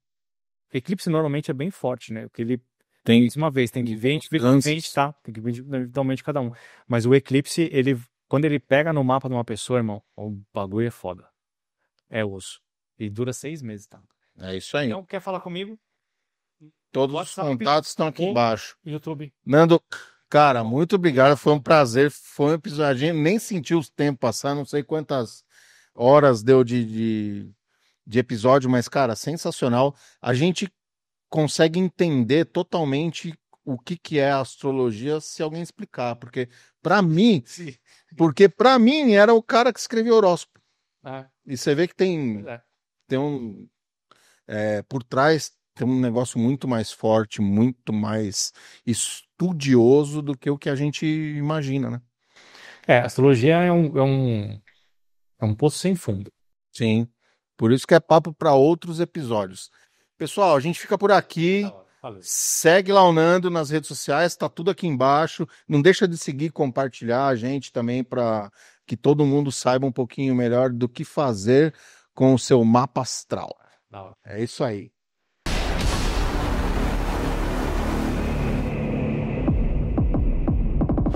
Eclipse normalmente é bem forte, né? Porque ele tem uma vez, tem que 20, tá? Tem que 20 individualmente cada um. Mas o eclipse, quando ele pega no mapa de uma pessoa, irmão, o bagulho é foda. É osso. E dura 6 meses, tá? É isso aí. Então, quer falar comigo? Todos os WhatsApp, contatos estão aqui ou- embaixo. YouTube. Nando, cara, muito obrigado. Foi um prazer. Foi um episódio. A gente nem sentiu o tempo passar. Não sei quantas horas deu de episódio, mas, cara, sensacional. A gente consegue entender totalmente o que é a astrologia se alguém explicar. Porque, para mim, Sim. era o cara que escrevia horóscopo. Ah, E você vê que tem um. Por trás tem um negócio muito mais forte, muito mais estudioso do que o que a gente imagina, né? a astrologia é um poço sem fundo. Sim. Por isso que é papo para outros episódios. Pessoal, a gente fica por aqui. Valeu. Segue lá o Nando nas redes sociais, tá tudo aqui embaixo. Não deixa de seguir, compartilhar a gente também para que todo mundo saiba um pouquinho melhor do que fazer com o seu mapa astral. Da hora. É isso aí.